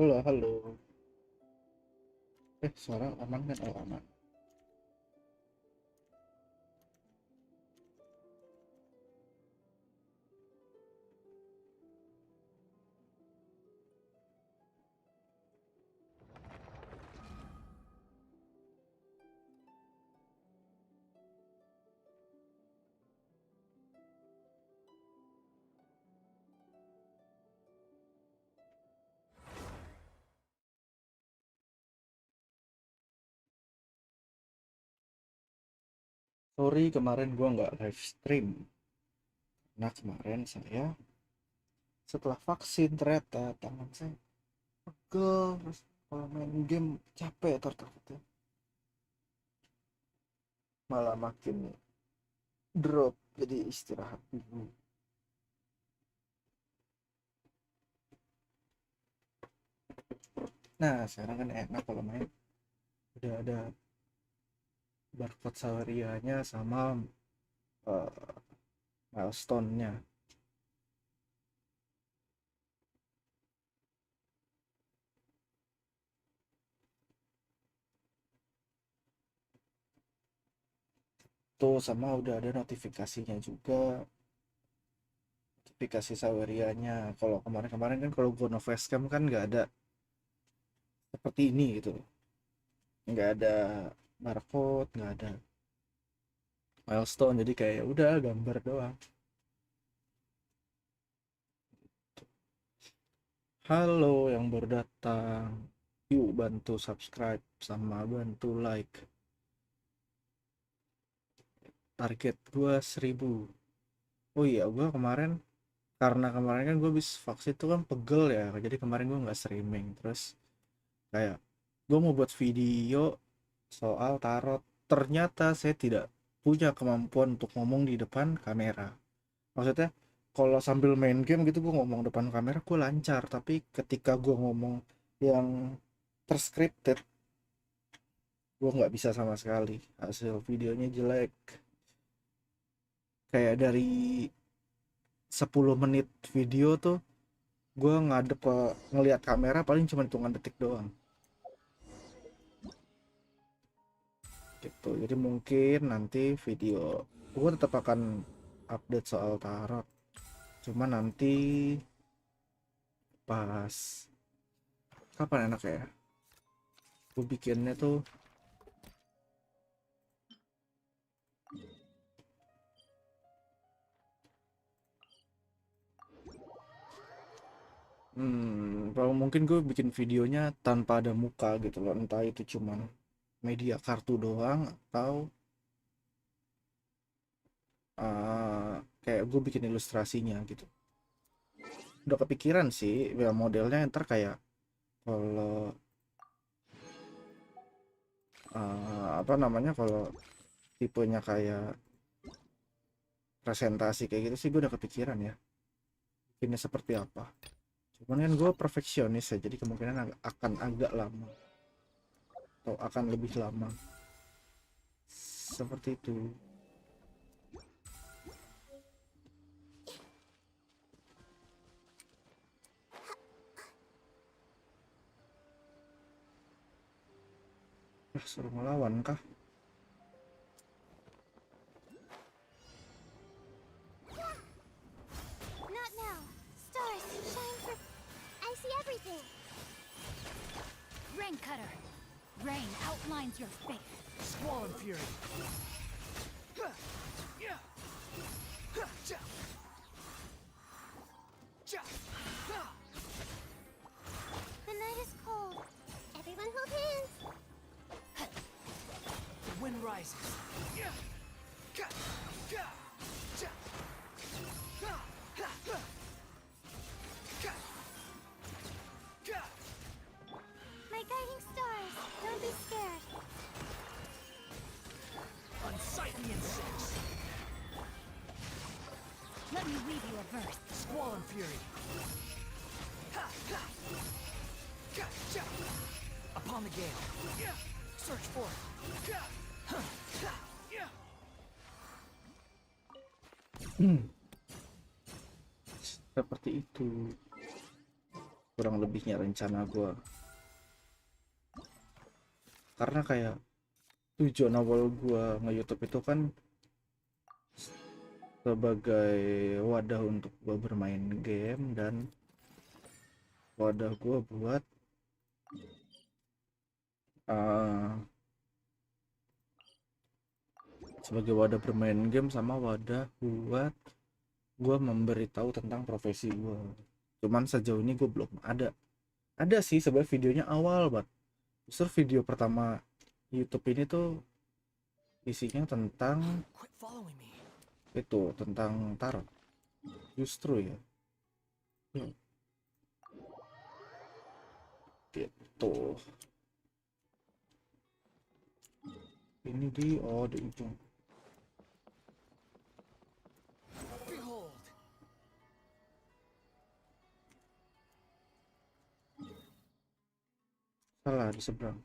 Halo, halo. Suara aman kan? Oh, aman. Sorry kemarin gua nggak live stream. Nah kemarin saya setelah vaksin ternyata tangan saya pegel. Terus kalau main game capek tertakutnya. Malah makin drop. Jadi istirahat dulu. Nah sekarang kan enak kalau main. Udah ada barcode saharianya sama eh, milestone-nya. Tuh sama udah ada notifikasinya juga. Notifikasi saharianya. Kalau kemarin-kemarin kan kalau gua no facecam kan nggak ada seperti ini gitu. Nggak ada barcode, nggak ada milestone, jadi kayak udah gambar doang. Halo yang baru datang, yuk bantu subscribe sama bantu like. Target gua 1000. Oh iya, gua kemarin karena kemarin kan gue habis vaksin tuh kan pegel ya, jadi kemarin gue nggak streaming. Terus kayak gue mau buat video soal tarot, ternyata saya tidak punya kemampuan untuk ngomong di depan kamera. Maksudnya kalau sambil main game gitu gue ngomong depan kamera gue lancar, tapi ketika gue ngomong yang terscripted gue nggak bisa sama sekali. Hasil videonya jelek, kayak dari 10 menit video tuh gue ngadep ke ngelihat kamera paling cuma hitungan detik doang gitu. Jadi mungkin nanti video gue tetap akan update soal tarot, cuma nanti pas kapan enak ya gue bikinnya tuh. Kalau mungkin gue bikin videonya tanpa ada muka gitu loh, entah itu cuman media kartu doang atau kayak gue bikin ilustrasinya gitu. Udah kepikiran sih ya modelnya, ntar kayak kalau apa namanya, kalau tipenya kayak presentasi kayak gitu sih gue udah kepikiran ya bikinnya seperti apa. Cuman kan gue perfeksionis ya, jadi kemungkinan akan agak lama atau akan lebih lama seperti itu. Suruh melawan kah? Not now. Stars, shine for... I see everything. Rain Cutter. Rain outlines your fate. Squall and Fury. The night is cold. Everyone hold hands. The wind rises. My guiding stars. Don't be scared. Unsightly insects. Let me weave you a verse. Squall and Fury. Upon the gale. Search for it. Seperti itu. kurang lebihnya rencana gue, karena kayak tujuan awal gue nge-YouTube itu kan sebagai wadah untuk gue bermain game dan wadah gue buat uh, sebagai wadah bermain game sama wadah buat gue memberitahu tentang profesi gue. Cuman sejauh ini gue belum ada sih sebenarnya videonya awal banget. Justru video pertama YouTube ini tuh isinya tentang Quit following me. itu, tentang tarot. Justru ya. Gitu. Ini di ujung. Behold. Salah di seberang.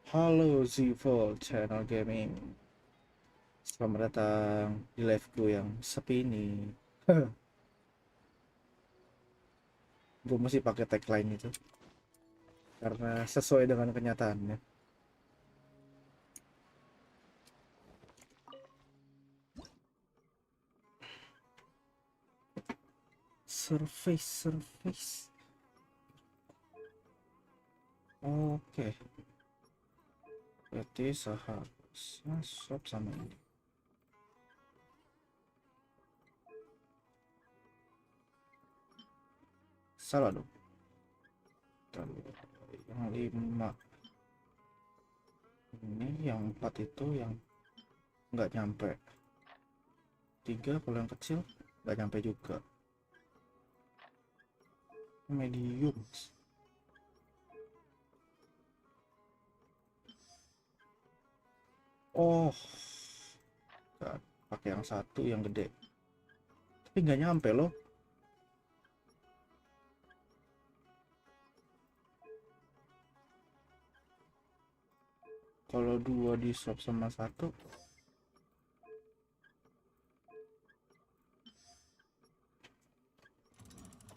Halo Zivol Channel Gaming. Selamat datang di liveku yang sepi ini. Gue mesti pakai tagline itu karena sesuai dengan kenyataannya. Surface. Oke. Berarti seharusnya swap sama ini. Salah dong. Yang 5 ini, yang 4 itu yang nggak nyampe. 3 kalau yang kecil nggak nyampe juga. Medium. Oh, nggak, pakai yang satu yang gede. Tapi nggak nyampe loh. Kalau 2 di swap sama 1,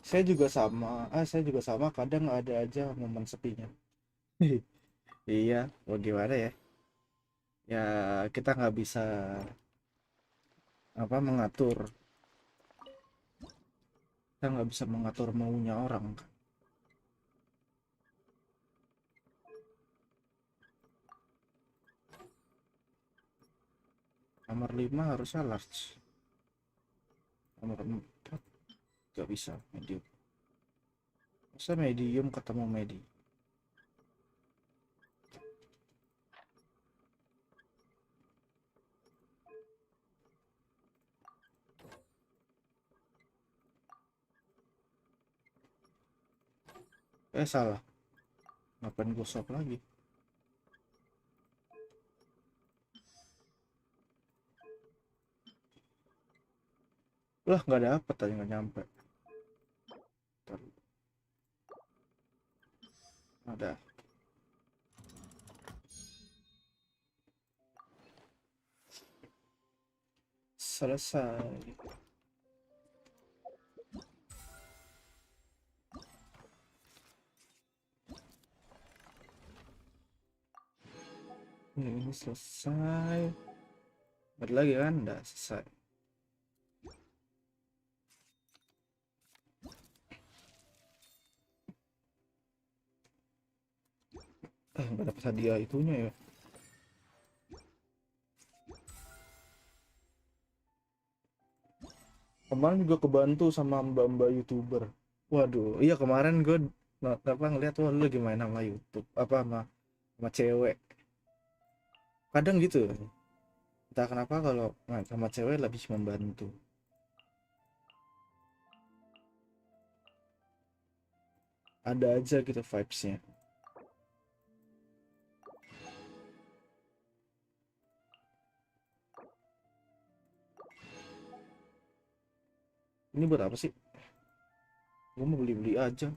saya juga sama, kadang ada aja momen sepinya. Iya, mau gimana ya, ya kita nggak bisa mengatur, kita nggak bisa mengatur maunya orang kan. Nomor 5 harusnya large, nomor 4 nggak bisa medium. Masa medium ketemu medi. Salah, ngapain gue swap lagi. Lah nggak dapet aja, nggak nyampe. Bentar. Ada. Selesai. Ini selesai. Ada lagi kan? Udah selesai. Nggak dapat hadiah itunya ya. Kemarin juga kebantu sama mbak-mbak YouTuber. Waduh, iya kemarin gue ngeliat, wah lu lagi main sama YouTube sama cewek. Kadang gitu, entah kenapa kalau main sama cewek lebih membantu. Ada aja gitu vibesnya. Ini buat apa sih? Gue mau beli-beli aja.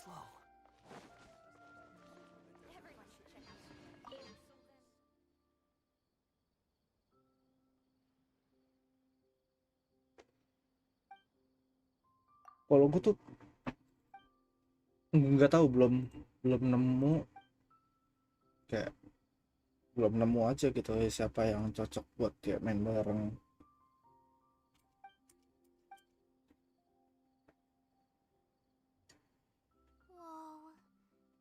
slow. Everyone should check out Sambil. Kalau gue tuh nggak tahu, belum belum nemu, kayak belum nemu aja gitu ya, siapa yang cocok buat kayak main bareng. Whoa,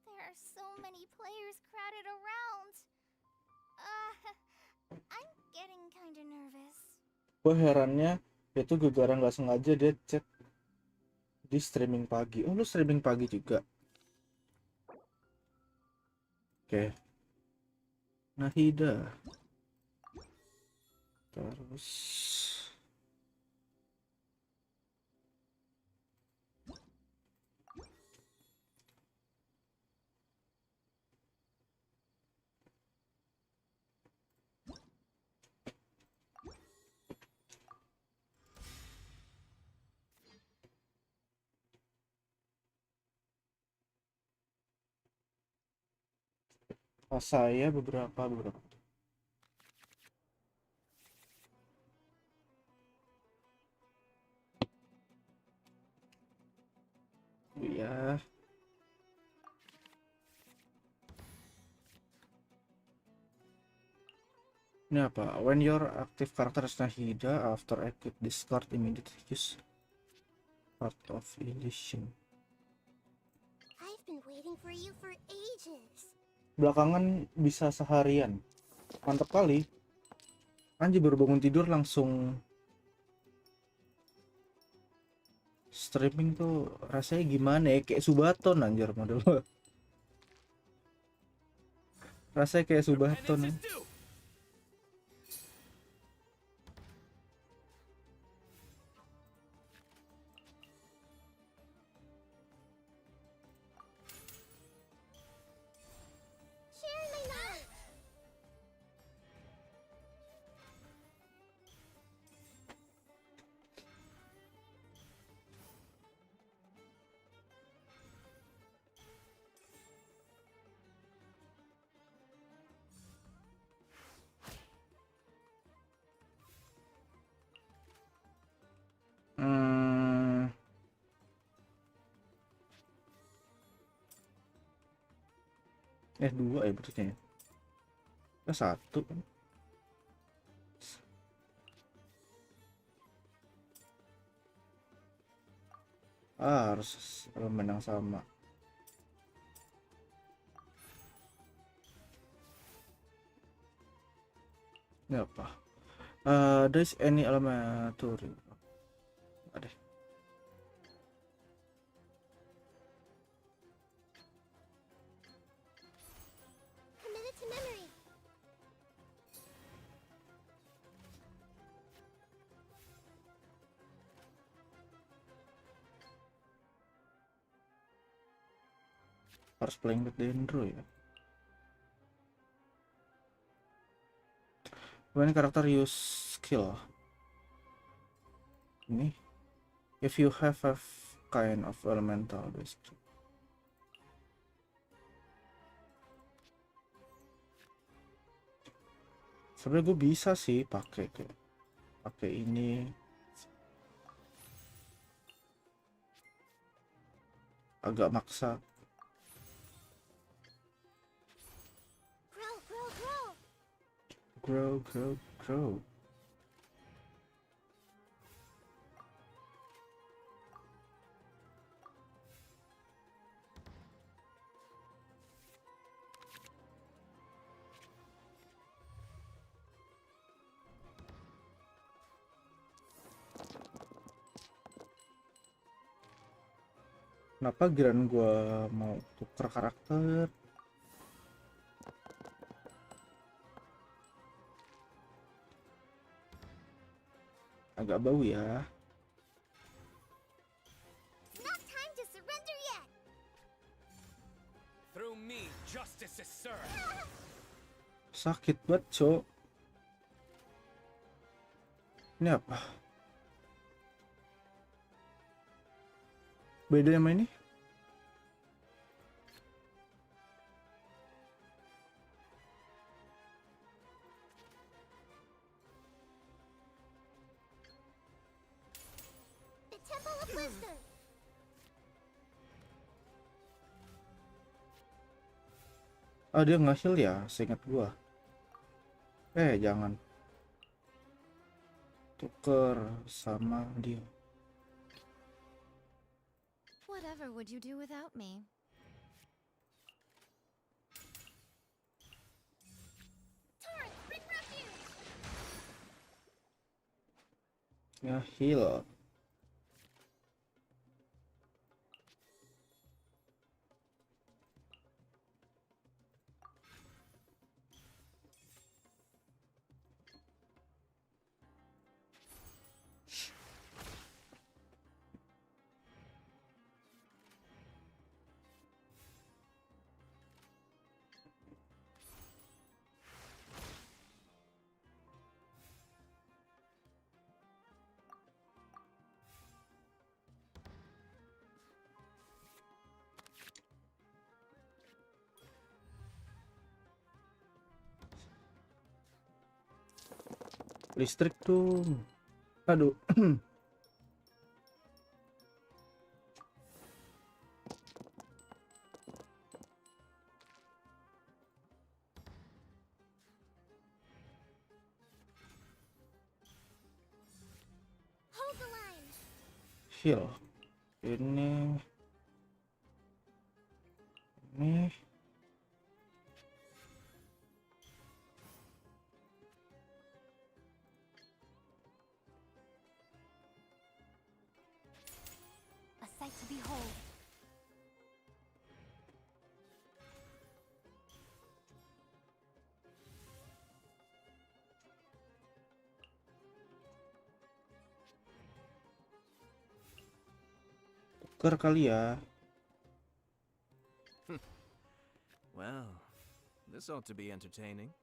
there are so many players crowded around. I'm getting kinda nervous. Gue herannya itu gara nggak sengaja dia chat di streaming pagi. Oh, lu streaming pagi juga? Oke. Nahida. Terus pas saya beberapa. Ya, ini apa? When your active character is Nahida, after exit discard immediately use part of illusion. I've been waiting for you for ages. Belakangan bisa seharian. Mantap kali. Anjir, baru bangun tidur langsung streaming tuh rasanya gimana ya? Kayak Subaton anjir model. Rasanya kayak Subaton. Penance is due. Share my knowledge. Hmm, dua ya berarti ya. Satu kan. Harus elemen yang sama. Ini apa? There's any elementary. Ada. Committed to memory. Harus playing with Dendro ya. When karakter use skill. Ini. If you have a kind of elemental basically. Sebenarnya gue bisa sih pakai ini. Agak maksa. Grow, grow, grow. Grow. Kenapa giliran gua mau tuker karakter? Agak bau ya. It's not time to surrender yet. Through me, justice is served. Sakit banget, cok. Ini apa? Beda sama ini? Blister. Ah, dia nge-heal ya, seingat gua. Jangan tuker sama dia. Whatever would you do without me? Torrent, bring refuge. Nge-heal. Listrik tuh. Aduh. Hold the line. Heal. Ini. A sight to behold. Tuker kali ya. Well, this ought to be entertaining.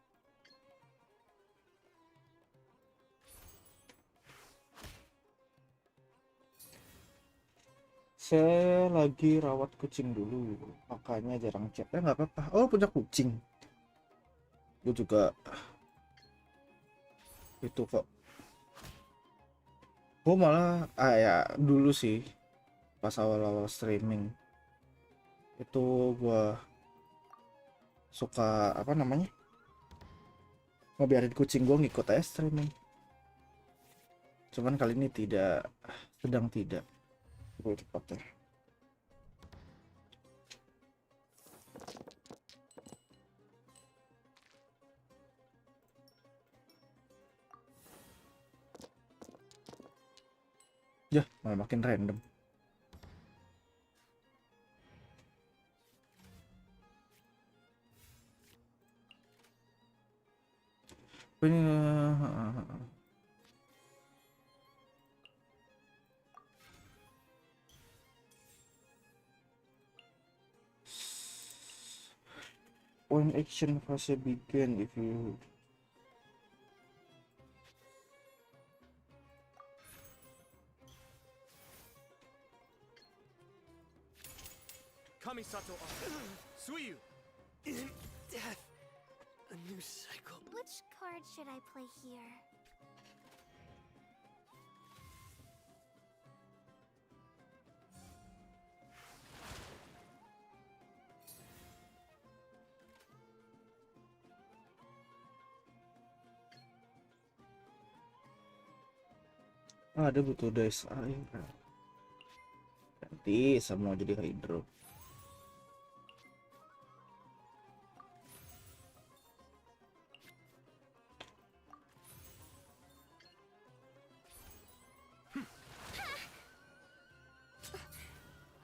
Saya lagi rawat kucing dulu, makanya jarang chat. Nggak apa-apa. Oh, punya kucing. Gue juga itu kok. Gue malah ya dulu sih pas awal-awal streaming itu gue suka apa namanya, ngebiarin kucing gue ngikut aja streaming. Cuman kali ini sedang tidak. Gue cepat ya. Ya, malah makin random. Ini when action fase begin if you Kamisato Suyu. In death, a new cycle. Which card should I play here? ada butuh dice air. Nanti semua jadi hydro.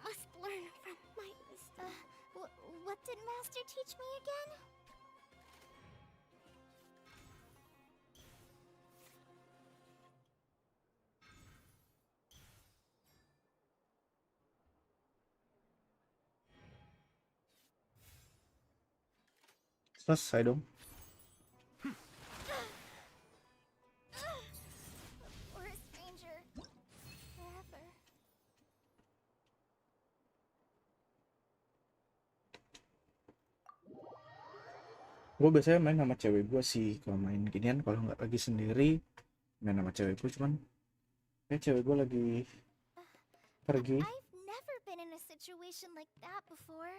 Must learn from my mistake. What did Master teach me again? Selesai dong. Or a stranger. Forever. Gue biasanya main sama cewek gue sih kalau main ginian. Kalau nggak lagi sendiri main sama cewek gue, cuman cewek gue lagi pergi. I've never been in a situation like that before.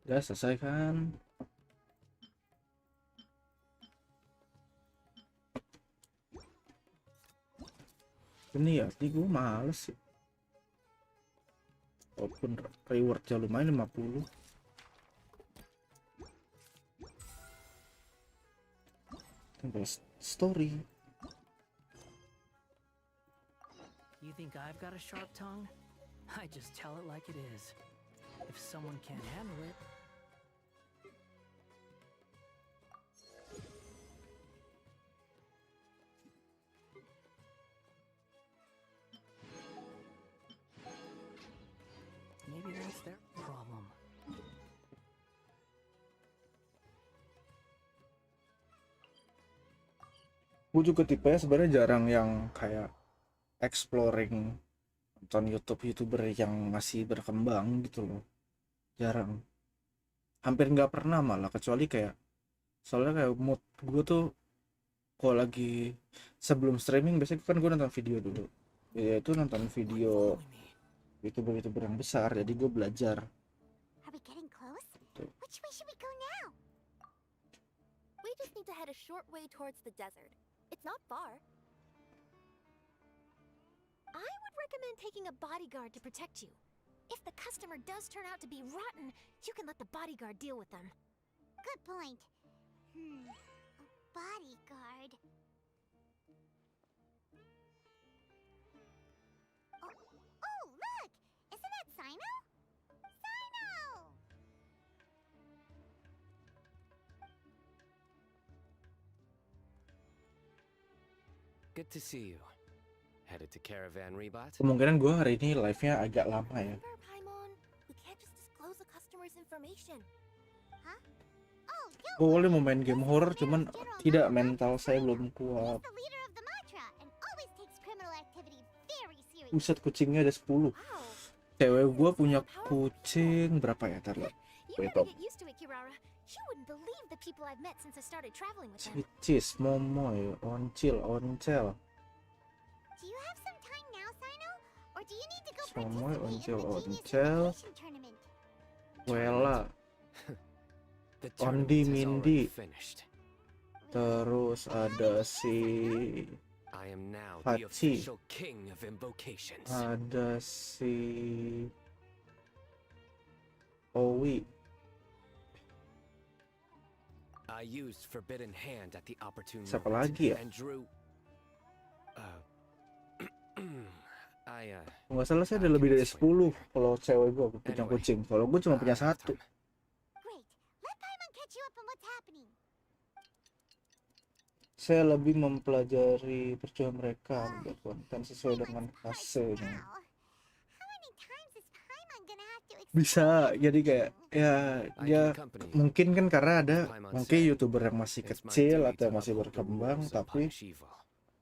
Udah selesai kan? Ini ya, ini gue males sih. Walaupun rewardnya lumayan 50. Tinggal story. You think I've got a sharp tongue? I just tell it like it is. If someone can't handle it, maybe that's their problem. Gue juga tipenya sebenarnya jarang yang kayak exploring, nonton YouTuber yang masih berkembang gitu loh. Jarang. Hampir nggak pernah malah, kecuali kayak soalnya kayak mood gue tuh kalau lagi sebelum streaming biasanya kan gue nonton video dulu. Ya itu nonton video YouTuber yang besar, jadi gue belajar. Are we getting close? Tuh. Which way should we go now? We just need to head a short way towards the desert. It's not far. I would recommend taking a bodyguard to protect you. If the customer does turn out to be rotten, you can let the bodyguard deal with them. Good point. A bodyguard. Oh, look! Isn't that Sino? Sino! Good to see you. Headed to Caravan Rebot? Kemungkinan gue hari ini live-nya agak lama ya. Remember, Paimon, we can't just disclose the customer's information. Huh? Oh, don't Gue boleh worry. mau main game horror, cuman tidak, mental saya belum He's kuat. the leader of the Matra and always takes criminal activity very seriously. Buset, kucingnya ada 10. Wow. Cewek gue punya kucing berapa ya? Tar liat. You Wait better up. get used to it, Kirara. You wouldn't believe the people I've met since I started traveling with them. Cicis, momoy, oncil, oncel. Do you have some time now, Sino? Or do you need to go Somoy, participate in oncel, the Genius oncel. Invitation Tournament? Wela, The Ondi tournament is Mindi. already finished. terus ada si I am now Pachi. the official king of invocations. ada si Owi, I used Forbidden Hand at the opportune siapa moment lagi ya? and drew. Nggak salah saya ada lebih dari 10 kalau cewek gue punya kucing. Kalau gue cuma punya satu. Great. Let Paimon catch you up on what's happening. Saya lebih mempelajari perjuangan mereka membuat konten sesuai dengan Paimon's hasilnya. now. How many times is Paimon gonna have to Bisa, jadi kayak ya dia mungkin kan karena ada mungkin YouTuber yang masih kecil atau yang masih berkembang tapi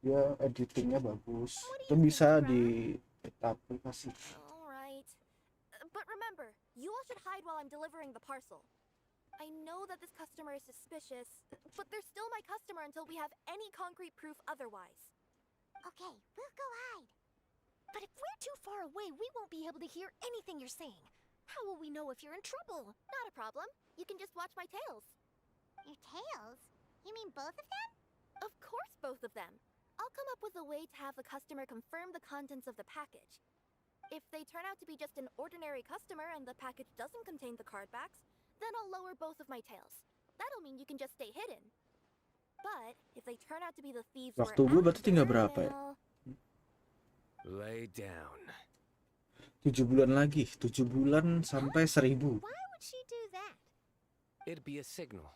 dia editingnya bagus. Itu bisa di aplikasi. Alright. But remember, you all should hide while I'm delivering the parcel. I know that this customer is suspicious, but they're still my customer until we have any concrete proof otherwise. Okay, we'll go hide. But if we're too far away, we won't be able to hear anything you're saying. How will we know if you're in trouble? Not a problem. You can just watch my tails. Your tails? You mean both of them? Of course, both of them. I'll come up with a way to have the customer confirm the contents of the package. If they turn out to be just an ordinary customer and the package doesn't contain the card backs, then I'll lower both of my tails. That'll mean you can just stay hidden. But if they turn out to be the thieves Waktu gue berarti tinggal berapa ya? Lay down. 7 bulan lagi, 7 bulan sampai 1000. Why would she do that? It'd be a signal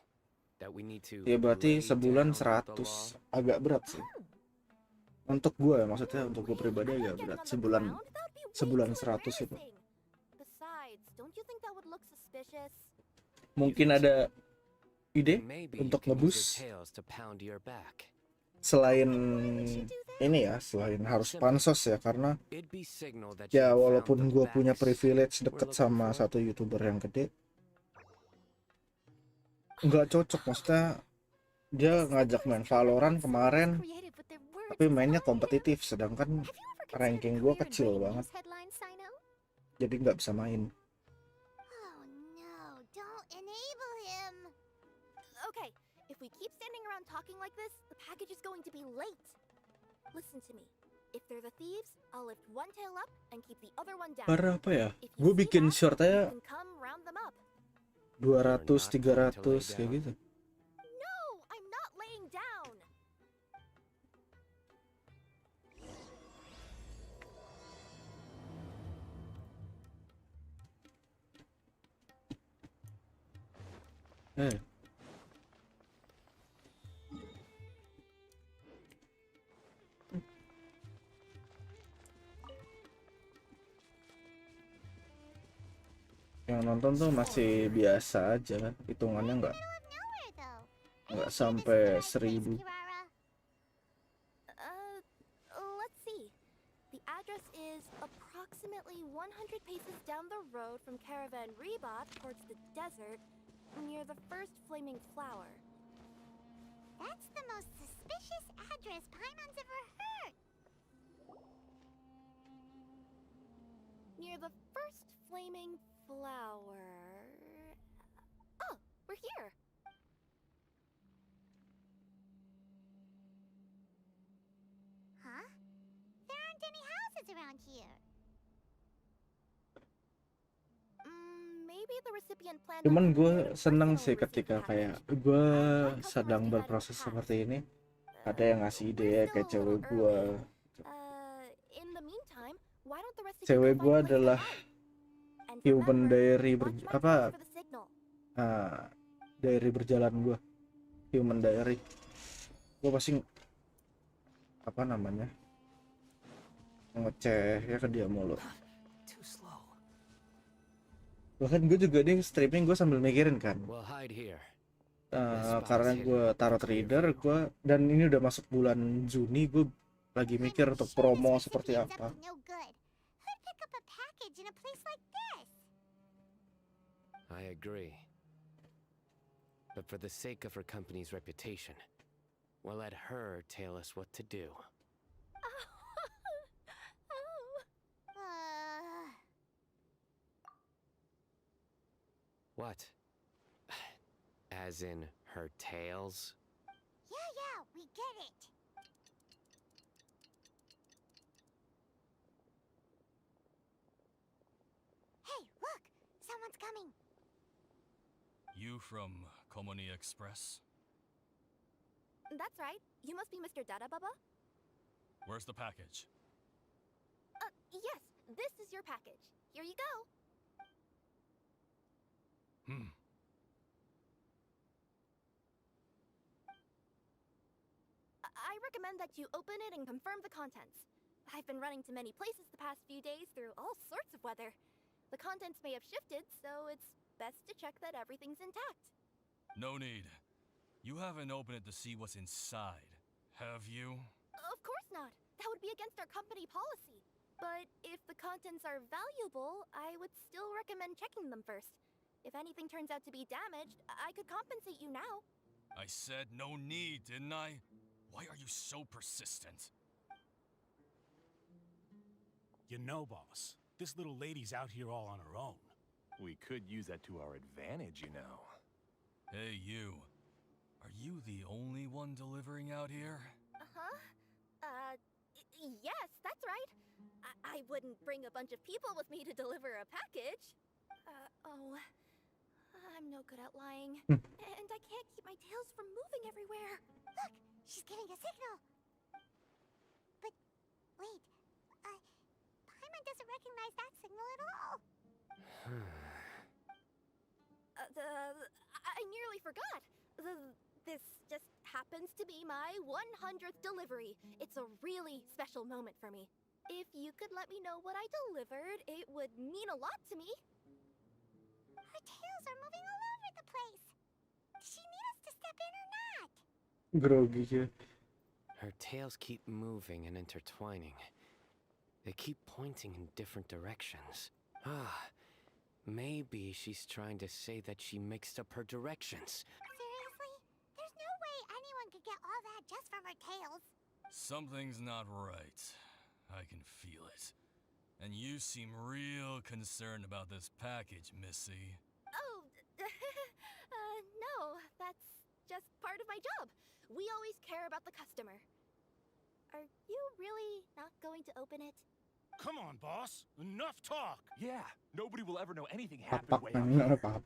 that we need to. Ya berarti lay sebulan down the 100. law. Agak berat sih. Untuk gue maksudnya untuk gue pribadi agak berat. Sebulan 100 itu. Besides, don't you think that would look suspicious? Mungkin ada ide Maybe you untuk can use your ngebus. tails to pound your back. selain Why would you do that? ini ya, selain harus pansos ya, karena It'd be signal that ya you found walaupun the gue punya facts privilege we're deket looking sama for. satu youtuber yang gede, nggak cocok. Maksudnya dia This is the ngajak first main time I've Valorant heard someone kemarin, this creative with their words tapi as mainnya I am. kompetitif, sedangkan Have you ever considered ranking a gue career in kecil writing banget, news headlines, Sino? jadi nggak bisa main. Oh no, don't enable him. Okay, if we keep standing around talking like this, the package is going to be late. Listen to me. If they're the thieves, I'll lift one tail up and keep the other one down. Berapa ya? If you Gue see bikin that, short you aja can come round them up. 200, 300 kayak gitu. No, I'm not laying down. Eh, yang nonton tuh masih biasa aja, hitungannya Nowhere though. nggak This is sampai the right place, 1000. Kirara. Let's see. The address is approximately 100 paces down the road from Caravan Reebok towards the desert, near the first flaming flower. That's the most suspicious address Paimon's ever heard. Near the first flaming flower. Oh, we're here. Huh? There aren't any houses around here. Maybe the recipient planned on Cuman coming gue here to seneng personally sih receive the ketika kayak package. gue I've had customers sedang do that in the berproses past. seperti ini, ada yang ngasih ide We're ya, still kayak a cewek little gue. early. In the meantime, why don't the rest of you Cewek go gue find a place to adalah hide? And human remember, diary watch my apa toes for the signal. diary berjalan gue, human diary. Gue pasti apa namanya, ngeceh ya ke dia mulu. Too slow. Bahkan gue juga nih streaming gue sambil mikirin kan, We'll hide here. karena gue tarot reader gue, dan ini udah masuk bulan Juni, gue lagi mikir I'm untuk sure this promo seperti recipient's apa. up to no good. Who'd pick up a package in a place like this? I agree. But for the sake of her company's reputation, we'll let her tell us what to do. Uh, What? As in her tails? yeah, we get it. Hey, look! Someone's coming. You from Komoni Express? That's right. You must be Mr. Dada Baba? Where's the package? Yes, this is your package. Here you go. I recommend that you open it and confirm the contents. I've been running to many places the past few days through all sorts of weather. The contents may have shifted, so it's best to check that everything's intact. No need. You haven't opened it to see what's inside, have you? Of course not. That would be against our company policy. But if the contents are valuable, I would still recommend checking them first. If anything turns out to be damaged, I could compensate you now. I said no need, didn't I? Why are you so persistent? You know, boss, this little lady's out here all on her own. We could use that to our advantage, you know. Hey, you. Are you the only one delivering out here? Yes, that's right. I wouldn't bring a bunch of people with me to deliver a package. I'm no good at lying. And I can't keep my tails from moving everywhere. Look, she's giving a signal. But wait, Paimon doesn't recognize that signal at all. I nearly forgot. This just happens to be my 100th delivery. It's a really special moment for me. If you could let me know what I delivered, it would mean a lot to me. Her tails are moving all over the place. Does she need us to step in or not? Grogi ya. Her tails keep moving and intertwining. They keep pointing in different directions. Ah, maybe she's trying to say that she mixed up her directions. Seriously? There's no way anyone could get all that just from her tails. Something's not right. I can feel it. And you seem real concerned about this package, Missy. Oh, no, that's just part of my job. We always care about the customer. Are you really not going to open it? Come on, boss. Enough talk. Yeah, nobody will ever know anything happened Papak way na out nga, here. papak.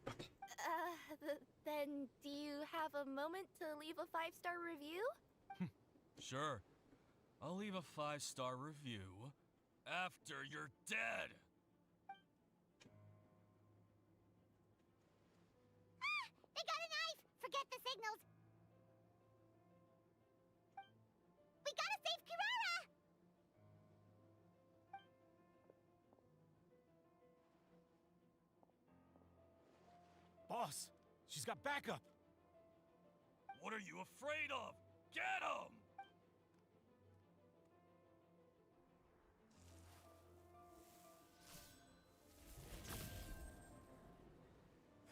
Then do you have a moment to leave a 5-star review? Sure. I'll leave a 5-star review after you're dead. Ah! They got a knife! Forget the signals! We gotta save Kirara! Boss, she's got backup. What are you afraid of? Get him!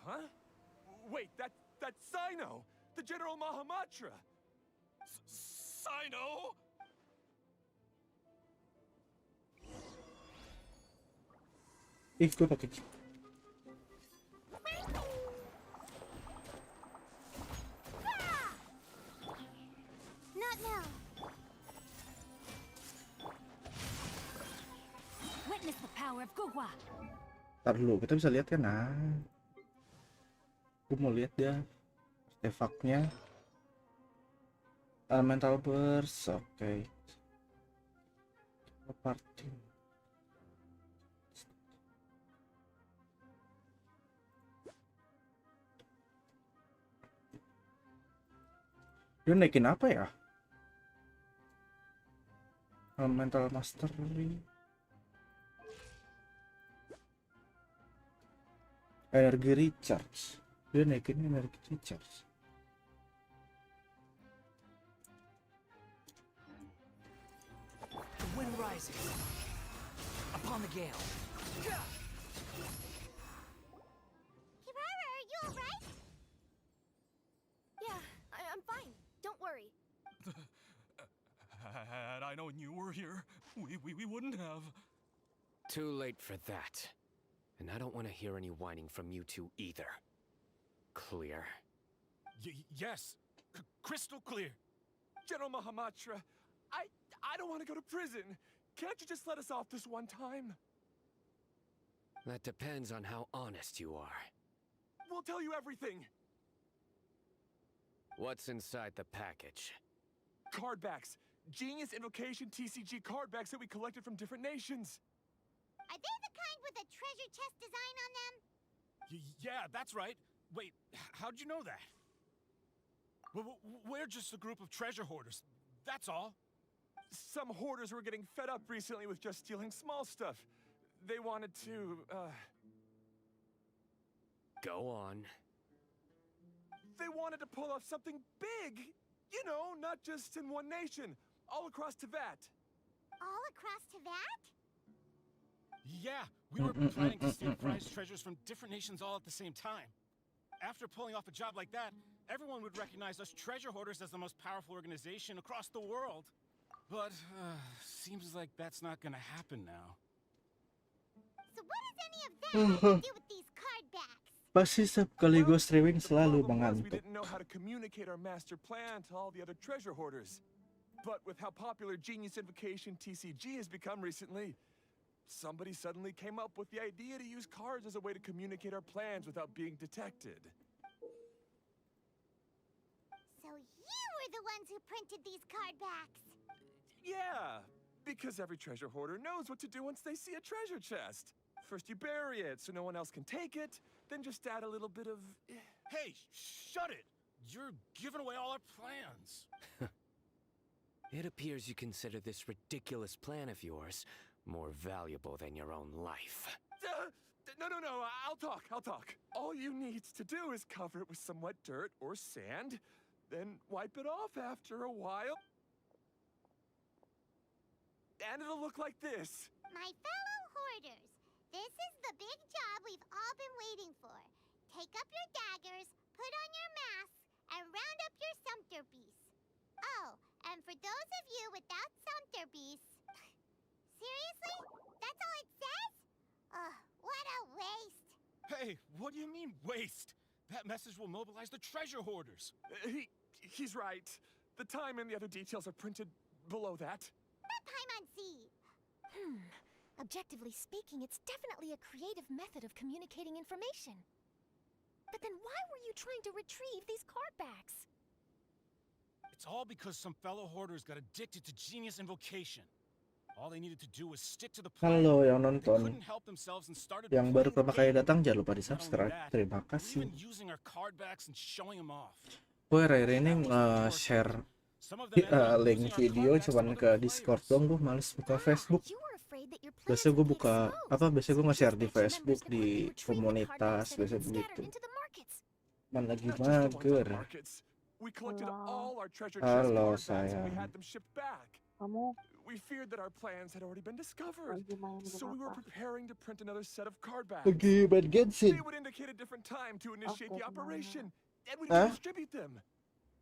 Huh? Wait, that's Sino! The General Mahamatra! Sino? Ih, gue pakai Not now. Witness the power of Guhua. Ntar dulu, kita bisa lihat kan? Nah, gue mau lihat dia artefaknya. Elemental burst, oke. Party. Dia naikin apa ya? Elemental mastery. Energi recharge. Dia naikin energi recharge. The wind rises upon the gale. Kirara, are you alright? Yeah, I'm fine. Don't worry. Had I known you were here, we wouldn't have. Too late for that. And I don't want to hear any whining from you two either. Clear? Yes. Crystal clear. General Mahamatra, I don't want to go to prison. Can't you just let us off this one time? That depends on how honest you are. We'll tell you everything. What's inside the package? Card backs. Genius Invocation TCG card backs that we collected from different nations. Are they the kind with a treasure chest design on them? Yeah, that's right. Wait, how'd you know that? We're just a group of treasure hoarders. That's all. Some hoarders were getting fed up recently with just stealing small stuff. They wanted to, Go on. They wanted to pull off something big! You know, not just in one nation, all across Tibet. All across Tibet? Yeah, we were planning to steal prized treasures from different nations all at the same time. After pulling off a job like that, everyone would recognize us treasure hoarders as the most powerful organization across the world. But, seems like that's not gonna happen now. So what does any of that have to do with these card backs? Pasti setiap kali gue streaming The selalu problem was we mengantuk. didn't know how to communicate our master plan to all the other treasure hoarders. But with how popular Genius Invocation TCG has become recently, somebody suddenly came up with the idea to use cards as a way to communicate our plans without being detected. So you were the ones who printed these card backs. Yeah, because every treasure hoarder knows what to do once they see a treasure chest. First you bury it so no one else can take it, then just add a little bit of... Hey, shut it! You're giving away all our plans. It appears you consider this ridiculous plan of yours more valuable than your own life. No, I'll talk. All you need to do is cover it with some wet dirt or sand, then wipe it off after a while. And it'll look like this. My fellow hoarders, this is the big job we've all been waiting for. Take up your daggers, put on your masks, and round up your sumpter beasts. Oh, and for those of you without sumpter beasts, seriously? That's all it says? Ugh, what a waste. Hey, what do you mean waste? That message will mobilize the treasure hoarders. He's right. The time and the other details are printed below that. Paimon-si. Objectively speaking, it's definitely a creative method of communicating information. But then why were you trying to retrieve these card backs? It's all because some fellow hoarders got addicted to genius invocation. All they needed to do was stick to the plan. Halo yang They nonton, couldn't help themselves and started yang baru playing pertama the kali game. datang jangan lupa di Not only subscribe. that, Terima we're kasih. even using our card backs and showing them off. Gue Rere ini share Some of them ended up link using our video card backs cuman to ke other Discord players. dong, gue males buka Facebook. You were afraid that your plans Biasanya gue would be buka exposed. biasanya gue nge-share di Dispatch your Facebook, members di that want to retrieve the card komunitas, backs that have biasanya been begitu. scattered into the markets. Man lagi Not just the ones on mager. markets. We collected all our treasure chest Halo card backs and we sayang. had them shipped back. Kamu We feared that our plans had already been discovered, lagi main game so we were apa? preparing to print another set of card backs. Lagi main Genshin. They would indicate a different time to initiate the Oke, operation, and we Hah? would distribute them.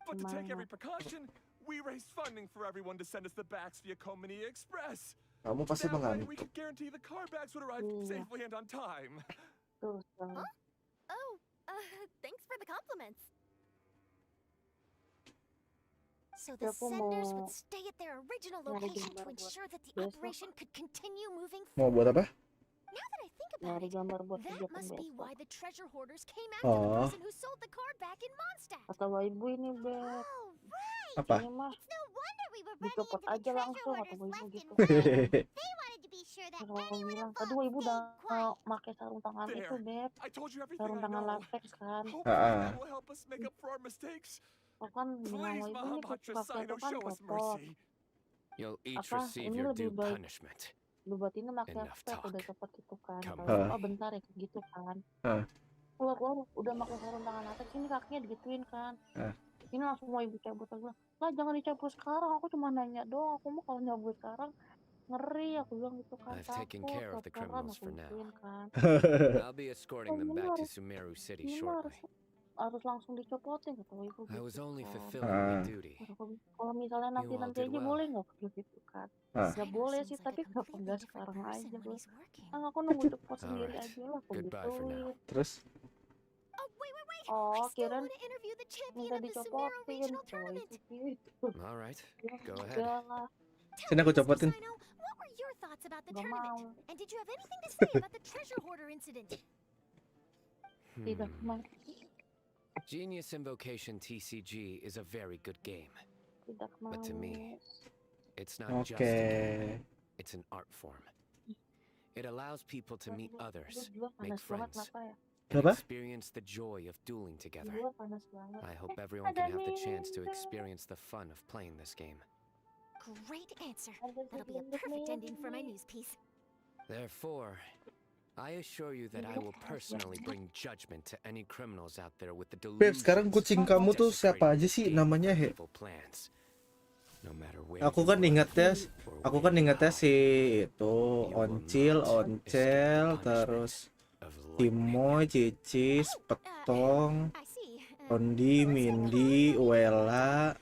But to take every Gimana? precaution, we raised funding for everyone to send us the backs via Komini Express. Kamu pasti That way, mengantuk. we could guarantee the card backs would arrive Iya. safely and on time. Tuh, sama. Oh, thanks for the compliments. So the Aku senders mau would stay at their original nyari location to gambar buat ensure that the besok. operation could continue moving Mau forward. buat apa? Now that I think about Nyari it, gambar buat that kegiatan must be besok. why the treasure hoarders came after the Oh, person who sold the card back in Mondstadt. Kata ibu ini, Beb. Oh, right. apa? Ini mah It's no wonder we were running dicopot into the aja treasure langsung, kata hoarders ibu left gitu. and right. They wanted to be sure that Kalau anyone bilang, involved aduh ibu udah stayed quiet. pakai sarung tangan itu, There. Beb. I told you everything Sarung I tangan know. latex kan. Hopefully Ah. that will help us make up for our mistakes. Aku kan bilang Please, sama ibu ini Mahamatra pakai Sino, itu kan show us copot. mercy. You'll each Apa, receive ini your lebih due baik punishment. lu buat ini pakai Enough apa udah talk. copot gitu kan. Come Kalau on. oh bentar ya kayak gitu kan. Ah. Keluar udah pakai sarung tangan latex ini kakinya digituin kan. Ah. Ini langsung mau ibu cabut, aku bilang, lah jangan dicabut sekarang, aku cuma nanya doang, aku mau kalau nyabut sekarang ngeri, aku bilang gitu kan, I've taken takut care of the laporan, criminals aku for now. gituin kan. I'll be escorting Oh, them ini back to harus Sumeru City ini mah harus shortly. harus langsung dicopotin kata ibu I was gitu only kan. fulfilling my duty. Terus aku bilang, kalau misalnya You all nanti did aja well. boleh nggak gitu kan. Ah. Ya Sino boleh seems sih, like tapi a kenapa completely nggak different sekarang person aja when bro. he's working. Kan aku nunggu cepot sendiri Alright. aja lah, aku Goodbye for now. gituin. Terus Oh, wait. I Oh, still kirain want to interview the champion minta of the Sumeru dicopotin, Regional cowok Tournament. itu gitu. All right, go Ya ahead. udah lah, sini aku copotin. Sino, what were your thoughts about the nggak tournament? mau, And did you have anything to say about the treasure hoarder incident? tidak Hmm. mau, Genius Invocation TCG is a very good game. tidak mau. But to me, it's not just Oke. a game, it's an art form. It allows people to meet others, Di luar make panas banget, friends, kenapa ya? and Apa? experience the joy of dueling Di together. luar panas banget. I hope everyone can have the chance to experience the fun of playing this game. Great answer. Ada That'll be a sedikit perfect nih. ending for my news piece. Therefore, I assure you that I will personally bring judgment to any criminals out there with the Beb, sekarang delusions kucing of kamu tuh siapa desecrating aja sih the namanya, He? evil plans. No matter where Aku you kan work ingetnya, or aku where kan you ingetnya hide, si itu Oncil, terus of Timoy, lightning. Cicis, Petong, I see. Ondi, Mindy, Uela,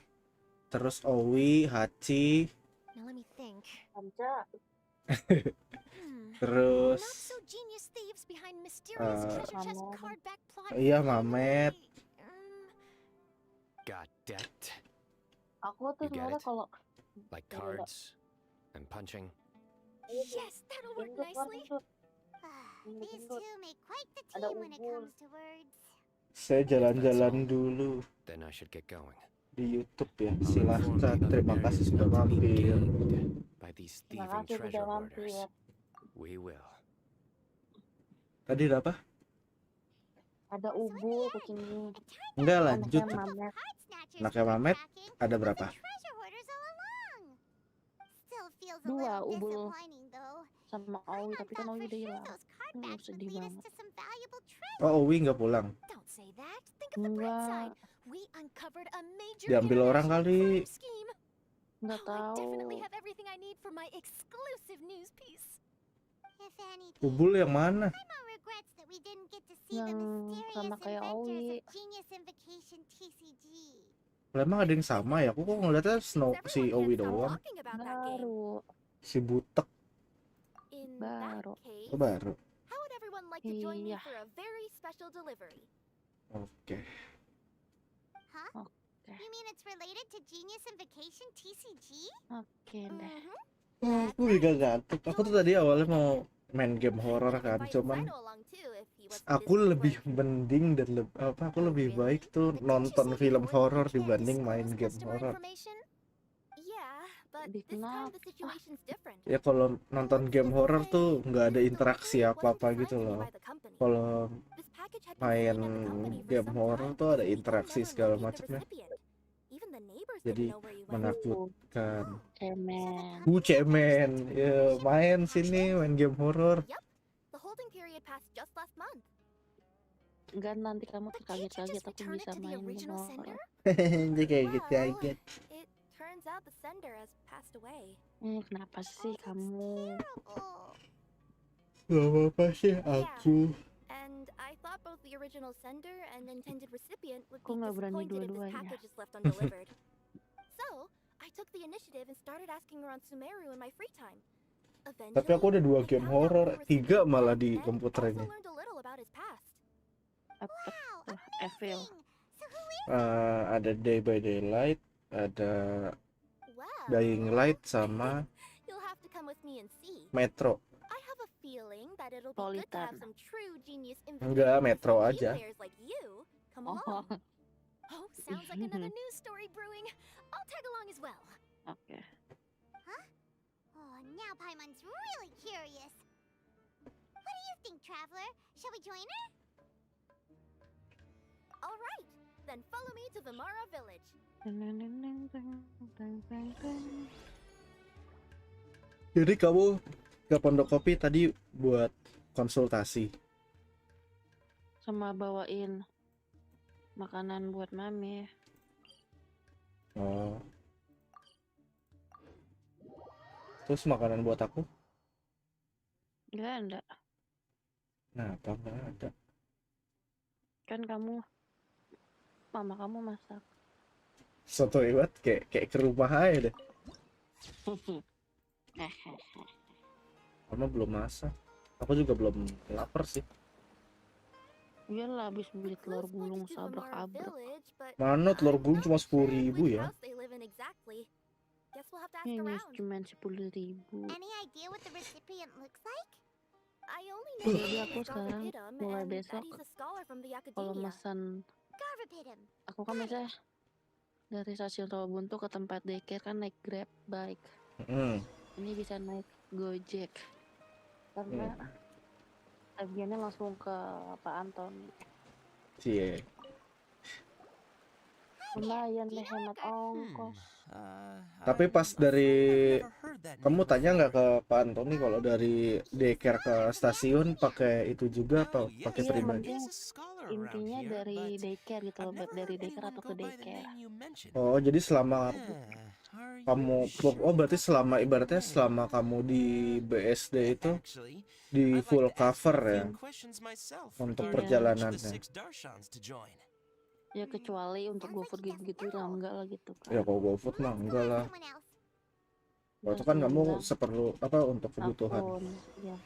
terus Owi, Hachi, Now let me think. Panca, terus Not so genius thieves behind mysterious treasure chest Mamet. card back plot. iya Mamet. Got debt, aku tuh You get sebenarnya it? kalau like Iya, cards and punching. Yes, that'll work gendut kan nicely. gendut. These two make quite the Ada team when it ubur. comes to words. Saya jalan-jalan dulu Then I should get going. di YouTube ya. I'll inform the Silahkan, other terima kasih areas sudah not to be mampir. gained by these Terima thieving kasih treasure sudah hoarders. mampir. We will. Tadi ada apa? Ada ubu, kucing Enggak, lanjut. anaknya Mamet. Card snatchers Anaknya were Mamet tracking ada was berapa? the treasure hoarders all along. Still feels a Dua, little ubul. disappointing though. sama Owi, tapi kan Thought Owi for udah sure hilang. those card Aduh, backs would sedih lead us banget. to some valuable treasure. Oh, Owi nggak pulang. Don't say that. Think of the bright Enggak. side. We uncovered a major Diambil orang international kali. crime scheme. Nggak Oh, I definitely tahu. have everything I need for my exclusive news piece. If anything, Bubul yang mana? Paimon regrets that we didn't get to see the Yang mysterious sama kayak inventors Owi. of Genius Invocation TCG. Lah, emang ada yang sama ya? Aku kok ngeliatnya Seems si everyone Owi can't stop doang. talking about that game. Baru. Si butek In Baru. that case, oh, baru. how would everyone like to join me Iya. for a very special delivery? Oke. Huh? Oke. You mean it's related to Genius Invocation TCG? Oke deh. Mm-hmm. Aku juga ngantuk. Aku tuh tadi awalnya mau main game horror We can kan, invite cuman Sino along too if he wasn't aku busy with lebih work. mending dan aku lebih Really? baik tuh But didn't you nonton say film before that horor you can't dibanding main Disclose game customer horor. information? Yeah, but Di this time the kenapa? situation's different. Ya kalau nonton Let's game just horor say tuh nggak ada this interaksi delivery apa-apa wasn't gitu designed to be loh. by the company. Kalau This package had been main sitting at the company for game some horor time tuh ada because we could interaksi never segala locate the macamnya. recipient. Even the neighbors Jadi didn't know where he went. menakutkan. Cemen. Cemen, ya main sini main game horor. Yup, the holding period passed just last month. Enggak, nanti kamu But can't you terkaget-kaget just aku return it bisa to the main original horor. sender? Jadi kayak gitu Well, aja. it turns out the sender has passed away. Kenapa sih kamu? Terrible. Gak apa-apa sih aku. And I thought both the original sender and intended recipient would Aku be nggak berani disappointed if this dua-duanya. package is left undelivered. So, I took the initiative and started asking around Sumeru in my free time. Tapi aku udah 2 game horor, 3 malah di komputer ini. learned a little about his past. Apa Wow, tuh? Evil. amazing. So who is Ada Day by Daylight, ada Well, Dying Light sama you'll have to come with me and see. Metro. I have a feeling that it'll be good to have Politan. some true genius Enggak, Metro TCG aja. players like you come Oh, along. Oh, sounds like another news story brewing. I'll tag along as well. oke. Oh, now Paimon's really curious. What do you think, Traveler? Shall we join her? All right, then follow me to Vimara Village. Jadi kamu ke Pondok Kopi tadi buat konsultasi. Sama bawain makanan buat mami. Oh. Terus makanan buat aku? Enggak ada. Nah, apa nggak ada? Kan mama kamu masak. Soto iwat kayak ke rumah aja deh. Kamu belum masak. Aku juga belum lapar sih. Iyalah, habis beli The telur clues pointed gulung to Vimara sabrak-abrak. Village, but Mana telur I'm gulung not cuma sure 10.000 which ya? house they live in exactly. Guess we'll have to ask Ini around. cuma 10.000. Any idea what the recipient looks like? I only know Jadi his aku name is sekarang Garvapidum mulai and besok that he's a scholar from the kalau academia. mesen, Garvapidum. aku kan biasanya dari stasiun Rawabuntu ke tempat daycare kan naik Grab bike. Ini bisa naik Gojek karena tagihannya langsung ke Pak Anton. Cie. Lumayan deh hemat ongkos. Tapi pas dari kamu tanya nggak ke Pak Antoni kalau dari daycare ke stasiun pakai itu juga apa pakai Iya, pribadi? penting intinya dari daycare gitu loh, dari daycare atau ke daycare. Oh, jadi selama kamu berarti selama ibaratnya selama kamu di BSD itu di full cover ya untuk Iya. perjalanannya. Ya kecuali untuk GoFood gitu-gitu lah, enggak lah gitu kan. Ya kalau GoFood mah enggak lah. Someone else. Waktu kan kamu seperlu apa untuk kebutuhan. akun, ya.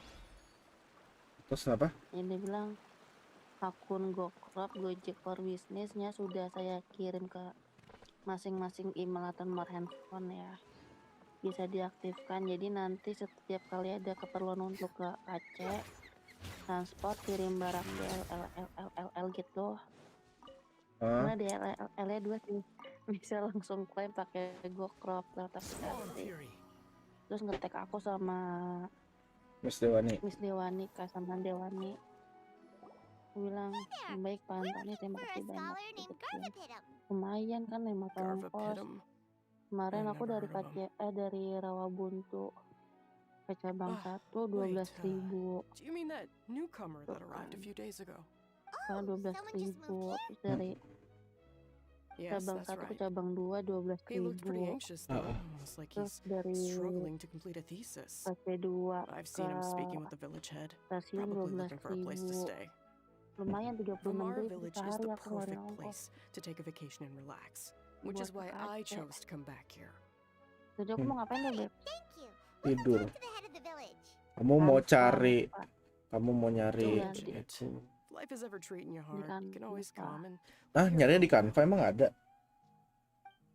Terus apa? Ini bilang akun GoCrop Gojek for Business-nya sudah saya kirim ke masing-masing email atau nomor handphone ya. Bisa diaktifkan, jadi nanti setiap kali ada keperluan untuk ke Aceh transport kirim barang DLL gitu. Karena DLL-nya 2 sih, bisa langsung klaim pakai GoCrop lewat aplikasi. Terus ngetek aku sama Miss Dewani. Miss Dewani, Kak sama Dewani. Aku bilang, baik Pak Antoni, terima For a kasih banyak. scholar named Gitu. Garvapidum. Lumayan kan hemat ongkos. Kemarin aku dari dari Rawabuntu ke cabang 1 12.000. Do you mean that newcomer that arrived a few days ago? Karena Oh, someone just 12.000. moved here? Terus dari Yes, cabang that's 1 ke right. cabang 2 He looked pretty 12.000. anxious though. It's like Terus he's dari struggling to complete a thesis. kelas B2 I've ke seen him speaking with the village head, stasiun probably looking for a place to 12.000. stay. Lumayan Vamar 36.000 village is sehari the aku ngeluarin perfect ongkos place to take a vacation and relax, which buat is why ke I Aceh. chose to come back here. Jadi aku mau ngapain deh, Beb? Thank you. Tidur. To the head of the village. Kamu mau Kanva, cari, lupa. kamu mau nyari Don't Iya, mention it. itu. If life is ever treating you di hard, you can always Kanva. come and Ah, let your nyarinya di phone Canva emang ada?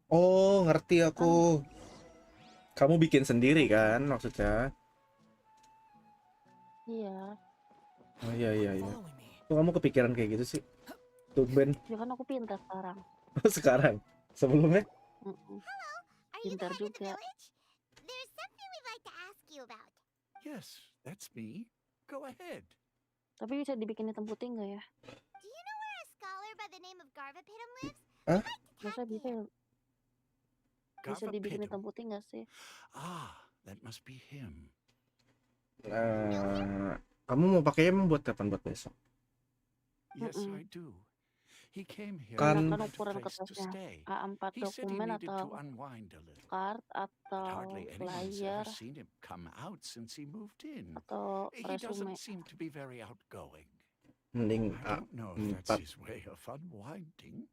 Oh, ngerti aku. Kamu bikin sendiri kan maksudnya? Iya, Oh iya iya iya. follow me. Kok kamu kepikiran kayak gitu sih? Tumben. ya kan aku pintar sekarang. Sekarang. Sebelumnya? Mm-mm. Are you the Pintar head of the juga. village? There's something we'd like to ask you about. Yes, that's me. Go ahead. Tapi bisa dibikin hitam putih nggak ya? Do you know where a scholar by the name of Garvapitum lives? Hah? I'd like to Bisa tag bisa him. bisa dibikin Garvapitum. hitam putih nggak sih? Ah, that must be him. Kamu mau pakai emang buat kapan? Buat besok? Yes, Mm-mm. I do. He came here Kan- looking Gunakan for ukuran a place to kertasnya stay. A4 He said he dokumen needed to atau unwind a little. card But atau hardly anyone's flyer ever seen him come out since he moved in. atau He resume. doesn't seem to be very outgoing. Mending I don't know if that's A4. his way of unwinding.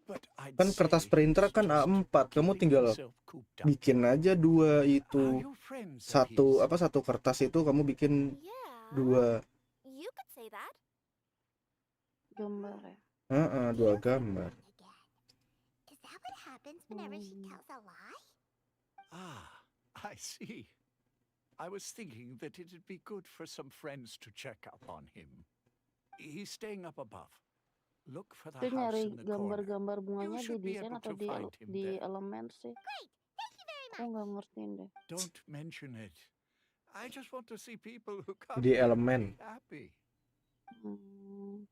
But I'd Kan kertas say printer he's kan just A4. Kamu keeping tinggal himself cooped up. bikin aja dua Are itu. you friends of Satu his? apa satu kertas itu kamu bikin Yeah. dua. You could say that. Gambar ya. Dua gambar. Again. Is that what happens whenever she tells a lie? Ah, I see. I was thinking that it'd be good for some friends to check up on him. He's staying up above. Look for the Itu house nyari in the corner. gambar-gambar bunganya di should be desain able atau to di find him di there. elemen sih? Great. Thank you very Aku much. nggak ngertiin deh. Don't mention it. I just want to see people who come Di here elemen. be happy. Hmm.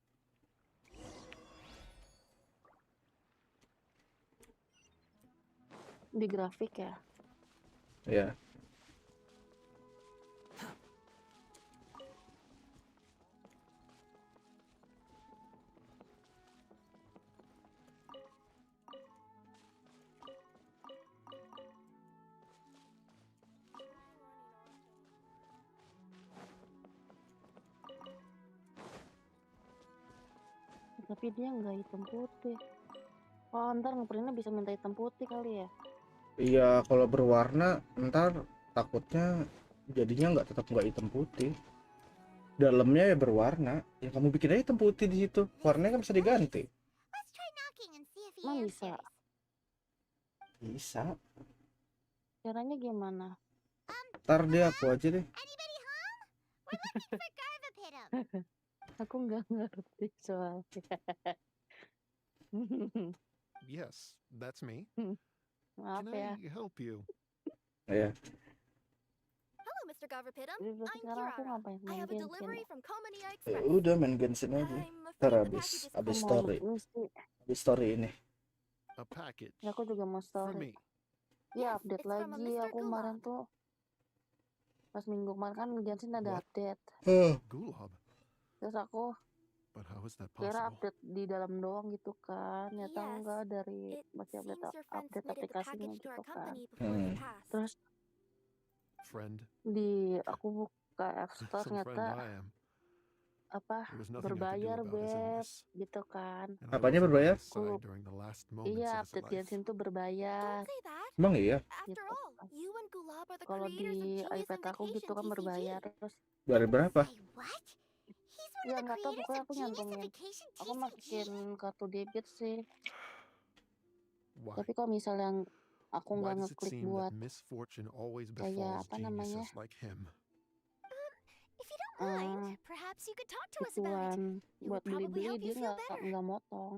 Di grafik ya. Ya. Tapi dia nggak hitam putih. Oh, ntar ngeprintnya bisa minta hitam putih kali ya? Iya, kalau berwarna ntar takutnya jadinya tetap nggak hitam putih. Dalamnya ya berwarna. Ya kamu bikin aja hitam putih di situ. Warnanya kan bisa diganti. Let's try knocking and see if he Emang bisa? answers. Bisa. Caranya gimana? Ntar deh aku aja deh. Anybody home? We're looking for Garvapitum. Aku nggak ngerti soalnya. Yes, that's me. Maaf Can ya. I help you? Ya. Hello, Mr. Garvapitum. Jadi berarti I'm sekarang aku Kirara. ngapain? I Main have a Genshin delivery ya? from Komania Ya Express. udah main Genshin aja. I'm Ntar afraid the habis package is habis Aku mau story. mesti. Habis story ini. A package. Ya aku juga mau For story. me. Ya Yes, update it's from a lagi. Mr. Aku kemarin Gulab. tuh pas minggu kemarin kan Genshin ada What? update. Gulab. Terus aku But how is that kira possible? update di dalam doang gitu kan. Ternyata Yes, enggak, dari It masih seems your friend update submitted the aplikasinya package to gitu our kan. company before he passed. Terus Friend. aku buka App Store Some friend ternyata I am. apa There was nothing I could do berbayar about his beb illness. gitu kan. And I Apanya wasn't on berbayar? his side during the last moments Iya, of his update life. Genshin tuh berbayar. Don't say that. Emang iya? After Gitu all, kan. you and Gulab are the Kalau creators of di Genius iPad aku gitu Invocation kan TCG. berbayar. Terus Dari berapa? Say what? He's one ya of the nggak tahu, creators pokoknya of aku Genius nyantumin. Invocation Aku TCG. masukin kartu debit sih. Why? Tapi kalau misalnya aku Why nggak does it ngeklik seem buat that misfortune always kayak befalls apa namanya geniuses like him? If you don't mind, perhaps you could talk to us about it. ituan It buat would probably beli-beli help you dia feel better. nggak motong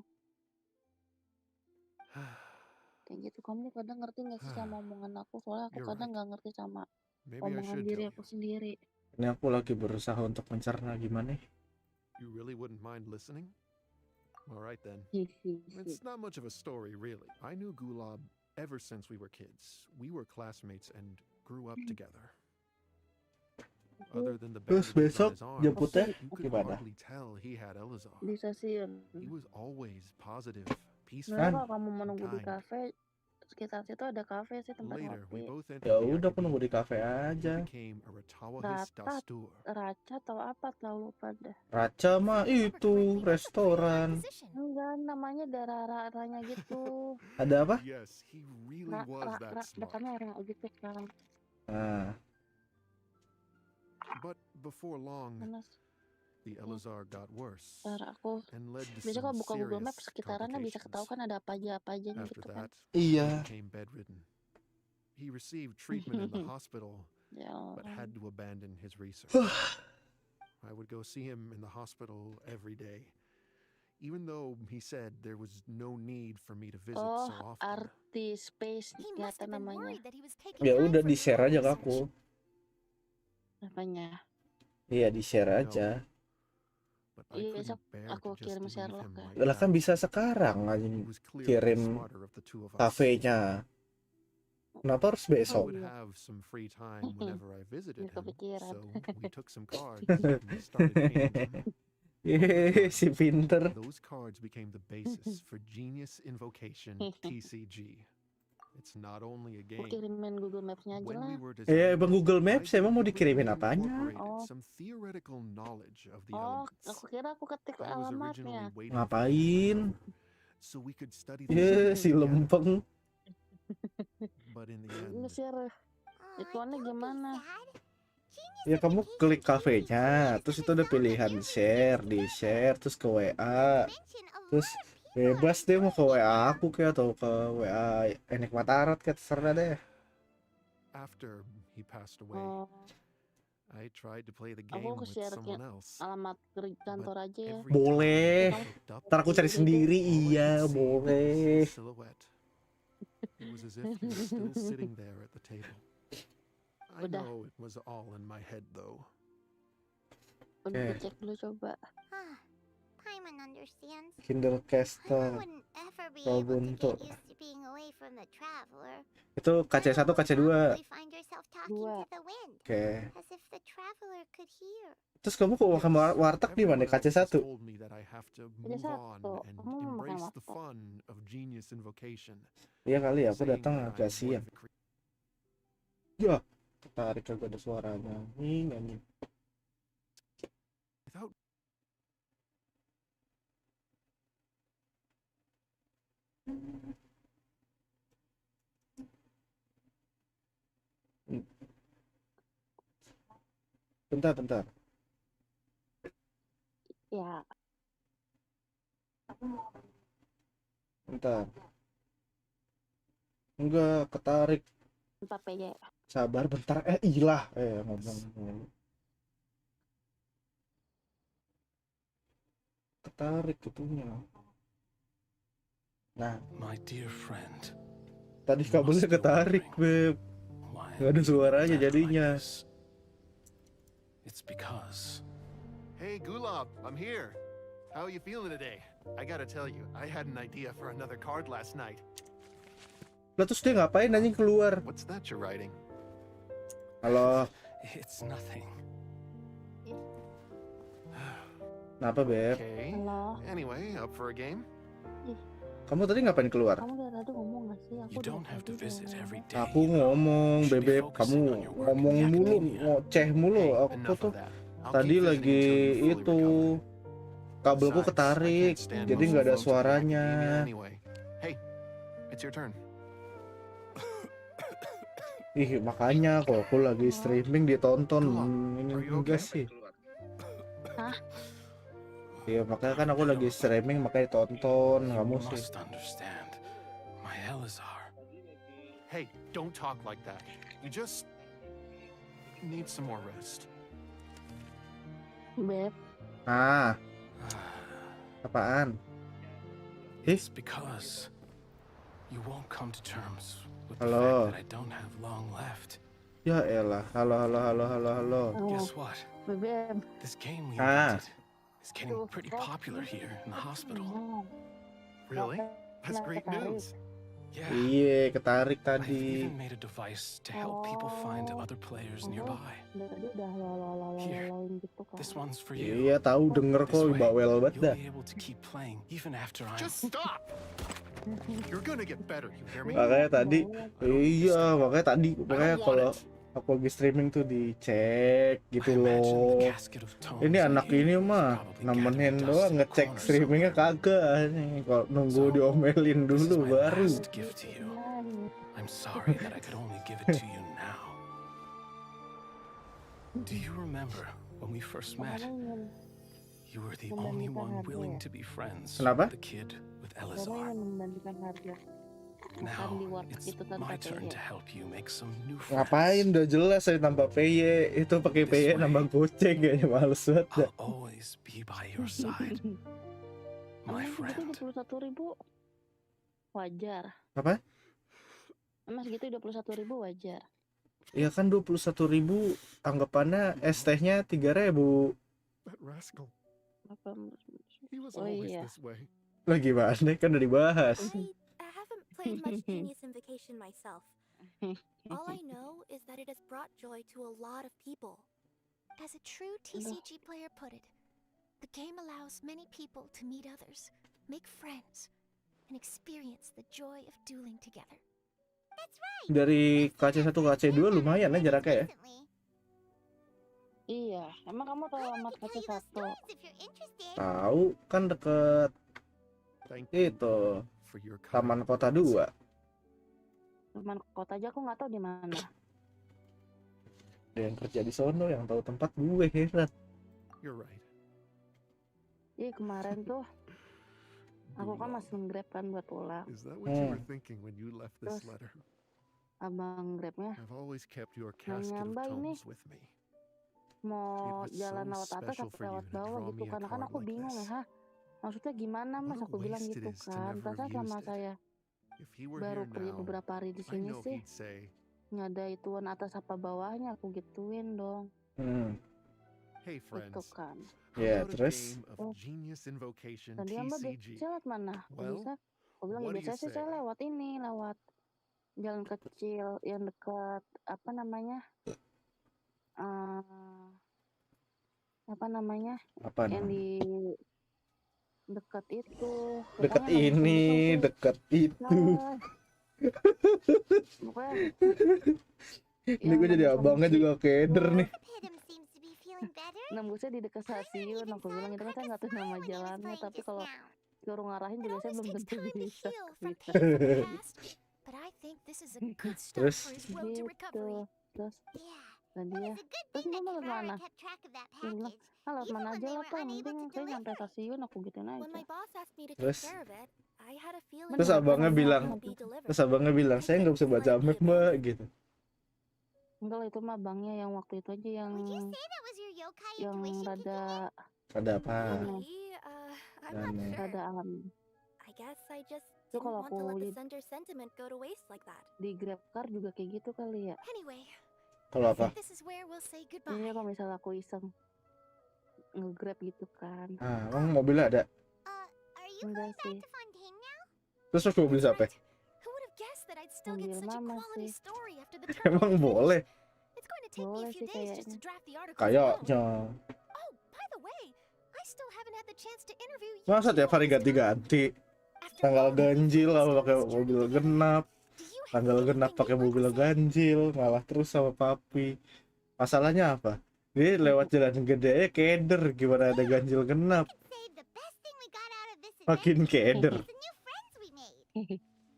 kayak gitu. Kamu kadang ngerti nggak sih sama omongan aku? Soalnya aku You're kadang right. nggak ngerti sama Maybe I omongan should diri tell aku you. sendiri. Ini aku lagi berusaha untuk mencerna gimana. You really wouldn't mind listening? All right then. Hihihi. It's not much of a story, really. I knew Gulab ever since we were kids. We were classmates and grew up together. Other than the Terus bandages on besok his arms, jemputnya you could gimana? hardly tell he had Elazar. Di stasiun. He was always positive, peaceful Sebenarnya kalau kamu and menunggu di kind. kafe, sekitar situ ada kafe sih tempat Later, we ngopi. both Ya entered the udah aku nunggu academy. di kafe He aja. became a Ratawahis Dastur. Raca atau apa tahu lupa deh. Raca mah itu restoran. Enggak, namanya ada rara-ranya gitu. Ada apa? Yes, he really was that smart. Depannya ra gitu kan. Nah, But before long, Panas. the Elazar got worse Rara aku. and led to Biasanya kalau some buka Google Maps serious sekitarannya bisa ketahuan complications. ada apa aja After gitu kan. that, he became bedridden. He received treatment in the hospital, Ya. but had to abandon his research. I would go see him in the hospital every day, even though he said there was no need for me to visit Oh, so often. arti space He must ternyata have been namanya. worried that he was taking ya time udah from di share your aja ke research. aku. Apanya? Iya di share aja. But I Iya, couldn't besok bear aku to just kirim leave Sherlock him ya. like Lah kan that. bisa sekarang aja He was clearly the kirim smarter of the two of us. kafenya. Kenapa harus I besok? would have some free time whenever I visited Nggak him, kepikiran. so we took some cards and started painting them. Yeay, si pinter. Those cards became the basis for Genius Invocation TCG. It's not only a Aku game. kirimin Google Maps-nya aja When lah. we were Ya designing emang it, Google I Maps emang mau deliberately dikirimin apanya? incorporated Oh. some theoretical knowledge of the Oh, elements. aku kira aku ketik I was alamatnya. originally waiting for Ngapain? him to grow so we could study the Ya subject si together. lempeng. But in the Ini end, share. Ituannya gimana? Ya kamu klik kafenya, terus itu ada pilihan share, di share, terus ke WA, terus bebas deh mau ke WA aku kayak atau ke WA Enigma kayak terserah deh. after he passed away, Oh, I tried to play the aku game ke with share someone else. alamat kantor aja ya. Every Boleh. time I looked up, Ntar aku cari sendiri, all I could iya see was boleh. his silhouette. It was as if he was still sitting there at the table. I Udah. know it was all in my head though. Udah Oke. cek dulu coba. Paimon understands. Kindle Paimon Caster. wouldn't ever be able to Untuk. get used to being away from the traveler. Itu KC1, Paimon would KC2. probably find herself talking Dua. to the wind, Oke. as if the traveler could hear. Terus kamu kok makan warteg di mana? Everyone else has KC1. told me that I have to move on KC1. and Kamu mau makan embrace the warteg? fun of Genius Invocation. Iya kali ya, aku saying datang that agak I'm more siang. of a Ya, tarik kagak ada suaranya. Ini. without Bentar. Ya, Bentar. Enggak, ketarik. 4 PJ. Sabar bentar. Ilah. Ngomong. Ketarik itunya. Nah, My dear friend, tadi kabelnya ketarik, Beb. why Nggak ada am I suaranya like jadinya. this? It's because Hey, Gulab, I'm here. How are you feeling today? I gotta tell you, I had an idea for another card last night. Lah terus dia ngapain anjing keluar? What's that you're writing? Halo, it's nothing. kenapa, Beb? Okay. Halo. Anyway, up for a game? Kamu tadi ngapain keluar? Kamu dari tadi ngomong gak sih? Aku You dari don't have to tadi visit ngomong. every day. Aku you know. ngomong, Should be Bebek. focusing Kamu on your work in ngomong the mulu, academia. ngoceh mulu. Hey, Aku enough tuh of that. I'll tadi keep visiting lagi until you fully itu recover. kabelku Besides, I ketarik, can't stand jadi most nggak ada folks at the suaranya. academia anyway. Hey, it's your turn. Ih, makanya kok aku lagi streaming ditonton. Ini Are you enggak okay? sih. Hah? Iya, makanya kan aku lagi streaming makanya ditonton. Kamu You sih. must understand. My Elazar. Hey, don't talk like that. You just need some more rest. Beb, Ah, apaan? It's because you won't come to terms with the Halo. fact that I don't have long left. Ya elah. Halo. oh, Guess what? Beb. This game we Ah. invented is getting pretty popular here in the hospital. Oh, Really? That's great news. Yeah. Iya, ketarik I've tadi. even made a device to help people find other players nearby. Dari tadi udah lololololololin gitu kan. This one's for you. Iya, tahu denger This kok way, bawel banget you'll dah. be able to keep playing even after I'm. Just stop! You're gonna get better, you hear me? Makanya tadi, iya, makanya I don't want kalau it. aku lagi streaming tuh dicek gitu I imagine the loh. casket of tones Ini I anak hid ini was mah probably nemenin gathering dust doang, in a ngecek corner streamingnya kagak nih. Kalau nunggu So, diomelin This is dulu my baru. last gift to you. I'm sorry that I could only give it to you now. Do you remember when we first met? You were the only one willing to be friends Kenapa? with the kid with Karena Elazar. yang membandingkan harga Now di warteg it's itu tanpa my turn PY. to help you make some new Ngapain, friends. udah jelas saya nambah PY. Itu pakai This PY way. nambah goceng kayaknya, males banget dah. I'll always be by your side, my Emang segitu friend. 21.000 wajar. Apa? Emang segitu 21.000 wajar. Ya kan 21.000, anggapannya es tehnya 3.000. That rascal. Apa? He was Oh always iya. this way. Lagi gimana kan udah dibahas. I haven't played much Genius Invocation myself. All I know is that it has brought joy to a lot of people. As a true TCG player put it, the game allows many people to meet others, make friends, and experience the joy of dueling together. That's right. Dari KC1 ke KC2 lumayan ya jaraknya ya. Recently. Iya, emang kamu tahu alamat Tell you those KC1? stories if you're interested. Tahu kan deket Thank you itu for your Taman kind Kota words. 2. Teman kota aja aku nggak tahu di mana. Ada yang kerja di sono yang tahu tempat gue, heran. You're right. Iya kemarin tuh aku Doing kan well. masih nge-grab kan buat pulang. Is that what you were thinking when you left this Terus letter? abang grabnya I've always kept your casket of Mbak, ini tomes with me. mau It was jalan so lewat atas special atau for you lewat to bawah draw gitu me a karena kan card aku like bingung ya, this. hah? Maksudnya gimana Mas? What a Aku bilang waste it gitu is to kan. never Perasaan have selama used it. saya If he were baru here pergi now, beberapa hari di I sini know sih he'd say, nggak ada ituan atas apa bawahnya, aku gituin dong. "Hey Itu friends, kan. how Ya, about a terus game of Genius Invocation Dan dia Mbak TCG?" biasa lewat mana? Aku Well, bisa. Aku bilang ya what do you biasa sih say? saya lewat ini, lewat jalan kecil yang dekat apa namanya? eh apa namanya? Apa Yang namanya? di dekat itu. Dekat Pokoknya nembus ini, aku. dekat itu. Salah. Pokoknya Ini gue jadi abangnya juga keder nih. Pidum seems to be feeling better. nembusnya di dekat stasiun. Aku bilang itu kan saya nggak tahu nama jalannya, tapi kalau suruh ngarahin juga saya belum tentu bisa. From Bisa. pain from the past, but I think this is a good start Terus? for his road to Gitu. recovery. Terus Yeah. dan It dia was a good terus thing dia that lewat mana? Kimura kept track of that Dia bilang, package. ah lewat even mana when aja they lah were Pak, yang unable penting to saya nyampe deliver. stasiun, aku gituin When aja. my boss asked me to Terus? take care of it, I had a feeling Terus that it abangnya wasn't bilang, going to be delivered. terus abangnya bilang, saya nggak bisa baca map mbak gitu. Enggak lah, itu mah banknya yang waktu itu aja yang Would you say that was your yokai yang intuition kicking rada Ada apa? Maybe, I'm not Aneh. sure. rada alam. I guess I just Itu didn't kalau want to let aku the center sentiment go to waste like that. di Grab car juga kayak gitu kali ya. Anyway, Kalau I apa? think this is where we'll say Ini goodbye. kalau misalnya aku iseng nge-grab gitu kan. Ah, emang mobilnya ada. Are you Enggak going back sih. to Fontaine now? Terus aku mobil siapa? Right. Who would have guessed that I'd still get Mobil such a mama quality sih. story after the Emang tournament boleh? finished? It's going to take me Boleh a few sih days just to kayaknya. draft the articles alone. Kayaknya. Oh, by the way, I still haven't had the chance to interview you Masa two tiap hari all this time. ganti-ganti? After Tanggal all we've ganjil witnessed apa on pakai this journey mobil together, genap. do you have Tanggal genap anything pakai you'd like mobil to say? ganjil, ngalah terus sama papi. Masalahnya apa? Dia lewat jalan gede aja keder, gimana ada ganjil genap? Say the best thing we got out of this Makin adventure keder. is the new friends we made.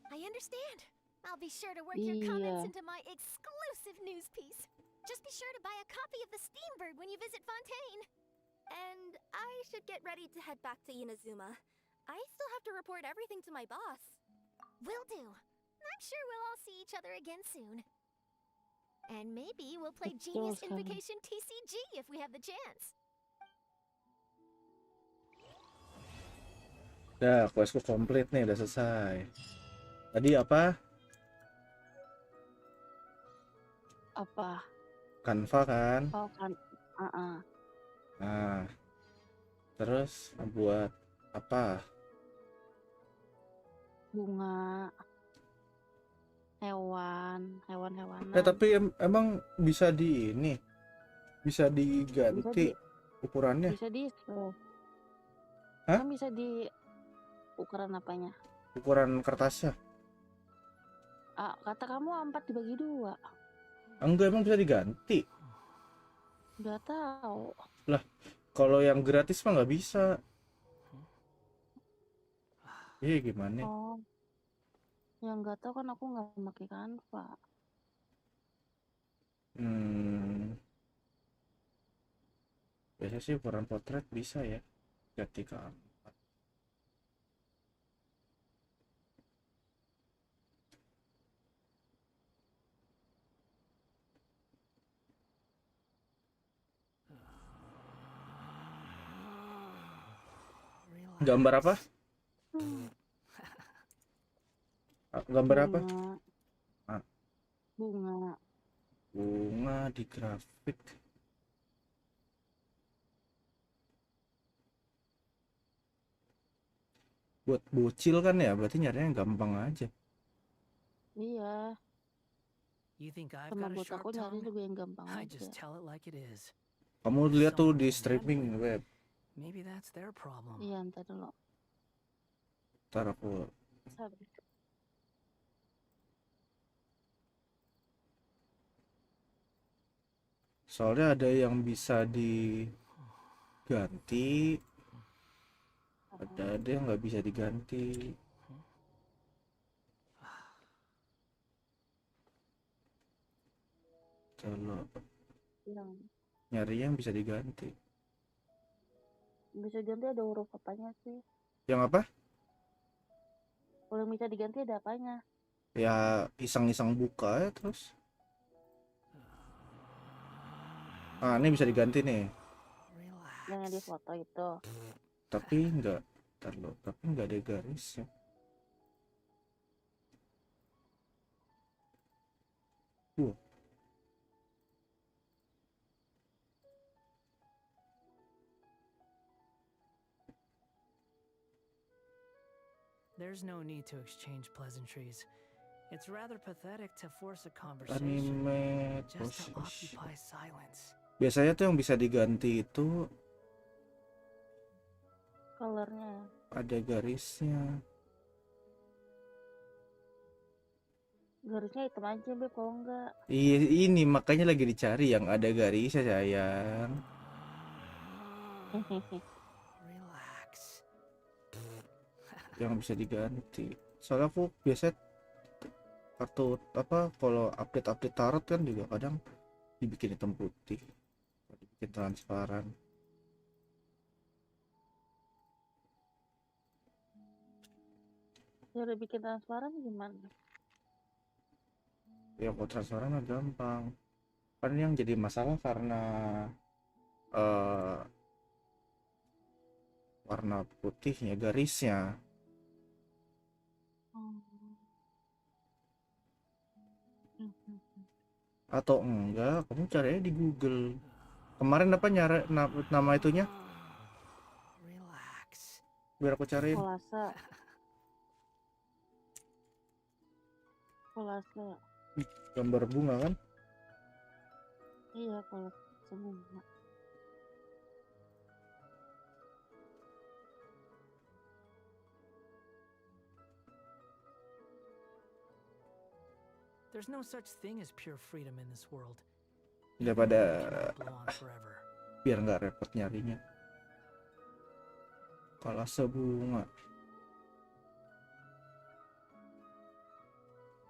I understand. I'll be sure to work your comments Iya. into my exclusive news piece. Just be sure to buy a copy of the Steambird when you visit Fontaine. And I should get ready to head back to Inazuma. I still have to report everything to my boss. Will do. I'm sure we'll all see each other again soon. And maybe we'll play Betul Genius sekali. Invocation TCG if we have the chance. Udah, questku komplit nih, udah selesai. Tadi apa? Apa? Canva kan? Oh kan. Nah, terus buat apa? Bunga. hewan-hewanan. Tapi emang bisa di ini, bisa diganti ukurannya? Bisa di Hah? kan bisa di ukuran apanya? Ukuran kertasnya? Kata kamu 4 dibagi 2. Enggak, emang bisa diganti? Nggak tahu. Lah, kalau yang gratis mah nggak bisa. Iya gimana? Oh, yang nggak tahu kan aku nggak pakai Canva. Biasanya sih ukuran potret bisa ya, ganti ke A4. Gambar apa? Gambar apa? Bunga. Bunga di grafik. Buat bocil kan ya, berarti nyarinya gampang aja. Iya. You think I've Sama got a buat sharp aku nyari tongue? juga yang gampang I aja. just tell it like it is. Kamu If lihat tuh someone di can't streaming handle web. it, maybe that's their problem. Iya, ntar dulu. Ntar aku Sabar. soalnya ada yang bisa diganti, ada yang nggak bisa diganti. Kalau nyari yang bisa diganti. Bisa ganti ada huruf apanya sih? Yang apa? Kalau bisa diganti ada apanya? Ya iseng-iseng buka ya terus. Ini bisa diganti nih. Yang di foto itu. Tapi enggak, tapi enggak ada garisnya. There's no need to exchange pleasantries. It's rather pathetic to force a conversation Anime just to position. occupy silence. Biasanya tuh yang bisa diganti itu Colornya. Ada garisnya. Garisnya hitam aja, Beb, kalau enggak. Iya, ini makanya lagi dicari yang ada garisnya, sayang. Relax. Yang bisa diganti. Soalnya aku biasa kartu apa kalau update tarot kan juga kadang dibikin hitam putih, dibikin transparan. Cara bikin transparan gimana? Ya kalau transparan mah gampang. Kan yang jadi masalah karena warna putihnya, garisnya. Atau enggak, kamu caranya di Google. Kemarin apa nyari nama itunya? Relax. Biar aku cariin. Kolase. Gambar bunga kan? Iya, kolase bunga. There's no such thing as pure freedom in this world. Daripada biar nggak repot nyarinya. Kolase bunga.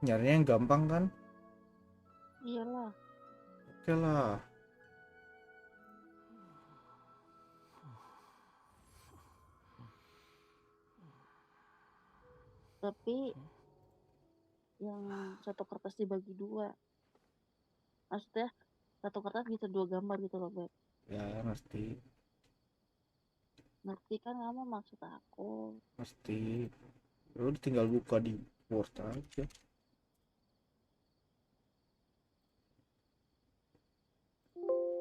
Nyarinya yang gampang kan? Iyalah. Oke lah. Tapi yang satu kertas dibagi 2. Maksudnya satu kertas bisa 2 gambar gitu loh, Beb. Ya, ngerti. Ngerti kan kamu maksud aku? Pasti. Udah tinggal buka di Word aja.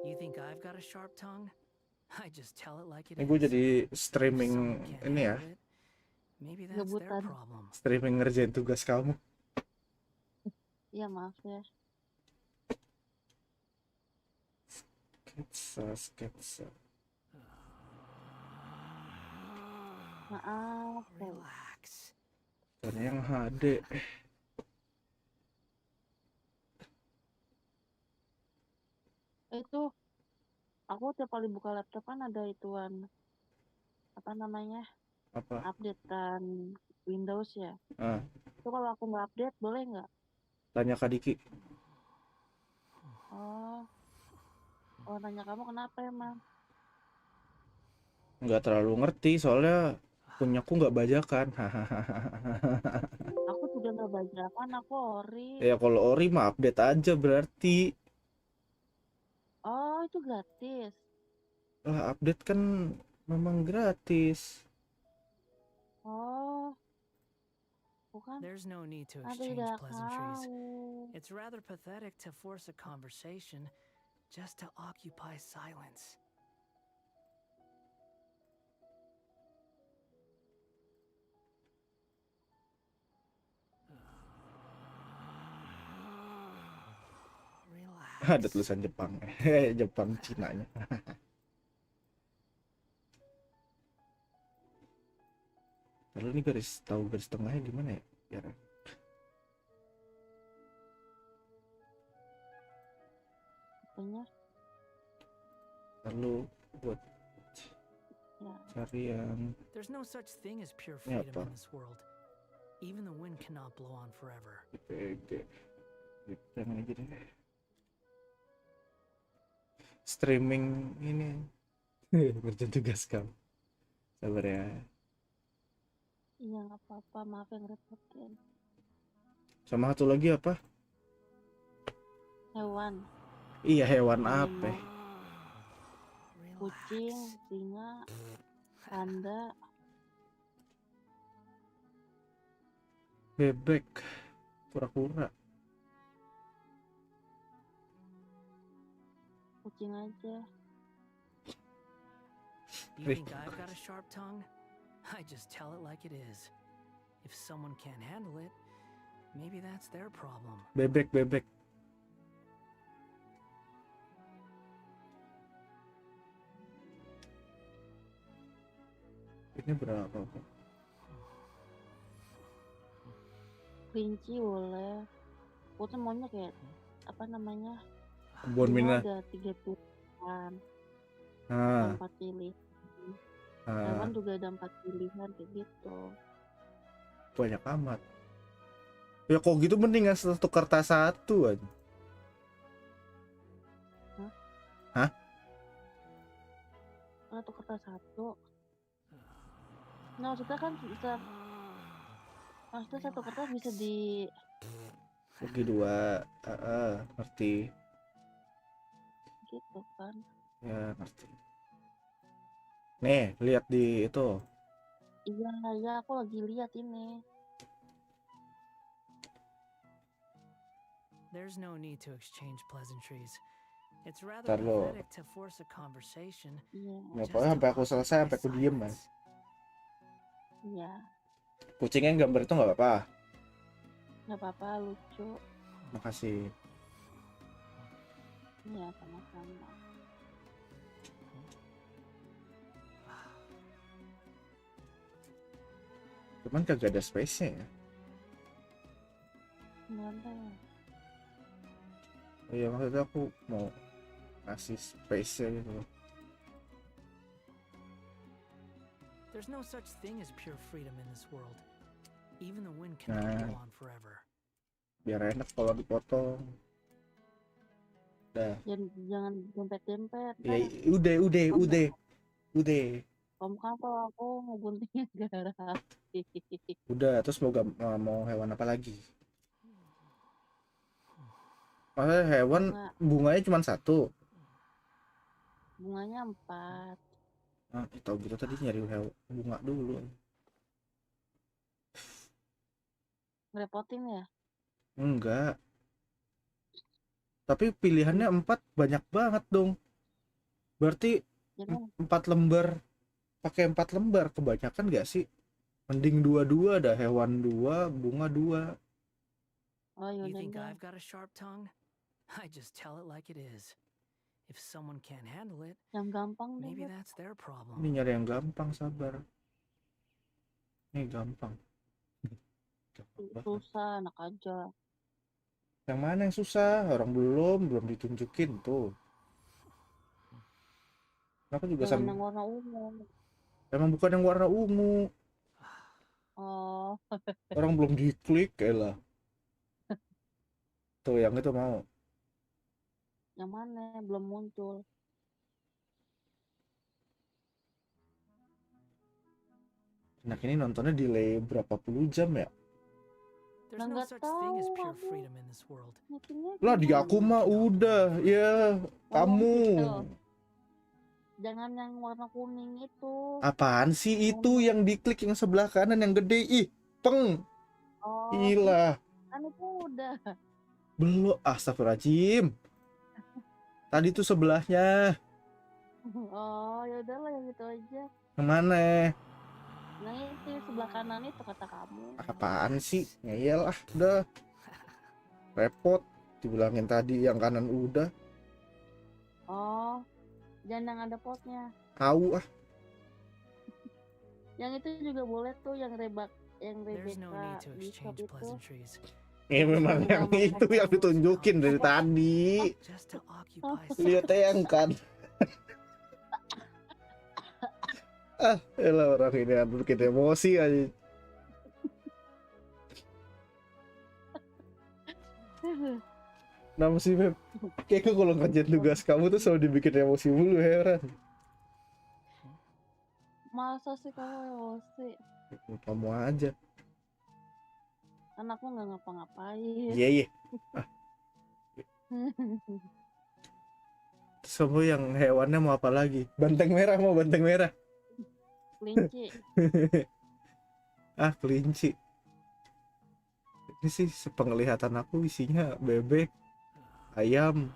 You think I've got a sharp tongue? I just tell it like it Ini gue is. jadi streaming ini ya. Maybe that's their problem. Streaming ngerjain tugas kamu. Iya maaf ya. Sketsa. Maaf. Relax. Dan yang HD. Itu aku tiap kali buka laptop kan ada ituan apa namanya Apa? updatean Windows ya. Ah, Itu kalau aku nggak update boleh nggak? tanya Kak Diki. Oh, nanya kamu kenapa emang? Nggak terlalu ngerti soalnya punyaku nggak bajakan. Aku juga nggak bajakan, aku ori. Ya kalau ori mah update aja berarti. Oh, itu gratis. Lah update kan memang gratis. Oh, bukan? There's no need to Aku exchange tidak pleasantries. tahu. It's rather pathetic to force a conversation just to occupy silence. Relax. Ada tulisan Jepang. Jepang Cinanya. Lalu ini garis tengahnya gimana ya? Biar Apanya? lalu buat Ya. cari yang There's no such thing as pure Ini freedom apa? in this world. Even the wind cannot blow on forever. PG. Jangan aja deh. Streaming ini ngerjain tugas kamu. Sabar ya. Iya nggak apa-apa, maaf yang repotin. Sama satu lagi apa? Hewan, Iya hewan apa? harimau, kucing, singa, panda, Bebek. Kura-kura. kucing aja. You think I've got a sharp tongue? I just tell it like it is. If someone can't handle it, maybe that's their problem. Bebek. Ini berapa? Kelinci boleh. Aku tuh maunya kayak apa namanya? Kebun Bunga Mina. ada 3 pilihan, Ah, 4 pilihan. ah, Hewan juga ada 4 pilihan kayak gitu. banyak amat. Ya kok gitu mendingan satu kertas satu aja. Hah? Satu kertas satu. Nah, maksudnya kan bisa, maksudnya satu kertas bisa di Bagi dua. Ngerti. gitu kan. Ya ngerti. Nih, lihat di itu. Iya, aku lagi lihat ini. There's no need to exchange pleasantries. It's rather Ntar lo. pathetic to force a conversation Iya, Ya, just pokoknya to sampai aku selesai, occupy sampai aku diem, Mas. silence. iya. Kucingnya yang gambar itu nggak apa-apa. Nggak apa-apa, lucu. Makasih. Iya, sama-sama. Cuman kagak ada space-nya ya. Nggak ada. Iya maksudnya aku mau kasih space-nya gitu loh. There's no such thing as pure freedom in this world. Even the wind cannot Nah. go on forever. Biar enak kalau dipotong. Udah. Jangan dempet-dempet. Ya Kan. udah. Kamu kan kalau aku mau guntingnya gara rapi. Udah, terus mau hewan apa lagi? Maksudnya hewan bunganya cuma satu. Bunganya 4. Nah, tahu gitu tadi nyari bunga dulu. Ngerepotin ya? Enggak. Tapi pilihannya 4 banyak banget dong. Berarti Jadi 4 lembar. Pakai 4 lembar kebanyakan gak sih? Mending 2-2 ada hewan 2, bunga 2. Oh You yaudah think deh. I've got a sharp tongue? I just tell it like it is. If someone can't handle it, Yang gampang deh maybe Beb. that's their Ini problem. nyari yang gampang, sabar. Ini gampang. Gampang banget. Susah anak aja. Yang mana yang susah? Orang belum ditunjukin tuh. Kenapa juga Jangan yang warna ungu. Emang bukan yang warna ungu. Oh. Orang belum diklik, elah. Tuh yang itu mau. Yang mana? Belum muncul. Nah ini nontonnya delay berapa puluh jam ya? There's no Nggak such thing as tahu pure aku. freedom in this world. Meetingnya Lah di aku mah udah. Ya kamu. gitu. Jangan yang warna kuning itu. Apaan sih itu yang diklik yang sebelah kanan yang gede? Ih, peng. Oh. Gila. Kan itu udah. Belum. Astagfirullahaladzim. Tadi tuh sebelahnya. Oh ya udahlah yang itu aja. Yang mana? Nah itu sebelah kanan itu kata kamu. Apaan sih? Ngeyel ah, udah. Repot. Dibilangin tadi yang kanan udah. Oh. Jangan yang ada potnya. Tahu ah. Yang itu juga boleh tuh yang There's no need Rebecca to di shop exchange itu. pleasantries. Ya memang yang itu yang ditunjukin dari tadi. Just to occupy Lihat yang kan. Ah, elah orang ini bikin emosi aja. Kenapa sih Beb? Kayaknya kalau ngerjain tugas kamu tuh selalu dibikin emosi mulu, heran. Masa sih kamu emosi? Kamu aja. Kan aku nggak ngapa-ngapain. Iya iya. Ah. Terus kamu yang hewannya mau apa lagi? Banteng merah, mau banteng merah. Kelinci. Ah, kelinci. Ini sih sepenglihatan aku isinya bebek, ayam.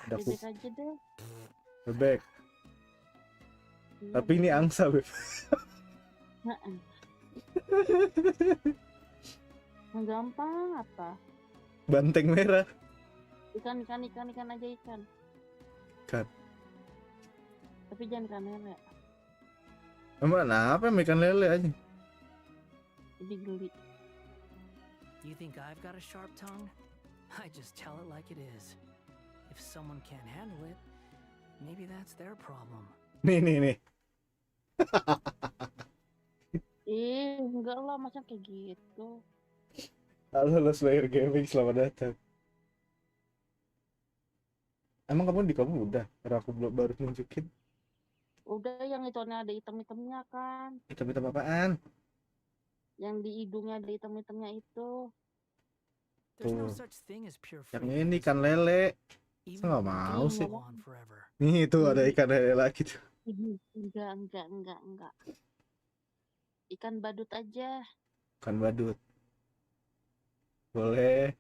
Ada Bebek aja deh. bebek. Iya, Tapi ini angsa, Beb. Heeh. Yang gampang apa? Banteng merah. Ikan aja ikan. Kan. Tapi jangan ikan lele. Emang apa ikan lele aja? Jadi geli. You think I've got a sharp tongue? I just tell it like it is. If someone can't handle it, maybe that's their problem. Nih. Enggak lah, masa kayak gitu. Halo Slayer Gaming, selamat datang. Emang kamu udah? Karena aku belum baru nunjukin. Udah yang itu ada item-itemnya kan. Item-item apaan? Yang di hidungnya ada item-itemnya itu. There's no Tuh. such thing as pure Yang freedom. ini ikan lele. Even Saya nggak though it mau can sih. go on forever. Nih itu ada ikan lele lagi tuh. Enggak. Ikan badut aja. Ikan badut. Boleh.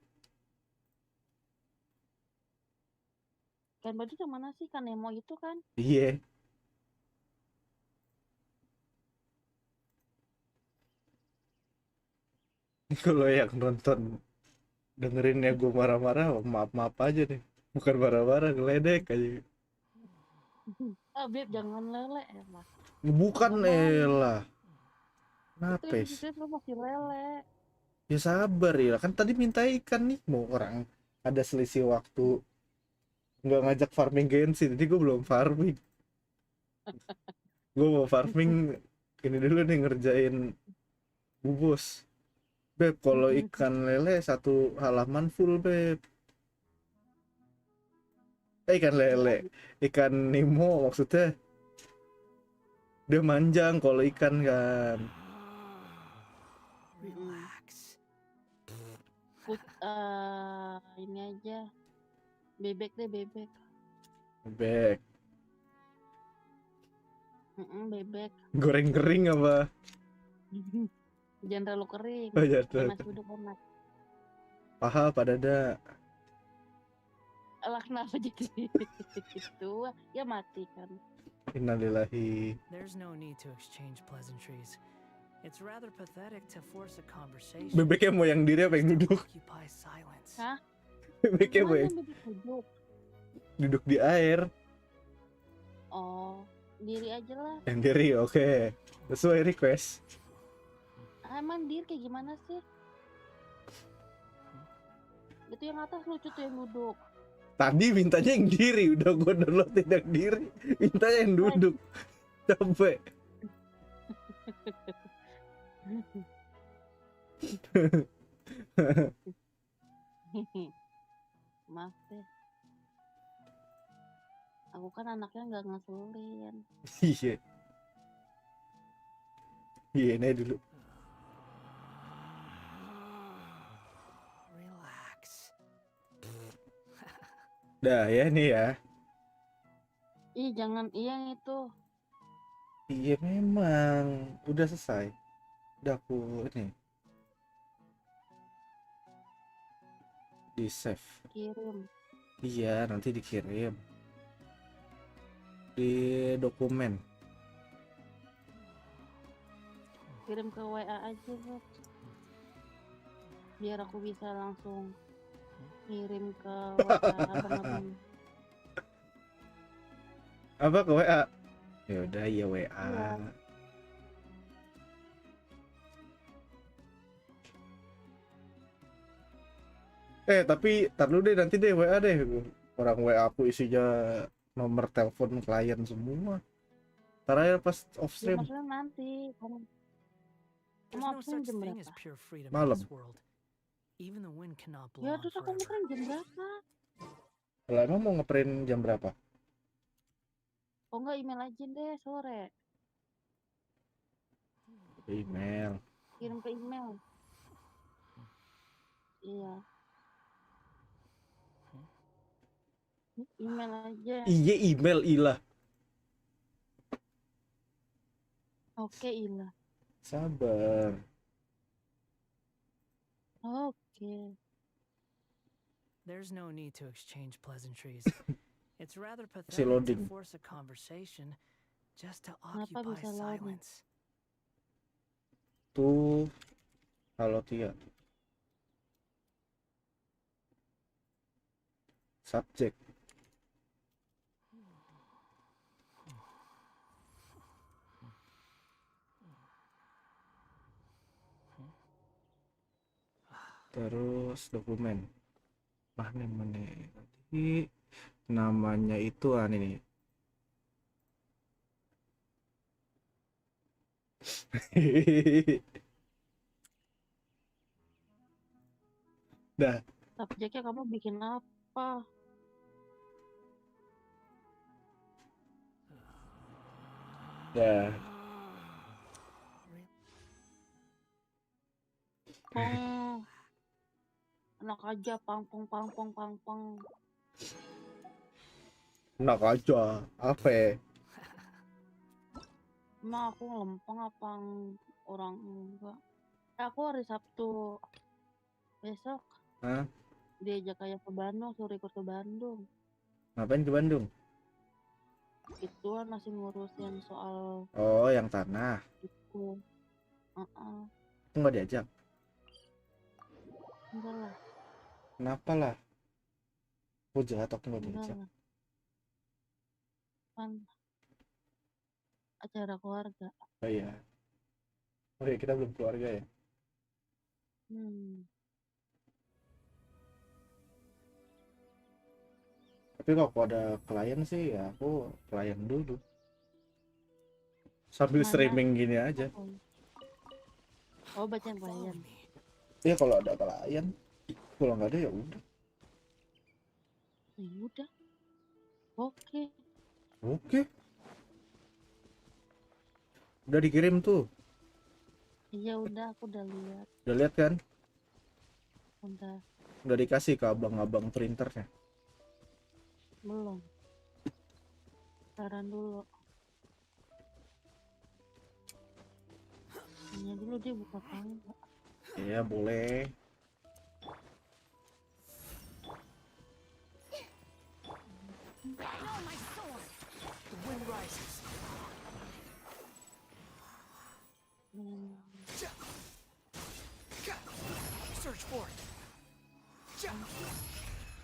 Ikan badut yang mana sih? Ikan Nemo itu kan? Iya. Ini kalau yang nonton dengerinnya gue marah-marah, maaf aja nih. Bukan marah-marah, ngeledek aja. Ah Beb, jangan lele ya mas. Bukan elah. Itu Kenapa? itu masih lele. Ya sabar ya, kan tadi minta ikan nih. Mau orang ada selisih waktu. Nggak ngajak farming Genshin, jadi gue belum farming. Gue mau farming ini dulu nih, ngerjain bubus. Beb, kalau ikan lele satu halaman full, Beb. Ikan lele, ikan Nemo maksudnya. Dia manjang kalau ikan kan. Relax. Ini aja. Bebek deh, bebek. Bebek. Bebek. Goreng kering apa? Jangan terlalu kering. Oh, jangan terlalu Nasi uduk enak. Paha apa dada? Alah kenapa jadi gitu? Ya mati kan. Innalillahi. There's no need to exchange pleasantries. It's rather pathetic to force a conversation Bebeknya mau yang diri apa yang just to duduk? occupy silence. Hah? Bebeknya mau Mana yang bebek duduk? duduk di air. Oh, diri aja lah. Yang diri, oke. Sesuai request. Emang diri kayak gimana sih? Itu yang atas lucu tuh yang duduk. Tadi mintanya yang diri, udah gue downloadin yang diri. Mintanya yang duduk. Capek. Maaf deh. Aku kan anaknya nggak ngeselin. Iya. Iya, ini dulu. Relax. Dah ya nih ya. Ih, jangan yang itu. Iya memang. Udah selesai. Udah aku ini. Di save. Kirim. Iya, nanti dikirim. Di dokumen. Kirim ke WA aja, Bos. Biar aku bisa langsung kirim ke WA abang-abang. Apa ke WA? Ya udah ya WA. Iya. Tapi tar dulu deh, nanti deh WA deh. Orang WA aku isinya nomor telepon klien semua. Ntar aja pas off Ya, stream. maksudnya nanti. Kamu There's mau no absen such jam thing berapa? as pure freedom Malam. in this world. Even the wind cannot blow Ya, on terus aku forever. ngeprint jam berapa? Lah emang mau ngeprint jam berapa? Oh enggak, email aja deh sore. Email. Kirim ke email. Iya. Email aja. Iya email ilah. Oke, Ila. Sabar. Oke. There's no need to exchange pleasantries. It's rather Si pathetic to loading. force a conversation just to Kenapa occupy bisa loading? silence. Tuh. Halo Tia. Subjek. Terus dokumen. Mana tadi namanya itu ini. Dah. Subjeknya kamu bikin apa? Dah. Pong. Enak aja pangpong. Enak aja. Apa ya? Emang aku lempeng apa orang enggak? Aku hari Sabtu besok Hah? diajak kayak ke Bandung, suruh ikut ke Bandung. Ngapain ke Bandung? Ituan masih ngurusin soal Oh, yang tanah. itu. Aku nggak diajak. Enggak lah, Kenapa lah? Aku jahat aku nggak enggak diajak. lah. Kan acara keluarga. Oh iya. Oke, kita belum keluarga ya. Tapi kalau ada klien sih ya aku klien dulu. Sambil Mana? streaming gini aja. Oh, bacaan klien. Iya kalau ada klien. Kalau nggak ada ya udah. Ya udah. Oke. Oke. Udah dikirim tuh. Iya udah, aku udah lihat. Udah lihat kan? Udah. Udah dikasih ke abang-abang printernya. Belum. Saran dulu. Tanya dulu dia buka tangga. Iya boleh. Draw my sword. The wind rises.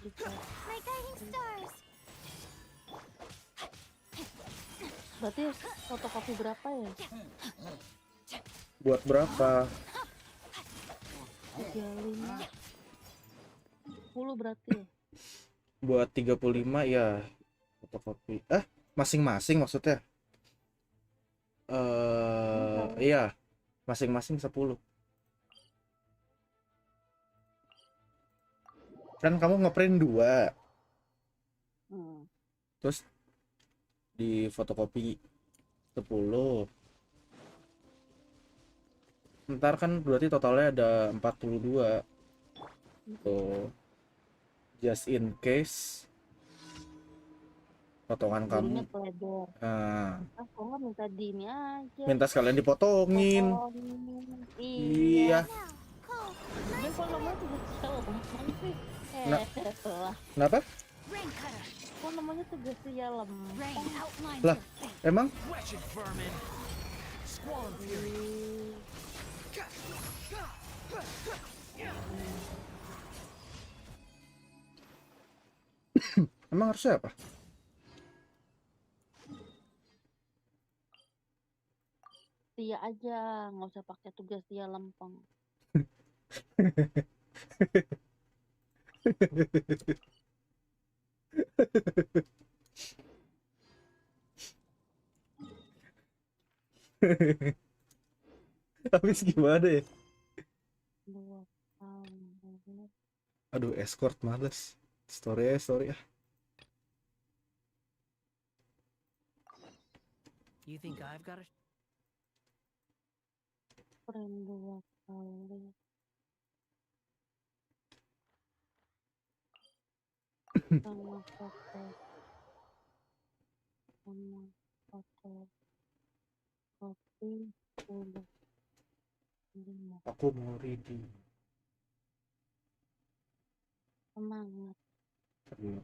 My guiding stars. Berarti fotokopi berapa ya? Buat berapa? 35 10 berarti ya? Buat 35 ya fotokopi. Masing-masing maksudnya? Iya, masing-masing 10. Kan kamu ngeprint 2, terus di fotokopi 10. Ntar kan berarti totalnya ada 42. Tuh, just in case potongan Jadinya kamu pledor. Kok nggak minta di ini aja? minta sekalian dipotongin. Iya. Ini kok namanya tugas sial lempeng sih? Kenapa? Kok namanya tugas sial lempeng? Lah, emang? Emang harusnya apa? Tia aja, nggak usah pakai tugas dia lempeng. Habis gimana ya? 2 tahun. Aduh, escort males. Story ya. You think I've got a Friend 2 kali. Sama foto. Sama foto. Kopi 10. Aku mau ready. Semangat. Aduh.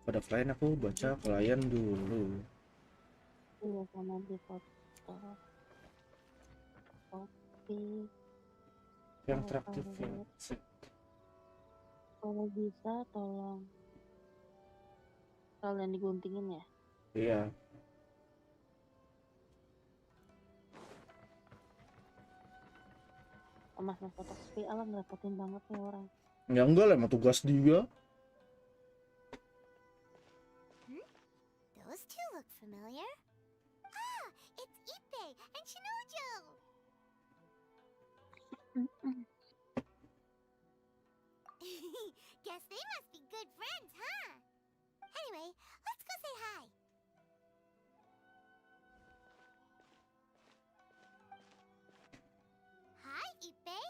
Pada klien aku baca klien dulu. Iya, sama di foto. Kopi. Yang traktif ya. Kalau bisa tolong kalian diguntingin ya. Iya. Mas fotokopi alam ngerepotin banget nih orang. Ya enggak lah, emang tugas dia. Those two look familiar. Ah, it's Ipe and Shinojo. Guess they must be good friends, huh? Anyway, let's go say hi. Hi, Ipe.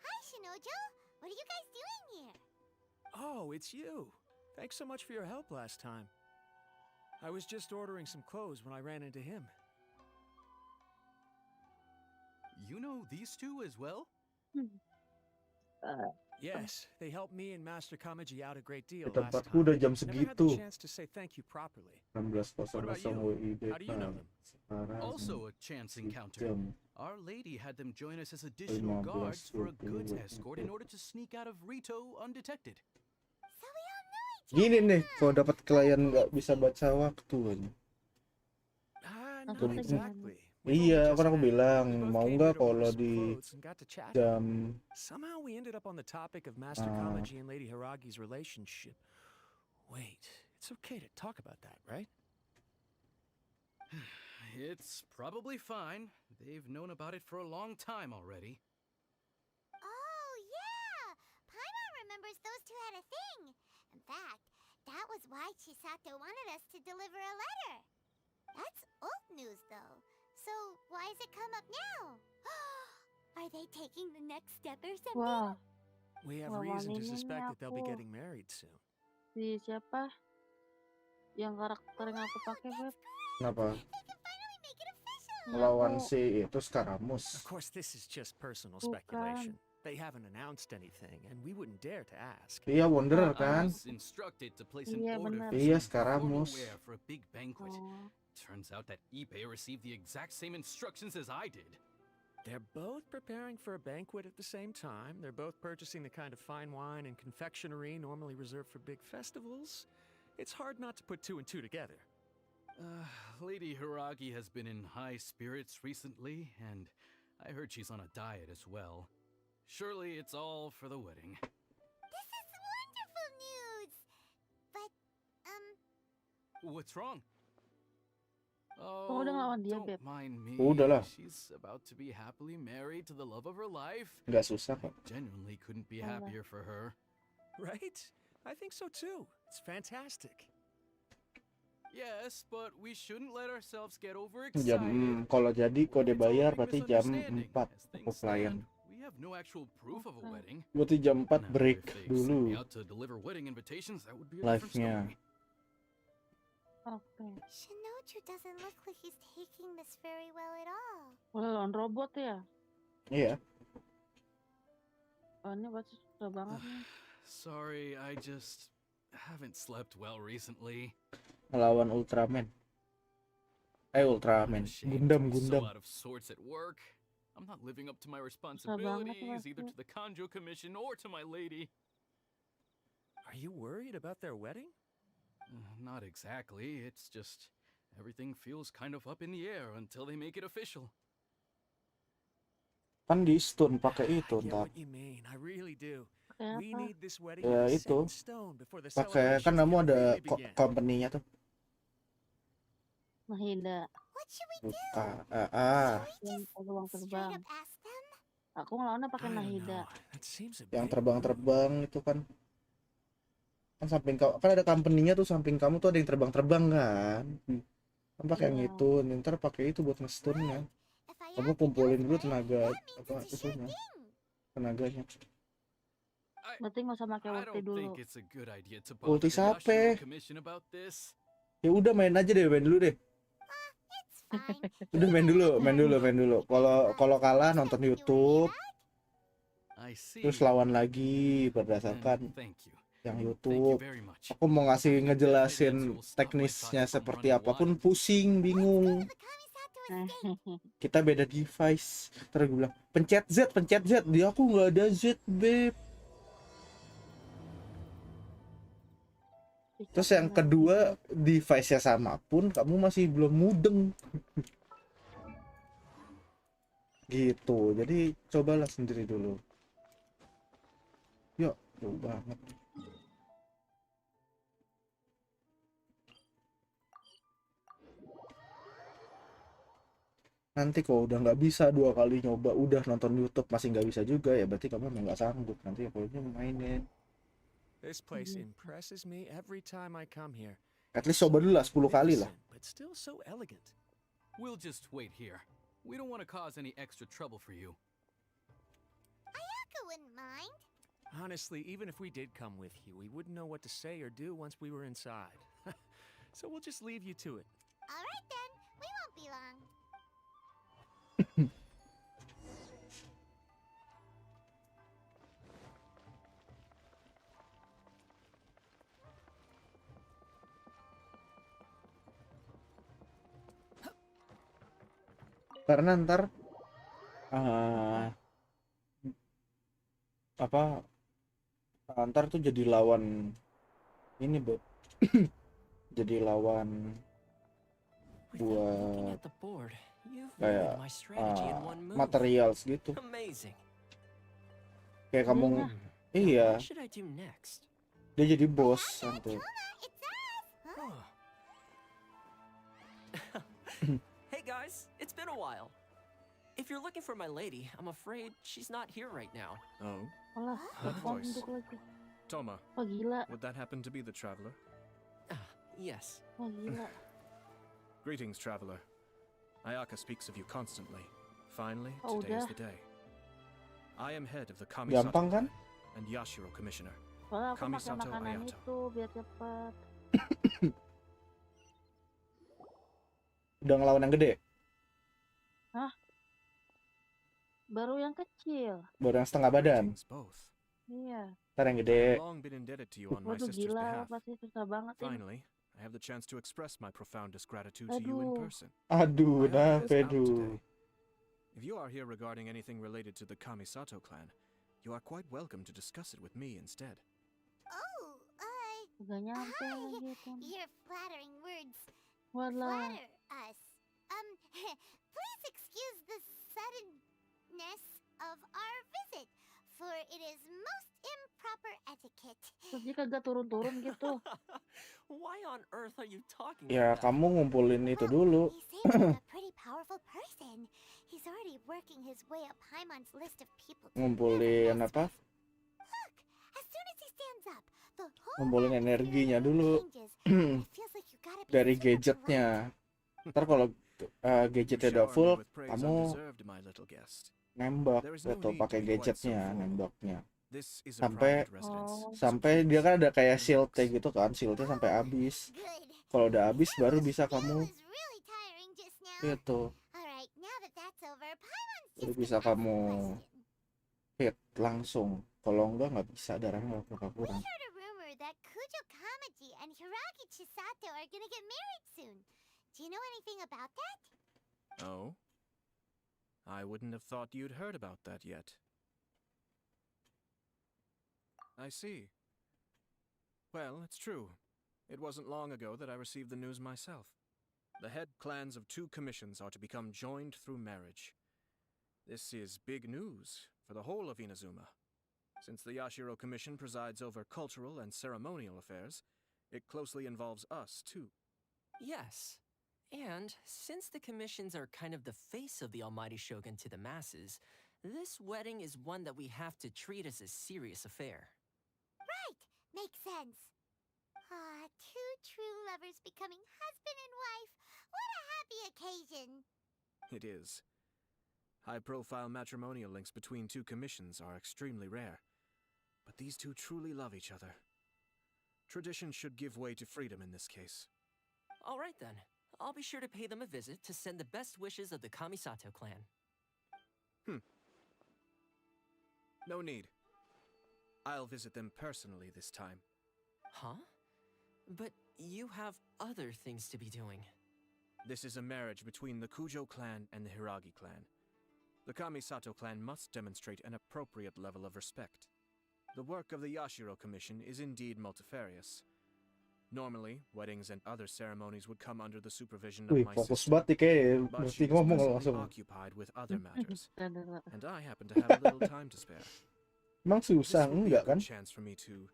Hi, Shinojo. What are you guys doing here? Oh, it's you. Thanks so much for your help last time. I was just ordering some clothes when I ran into him. You know these two as well? Yes, they helped me and Master Kamaji out a great deal Di last tempatku time. udah jam Never had segitu. the chance to say thank you properly. 16.00 WIB. How do you know them? Also a chance encounter. Our lady had them join us as additional guards for a goods escort in order to sneak out of Rito undetected. So we all know each other. Gini nih, kalau dapat klien nggak bisa baca waktu aja. Not exactly. Iya, kan aku bilang mau nggak kalau di jam. Somehow we ended up on the topic of Master Kamaji and Lady Haragi's relationship. Wait, it's okay to talk about that, right? It's probably fine. They've known about it for a long time already. Oh, yeah! Paimon remembers those two had a thing. In fact, that was why Chisato wanted us to deliver a letter. That's old news, though. So, why has it come up now? Are they taking the next step or something? Wah, We have Wah, reason to ini suspect that they'll be aku. getting married soon. Si siapa? Yang karakter yang aku pakai, Beb? Kenapa? They can finally make it official. Melawan si itu Skaramus. Of course, this is just personal Bukan. speculation. They haven't announced anything, and we wouldn't dare to ask. Iya, Wonder I kan? was instructed to place an Iya order benar. for Iya, some formal Scaramous. wear for a big banquet. Oh, Turns out that Ipe received the exact same instructions as I did. They're both preparing for a banquet at the same time. They're both purchasing the kind of fine wine and confectionery normally reserved for big festivals. It's hard not to put two and two together. Lady Hiragi has been in high spirits recently, and I heard she's on a diet as well. Surely it's all for the wedding. This is wonderful news! But, What's wrong? kok udah ngelawan dia, Don't Beb? mind me. Udahlah. She's about to be happily married to the love of her life. Nggak susah kok. Genuinely couldn't be Alah. happier for her. Right? I think so too. It's fantastic. Yes, but we shouldn't let ourselves get Jam overexcited. kalau jadi kode It's all bayar a big berarti jam misunderstanding. 4 As aku things klien. stand, we have no actual proof of a wedding. Berarti jam 4 Now, break if they sent dulu me out to deliver wedding invitations, that would be a different live-nya. story. Oke. Shinoju doesn't look like he's taking this very well at all. Lawan robot ya? Iya. Oh, ini pasti susah banget nih. Sorry, I just haven't slept well recently. Ngelawan Ultraman. Ultraman. I'm ashamed Gundam, to be Gundam. so out of sorts at work. I'm not living up to my banget responsibilities, either pasti. to the Kanjo Commission or to my lady. Are you worried about their wedding? Not exactly. It's just everything feels kind of up in the air until they make it official. Kan di stun pakai I itu get ntar. what you mean. I really do. Kayak We apa? need this wedding Ya to be set itu. in stone before the Pakai kan celebrations kamu can ada really begin. company-nya tuh. Mahida. What should we do? Buka. Yang ruang Straight terbang. up ask them? Aku ngelawannya pakai I don't Nahida. know. That seems a Yang bit terbang-terbang itu kan. Kan samping kau kan ada company-nya tuh samping kamu tuh ada yang terbang-terbang kan. Kan pakai yang Iya. itu, ntar pakai itu buat nge-stunnya. If I Kamu act kumpulin dulu enough, tenaga that means apa it's a sure itunya, thing. tenaganya. Berarti nggak usah pakai I ulti don't dulu. think it's a good idea to Ulti bother the siapa? Yashiro Commission about this. Ya udah main aja deh, main dulu deh. It's fine. Udah main dulu. Kalau kalah nonton YouTube, I see. terus lawan lagi And berdasarkan thank you. yang Thank you YouTube. very much. Aku mau ngasih Definitely ngejelasin you'll stop my teknisnya thoughts from seperti running apapun wild. pusing, bingung. The Kamisato estate. Kita beda device. Terus gue bilang, pencet Z. Di aku nggak ada Z, beb. Terus yang kedua, device-nya sama pun kamu masih belum mudeng. Gitu. Jadi cobalah sendiri dulu. Yuk, jauh banget. Nanti kalau udah nggak bisa 2 kali nyoba, udah nonton YouTube masih nggak bisa juga, ya berarti kamu emang nggak sanggup. Nanti pokoknya mainin. This place impresses me every time I come here. At least coba dulu lah 10 kali lah. Magnificent, but still so elegant. We'll just wait here. We don't want to cause any extra trouble for you. Ayaka wouldn't mind. Honestly, even if we did come with you, we wouldn't know what to say or do once we were inside. So we'll just leave you to it. All right then, we won't be long. Karena ntar ntar tuh jadi lawan ini, Beb. Jadi lawan Without looking buat at the board, you've kayak ruined my strategy in one move. materials gitu. Amazing. Kayak kamu Iya. iya, What should I do next? dia jadi bos nanti. It's us. Huh? Hey guys, it's been a while. If you're looking for my lady, I'm afraid she's not here right now. Oh, Alah, That telepon voice. Untuk lagi. Toma, Oh gila, would that happen to be the traveler? Yes. oh gila. Greetings, traveler. Ayaka speaks of you constantly. Finally, Oh, today is udah. the day. I am head of the Kamisato Gampang kan? clan and Yashiro Commissioner. Soalnya aku pakai Kamisato makanan Ayato. itu biar cepet. Udah ngelawan yang gede. Baru yang kecil. Baru yang setengah badan. Greetings, both. Iya. Ntar yang I've gede. long been indebted to you on my Waduh sister's gila, behalf. pasti susah banget ini. Finally, I have the chance to express my profoundest gratitude to you in Aduh. person. Aduh, I opted this out Pedu. today. If you are here regarding anything related to the Kamisato clan, you are quite welcome to discuss it with me instead. Oh, Gak nyampe hi. lagi tuh. Your flattering words Walah. flatter us. Please excuse the suddenness of our visit, for it is most improper etiquette. Terus dia kagak turun-turun gitu. Why on earth are you talking Ya, like that? kamu ngumpulin itu dulu. He seems like a pretty powerful person. He's already working his way up Paimon's list of people to Ngumpulin apa? Look, as soon as he stands up, the whole Ngumpulin energinya dulu. changes. It feels like you gotta be Dari super polite. gadgetnya. Ntar kalau gadgetnya udah Shower me full, with praise kamu undeserved, my little guest. nembak There is no gitu need to pakai be quite so gadgetnya, formal. nembaknya. This is a Sampai private residence, so sampai dia please, kan ada kayak relax. shieldnya gitu kan, shieldnya sampai habis. Kalau udah habis baru bisa kamu It was really tiring just now. itu, Alright, now that that's over, Paimon's baru just bisa gonna ask a kamu question. hit langsung. Kalau enggak nggak bisa, darahnya bakal We kurang. heard a rumor that Kujo Kamaji and Hiragi Chisato are gonna get married soon. Do you know anything about that? Oh? I wouldn't have thought you'd heard about that yet. I see. Well, it's true. It wasn't long ago that I received the news myself. The head clans of 2 commissions are to become joined through marriage. This is big news for the whole of Inazuma. Since the Yashiro Commission presides over cultural and ceremonial affairs, it closely involves us, too. Yes. And since the commissions are kind of the face of the almighty shogun to the masses, this wedding is one that we have to treat as a serious affair. Right, makes sense. Ah, 2 true lovers becoming husband and wife. What a happy occasion. It is. High-profile matrimonial links between 2 commissions are extremely rare, but these 2 truly love each other. Tradition should give way to freedom in this case. All right then. I'll be sure to pay them a visit to send the best wishes of the Kamisato clan. No need. I'll visit them personally this time. Huh? But you have other things to be doing. This is a marriage between the Kujo clan and the Hiragi clan. The Kamisato clan must demonstrate an appropriate level of respect. The work of the Yashiro Commission is indeed multifarious. Normally, weddings and other ceremonies would come under the supervision of Wih, my fokus sister, banget nih kayak but mesti she is ngomong presently langsung. occupied with other matters, Dadah. and I happen to have a little time to spare. Emang This susah would be a enggak good kan? chance for me to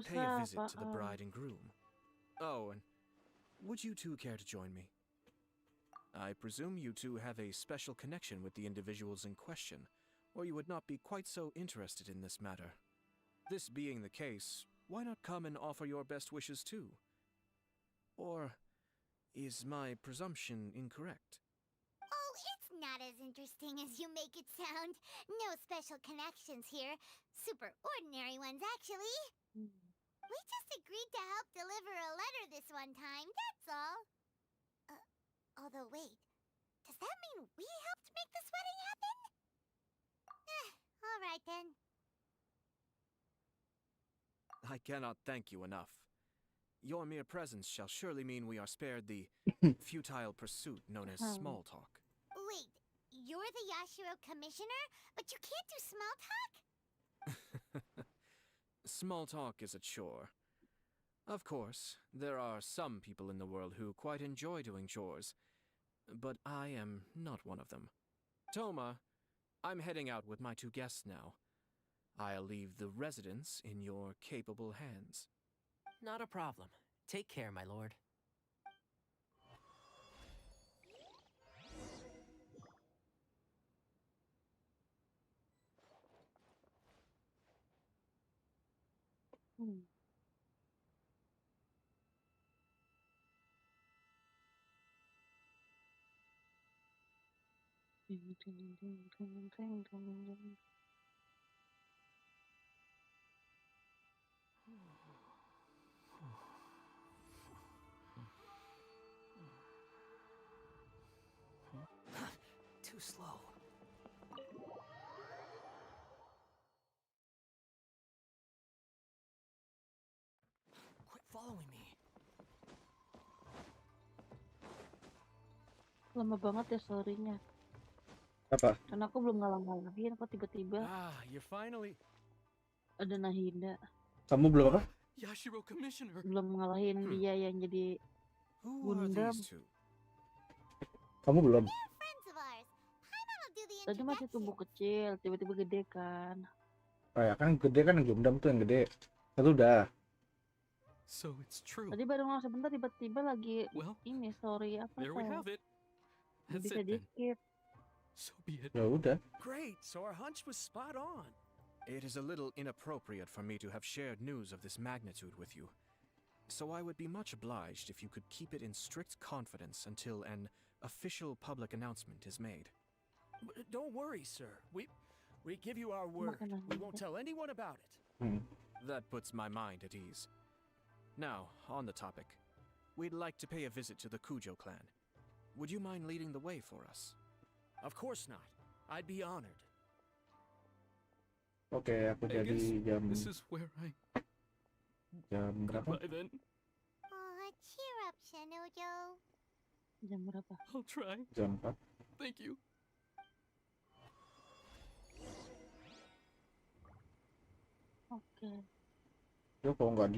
pay a Susah, visit to the apaan? bride and groom. Oh, and would you 2 care to join me? I presume you 2 have a special connection with the individuals in question, or you would not be quite so interested in this matter. This being the case, why not come and offer your best wishes too? Or is my presumption incorrect? Oh, it's not as interesting as you make it sound. No special connections here. Super ordinary ones, actually. We just agreed to help deliver a letter this one time, that's all. Although, wait. Does that mean we helped make this wedding happen? All right then. I cannot thank you enough. Your mere presence shall surely mean we are spared the futile pursuit known as small talk. Wait, you're the Yashiro commissioner, but you can't do small talk? Small talk is a chore. Of course, there are some people in the world who quite enjoy doing chores, but I am not one of them. Toma, I'm heading out with my 2 guests now. I'll leave the residence in your capable hands. Not a problem. Take care, my lord. Too slow. lama banget ya story-nya. Apa? Karena aku belum ngalahin kok tiba-tiba You're finally. ada Nahida. Kamu belum apa? Yashiro Commissioner. Belum ngalahin dia yang jadi Who are Gundam. these two? Kamu belum? They're friends of ours. Paimon will do the Tadi masih introduction. tumbuh kecil, tiba-tiba gede kan. Oh ya kan gede kan yang Gundam tuh yang gede. Itu udah. So it's true. Tadi baru ngomong sebentar tiba-tiba lagi Well, ini story apa there we tuh. have it. Nggak That's bisa it di then. skip. So be it. Ya udah. Great, so our hunch was spot on. It is a little inappropriate for me to have shared news of this magnitude with you. So I would be much obliged if you could keep it in strict confidence until an official public announcement is made. Don't worry, sir. We give you our word. We won't tell anyone about it. That puts my mind at ease. Now, on the topic. We'd like to pay a visit to the Kujo clan. Would you mind leading the way for us? Of course not. I'd be honored. Oke, aku jadi jam This is where I... berapa? Goodbye then. Aw, cheer up, Shanojo. Jam berapa? I'll try. Jam 4. Thank you. Oke. Dia kalau nggak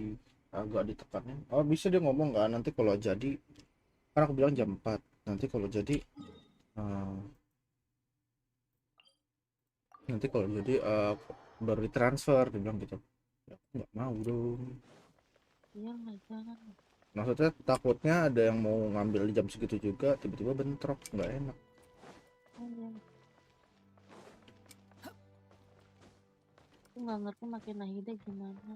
agak ditekanin. Oh bisa dia ngomong nggak nanti kalau jadi. Kan aku bilang jam 4. Nanti kalau jadi baru ditransfer dia bilang gitu. Ya, aku nggak mau dong. Iya nggak jangan. Maksudnya takutnya ada yang mau ngambil di jam segitu juga tiba-tiba bentrok nggak enak. Oh, iya. Aku nggak ngerti makin Nahida gimana.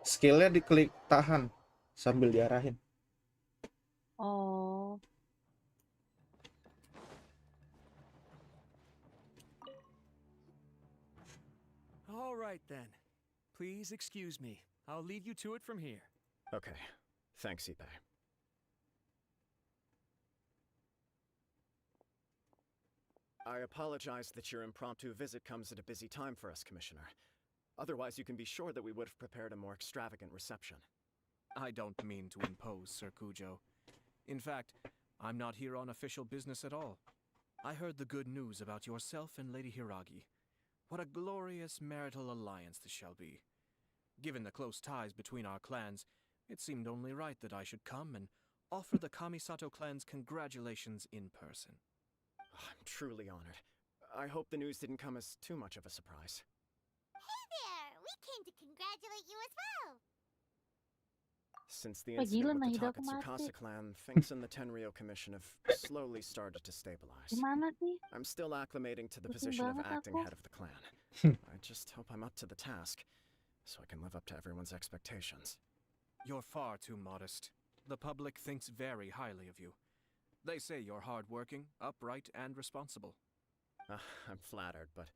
Skillnya diklik tahan sambil diarahin. Oh. All right then. Please excuse me. I'll leave you to it from here. Okay. Thanks, Ipe. I apologize that your impromptu visit comes at a busy time for us, Commissioner. Otherwise, you can be sure that we would have prepared a more extravagant reception. I don't mean to impose, Sir Kujo. In fact, I'm not here on official business at all. I heard the good news about yourself and Lady Hiragi. What a glorious marital alliance this shall be. Given the close ties between our clans, it seemed only right that I should come and offer the Kamisato clan's congratulations in person. I'm truly honored. I hope the news didn't come as too much of a surprise. Hey there! We came to congratulate you as well! Since the Wah, gila, incident with the Nahida aku Takatsukasa mati. clan, things in the Tenryo Commission have slowly started to stabilize. Gimana sih? I'm still acclimating to the Pusing position of banget acting aku. head of the clan. I just hope I'm up to the task, so I can live up to everyone's expectations. You're far too modest. The public thinks very highly of you. They say you're hardworking, upright, and responsible. I'm flattered, but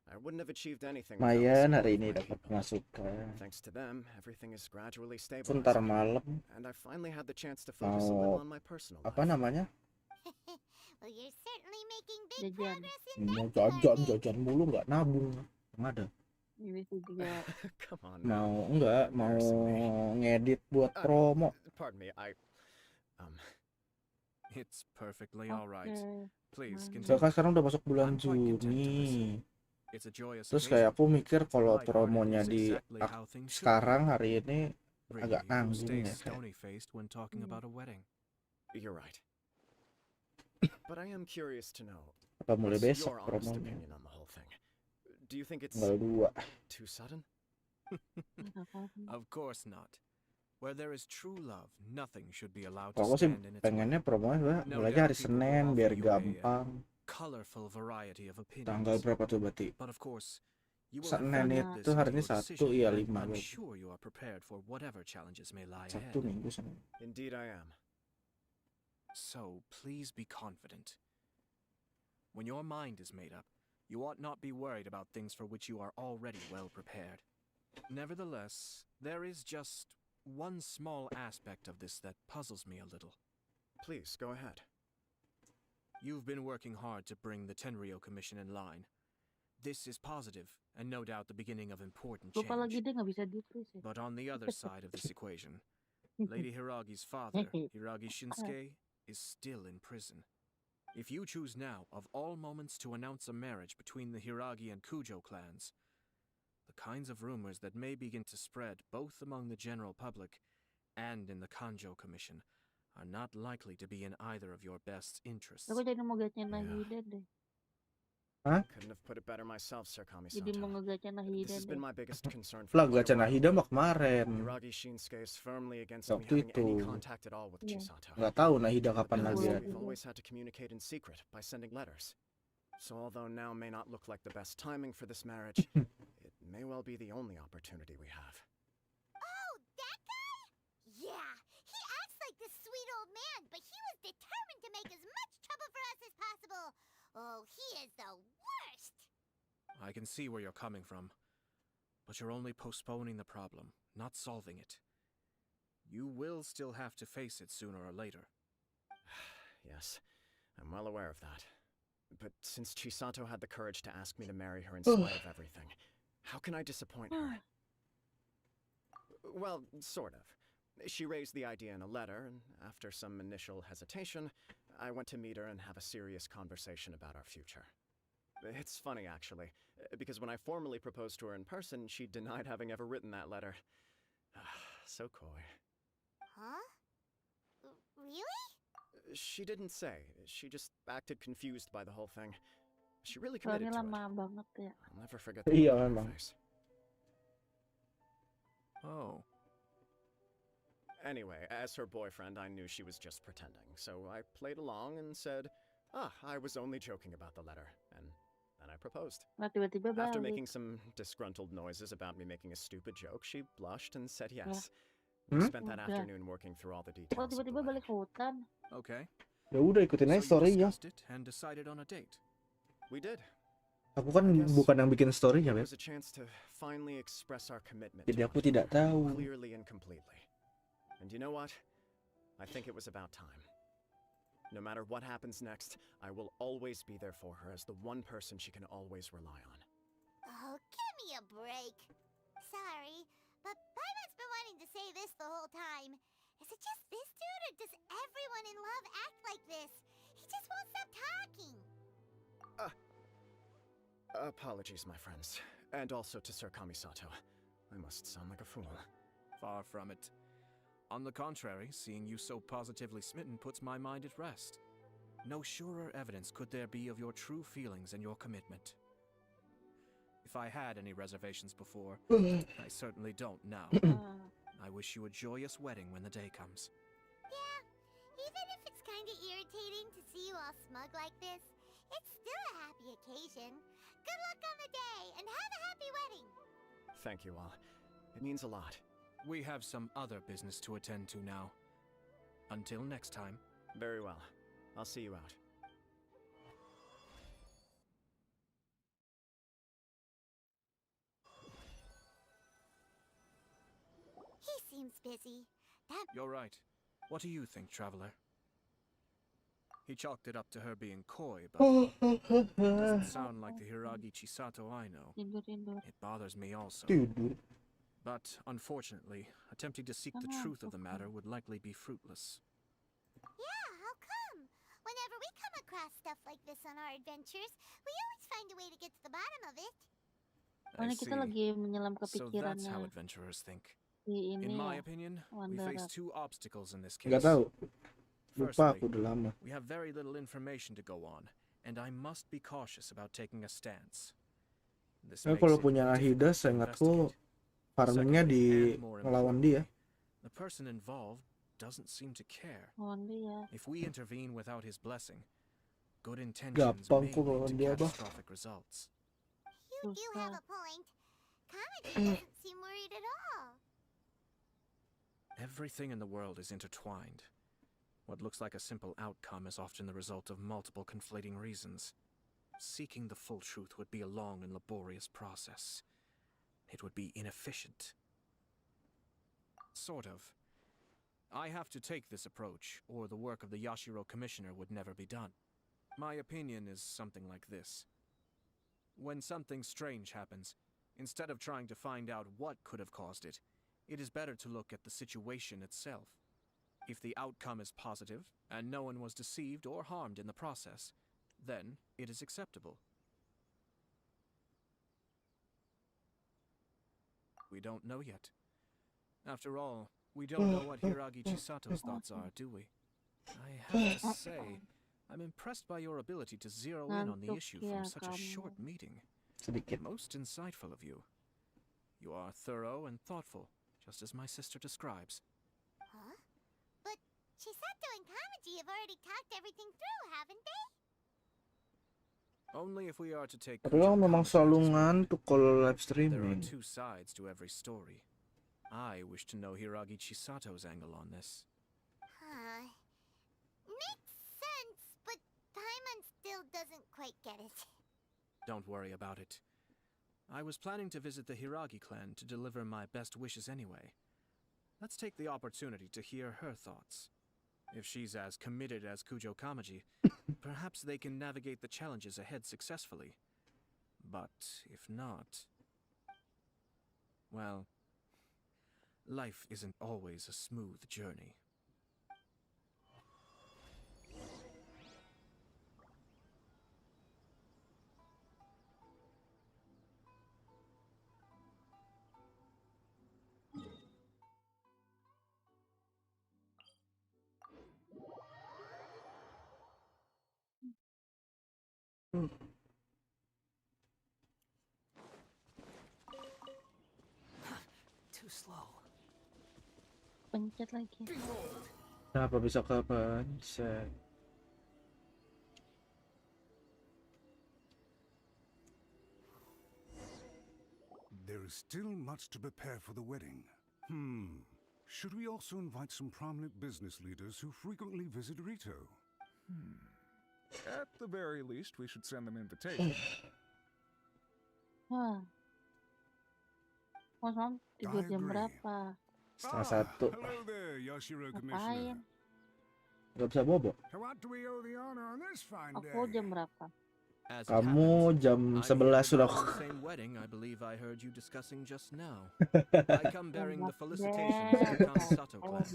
I wouldn't have achieved anything without the Lumayan support hari of ini my dapat people. masukan. Thanks to them, everything is gradually Ntar stabilizing. malam And I finally had the chance to focus a little mau on my personal apa life. namanya? Well, you're certainly making big Jajan. progress in Mau that department. jajan mulu nggak nabung. Yang ada. Ini sih juga. Come on now. Mau Embarrassing me. ngedit buat promo. Pardon me, It's perfectly all right. Oke. Please Mantap. Soalnya continue. sekarang udah masuk bulan I'm quite content to Juni. listen. It's a joyous Terus occasion. kayak aku mikir kalau Lighthearted promonya is di exactly how things should be. sekarang hari ini Really, agak who nanggung stays ya kayak. stony-faced when talking about a wedding? You're right. But I am curious to know, Apa mulai what's besok your honest promonya? opinion on the whole thing? Do you think it's Tanggal 2. too sudden? Of course not. Where there is true love, nothing should be allowed to Kalau aku sih stand in its way. pengennya promonya No mulainya doubt hari people will Senin offer biar you a gampang. colorful variety of Tanggal opinions. berapa tuh berarti? But of course, you will Senin have Itu this hari into ini your 1, decision, iya and 5 I'm berarti. sure you are prepared for whatever challenges may lie ahead. Sabtu Minggu Senin. Indeed I am. So please be confident. When your mind is made up, you ought not be worried about things for which you are already well prepared. Nevertheless, there is just one small aspect of this that puzzles me a little. Please, go ahead. You've been working hard to bring the Tenryo Commission in line. This is positive, and no doubt the beginning of important Lupa lagi change. dia nggak bisa di-freeze ya. But on the other side of this equation, Lady Hiragi's father, Hiragi Shinsuke, is still in prison. If you choose now, of all moments, to announce a marriage between the Hiragi and Kujo clans, the kinds of rumors that may begin to spread both among the general public and in the Kanjo Commission are not likely to be in either of your best interests. Aku jadi mau gacha Nahida deh. Couldn't have put it better myself, Sir Jadi mau Kamisato. ngegacha Nahida This has deh. been my biggest concern for Lah quite gacha a while. Nahida mah kemarin. Hiragi Shinsuke is firmly against me Waktu having any itu. contact at all with Chisato. Nggak tahu Nahida kapan Because lagi ya. we've always had to communicate in secret by sending letters. So although now may not look like the best timing for this marriage, it may well be the only opportunity we have. Oh, that guy? Yeah, he acts like this sweet old man, but he was determined to make as much trouble for us as possible. Oh, he is the worst. I can see where you're coming from, but you're only postponing the problem, not solving it. You will still have to face it sooner or later. Yes, I'm well aware of that. But since Chisato had the courage to ask me to marry her in spite of everything, how can I disappoint her? Well, sort of. She raised the idea in a letter, and after some initial hesitation, I went to meet her and have a serious conversation about our future. It's funny, actually, because when I formally proposed to her in person, she denied having ever written that letter. So coy. Huh? Really? She didn't say. She just acted confused by the whole thing. She really Soalnya committed to it. lama banget ya. I'll never forget the Iya look on her memang. face. Oh. Anyway, as her boyfriend, I knew she was just pretending, so I played along and said, I was only joking about the letter, and then I proposed. Nah tiba-tiba After balik. making some disgruntled noises about me making a stupid joke, she blushed and said yes. Hmm? We spent that Udah. afternoon working through all the Kok details. of the tiba-tiba wedding. balik hutan? Okay. Ya udah ikutin So aja you story-nya. discussed it and decided on a date. We did. Aku kan bukan yang bikin story-nya, It Beb. was a chance to finally express our commitment Jadi to aku one tidak another tahu. clearly and completely. And you know what? I think it was about time. No matter what happens next, I will always be there for her as the one person she can always rely on. Oh, give me a break. Sorry, but Paimon's been wanting to say this the whole time. Is it just this dude, or does everyone in love act like this? He just won't stop talking. Apologies, my friends. And also to Sir Kamisato. I must sound like a fool. Far from it. On the contrary, seeing you so positively smitten puts my mind at rest. No surer evidence could there be of your true feelings and your commitment. If I had any reservations before, I certainly don't now. I wish you a joyous wedding when the day comes. Yeah, even if it's kinda irritating to see you all smug like this, it's still a happy occasion. Good luck on the day, and have a happy wedding! Thank you all. It means a lot. We have some other business to attend to now. Until next time. Very well. I'll see you out. He seems busy. That You're right. What do you think, Traveler? He chalked it up to her being coy, but it doesn't sound like the Hiragi Chisato I know. Tidur. It bothers me also. Tidur. But, unfortunately, attempting to seek the truth of the matter would likely be fruitless. Yeah, how come? Whenever we come across stuff like this on our adventures, we always find a way to get to the bottom of it. I Soalnya kita see. lagi menyelam ke So that's how pikirannya adventurers think. si In ini my ya. opinion, we face Wanderer. two obstacles in this Nggak case. tahu. Lupa aku Firstly, udah lama. we have very little information to go on, and I must be cautious about taking a stance. This Nah, makes kalau it punya difficult Nahida, to seingatku investigate. farmingnya di Secondly, and more ngelawan dia. The person involved doesn't seem to care. Lawan dia. If we intervene without his blessing, good intentions Gampang may kok lead lawan to dia, Bah. catastrophic results. You do have a point. Kamiji doesn't seem worried at all. Everything in the world is intertwined. What looks like a simple outcome is often the result of multiple conflating reasons. Seeking the full truth would be a long and laborious process. It would be inefficient. Sort of. I have to take this approach, or the work of the Yashiro Commissioner would never be done. My opinion is something like this. When something strange happens, instead of trying to find out what could have caused it, it is better to look at the situation itself. If the outcome is positive, and no one was deceived or harmed in the process, then it is acceptable. We don't know yet. After all, we don't know what Hiragi Chisato's thoughts are, do we? I have to say, I'm impressed by your ability to zero in on the issue from such a short meeting. Sedikit. Most insightful of you. You are thorough and thoughtful, just as my sister describes. Huh? But Chisato and Kamaji have already talked everything through, haven't they? Only if we are to take Tapi lo memang selalu ngantuk kalau live There are streaming. two sides to every story. I wish to know Hiragi Chisato's angle on this. Makes sense, but Paimon still doesn't quite get it. Don't worry about it. I was planning to visit the Hiragi clan to deliver my best wishes anyway. Let's take the opportunity to hear her thoughts. If she's as committed as Kujo Kamaji, perhaps they can navigate the challenges ahead successfully. But if not... well, life isn't always a smooth journey. Too slow. Pencet lagi. Kenapa bisa kepencet? There is still much to prepare for the wedding. Should we also invite some prominent business leaders who frequently visit Rito? At the very least, we should send them invitations. Wah. Mas Mam, tidur jam berapa? Setengah satu. Hello there, Yashiro Ngapain? Commissioner. Gak bisa bobo. To what do we owe the honor on this fine day? Aku jam berapa? As it Kamu happens, jam I'm 11 here sudah. about the same wedding I believe I heard you discussing just now. I come bearing the felicitations of the Kamisato clan.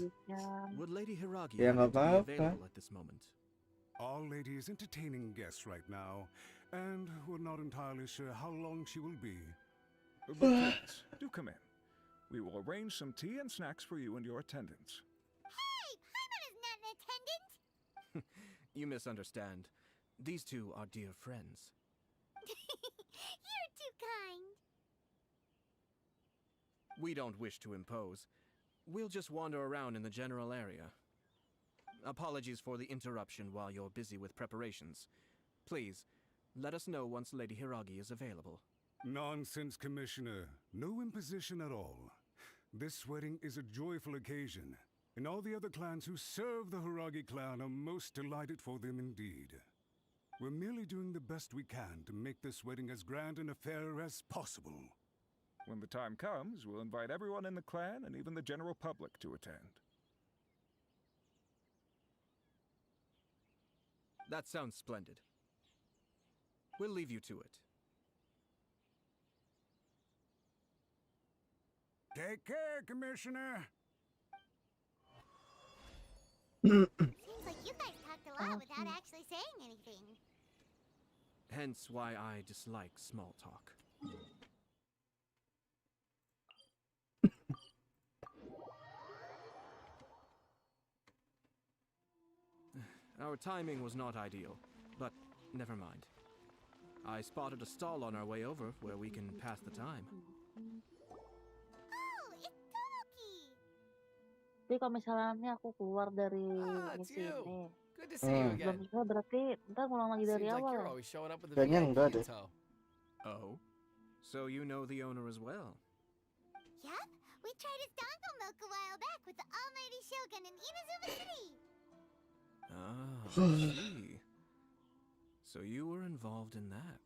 Would Lady Hiragi Ya nggak happen to be apa-apa. available at this moment? Our lady is entertaining guests right now, and we're not entirely sure how long she will be. But please, do come in. We will arrange some tea and snacks for you and your attendants. Hey, Paimon is not an attendant! You misunderstand. These two are dear friends. You're too kind. We don't wish to impose. We'll just wander around in the general area. Apologies for the interruption while you're busy with preparations. Please, let us know once Lady Hiragi is available. Nonsense, Commissioner. No imposition at all. This wedding is a joyful occasion, and all the other clans who serve the Hiragi clan are most delighted for them indeed. We're merely doing the best we can to make this wedding as grand an affair as possible. When the time comes, we'll invite everyone in the clan and even the general public to attend. That sounds splendid. We'll leave you to it. Take care, Commissioner. Seems like you guys talked a lot without actually saying anything. Hence why I dislike small talk. Our timing was not ideal, but never mind. I spotted a stall on our way over where we can pass the time. Oh, it's Toki! Jadi kalau misalnya aku keluar dari it's misi you. ini, Good to see you belum again. bisa berarti ntar ngulang lagi dari Seems like awal you're ya? always showing up with the Kayaknya VIP enggak deh. in tow. Oh? So you know the owner as well? Yup, we tried his dango milk a while back with the almighty Shogun in Inazuma City. Ah, I see. So you were involved in that.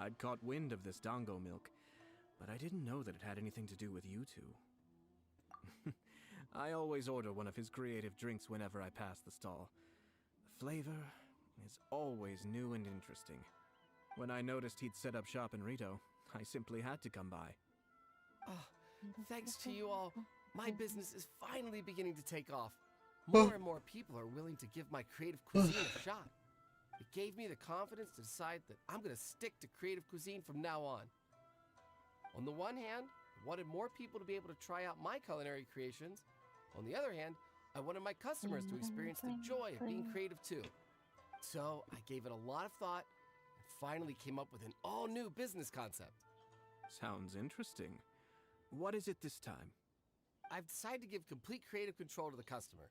I'd caught wind of this dango milk, but I didn't know that it had anything to do with you two. I always order one of his creative drinks whenever I pass the stall. The flavor is always new and interesting. When I noticed he'd set up shop in Rito, I simply had to come by. Oh, thanks to you all, my business is finally beginning to take off. More and more people are willing to give my creative cuisine a shot. It gave me the confidence to decide that I'm gonna stick to creative cuisine from now on. On the one hand, I wanted more people to be able to try out my culinary creations. On the other hand, I wanted my customers to experience the joy of being creative too. So I gave it a lot of thought and finally came up with an all-new business concept. Sounds interesting. What is it this time? I've decided to give complete creative control to the customer.